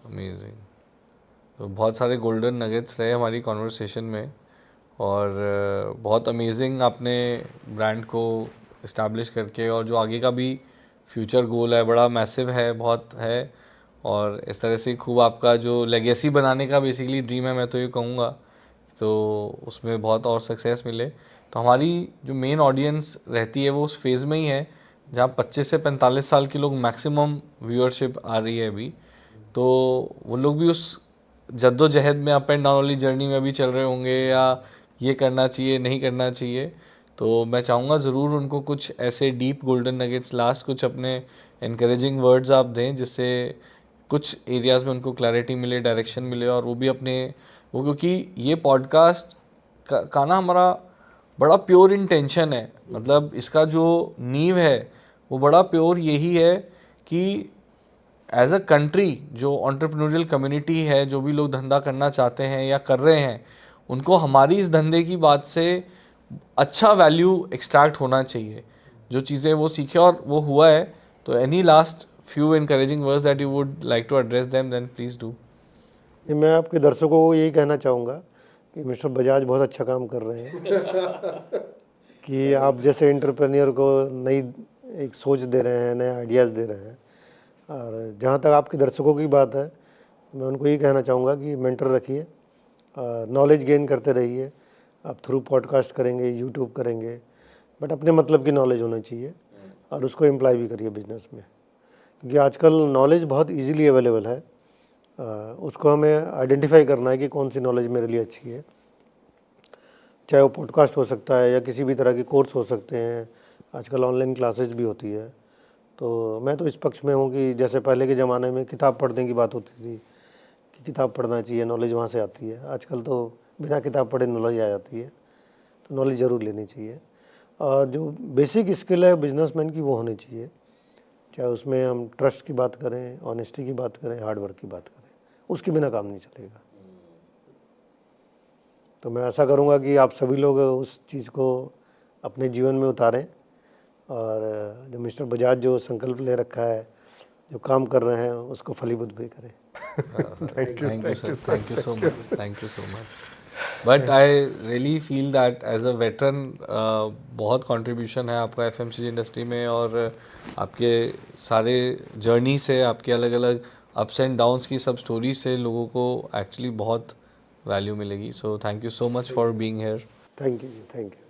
Amazing. तो बहुत सारे गोल्डन नगेट्स रहे हमारी कॉन्वर्सेशन में, और बहुत अमेजिंग आपने ब्रांड को इस्टेब्लिश करके, और जो आगे का भी फ्यूचर गोल है बड़ा मैसिव है, बहुत है, और इस तरह से खूब आपका जो लेगेसी बनाने का बेसिकली ड्रीम है, मैं तो ये कहूँगा, तो उसमें बहुत और सक्सेस मिले। तो हमारी जो मेन ऑडियंस रहती है वो उस फेज़ में ही है जहाँ 25 से 45 साल के लोग मैक्सिमम व्यूअरशिप आ रही है अभी। तो वो लोग भी उस जद्दोजहद में, अप एंड डाउन वाली जर्नी में भी चल रहे होंगे, या ये करना चाहिए नहीं करना चाहिए। तो मैं चाहूँगा ज़रूर उनको कुछ ऐसे डीप गोल्डन नगेट्स, लास्ट कुछ अपने इनकरेजिंग वर्ड्स आप दें, जिससे कुछ एरियाज़ में उनको क्लैरिटी मिले, डायरेक्शन मिले, और वो भी अपने वो, क्योंकि ये पॉडकास्ट का ना हमारा बड़ा प्योर इंटेंशन है, मतलब इसका जो नींव है वो बड़ा प्योर यही है कि एज अ कंट्री जो एंटरप्रेन्योरियल कम्युनिटी है, जो भी लोग धंधा करना चाहते हैं या कर रहे हैं, उनको हमारी इस धंधे की बात से अच्छा वैल्यू एक्सट्रैक्ट होना चाहिए, जो चीज़ें वो सीखे और वो हुआ है। तो any last few encouraging words that you would like to address them, then please do. मैं आपके दर्शकों को यही कहना चाहूँगा कि मिस्टर बजाज बहुत अच्छा काम कर रहे हैं। कि आप जैसे एंटरप्रेन्योर को नई एक सोच दे रहे हैं, नए आइडियाज़ दे रहे हैं। और जहाँ तक आपके दर्शकों की बात है, मैं उनको यही कहना चाहूँगा कि मेंटर रखिए, नॉलेज गेन करते रहिए। आप थ्रू पॉडकास्ट करेंगे, यूट्यूब करेंगे, बट अपने मतलब की नॉलेज होना चाहिए, और उसको एम्प्लॉय भी करिए बिजनेस में, क्योंकि आजकल नॉलेज बहुत ईजीली अवेलेबल है। उसको हमें आइडेंटिफाई करना है कि कौन सी नॉलेज मेरे लिए अच्छी है, चाहे वो पॉडकास्ट हो सकता है या किसी भी तरह के कोर्स हो सकते हैं। आजकल ऑनलाइन क्लासेस भी होती है। तो मैं तो इस पक्ष में हूँ कि जैसे पहले के ज़माने में किताब पढ़ने की बात होती थी कि किताब पढ़ना चाहिए, नॉलेज वहाँ से आती है, आजकल तो बिना किताब पढ़े नॉलेज आ जाती है। तो नॉलेज ज़रूर लेनी चाहिए, और जो बेसिक स्किल है बिजनेसमैन की वो होनी चाहिए, चाहे उसमें हम ट्रस्ट की बात करें, ऑनेस्टी की बात करें, हार्डवर्क की बात करें, उसके बिना काम नहीं चलेगा। तो मैं ऐसा करूँगा कि आप सभी लोग उस चीज़ को अपने जीवन में उतारें, और जो मिस्टर बजाज जो संकल्प ले रखा है, जो काम कर रहे हैं, उसको फलीभूत भी करें। Thank you sir, thank you so much, thank you so much. But I really feel that as a veteran बहुत कंट्रीब्यूशन है आपका एफएमसीजी इंडस्ट्री में, और आपके सारे जर्नी से, आपके अलग अलग अप्स एंड डाउन्स की सब स्टोरी से लोगों को एक्चुअली बहुत वैल्यू मिलेगी। So thank you so much for being here. Thank you ji, thank you.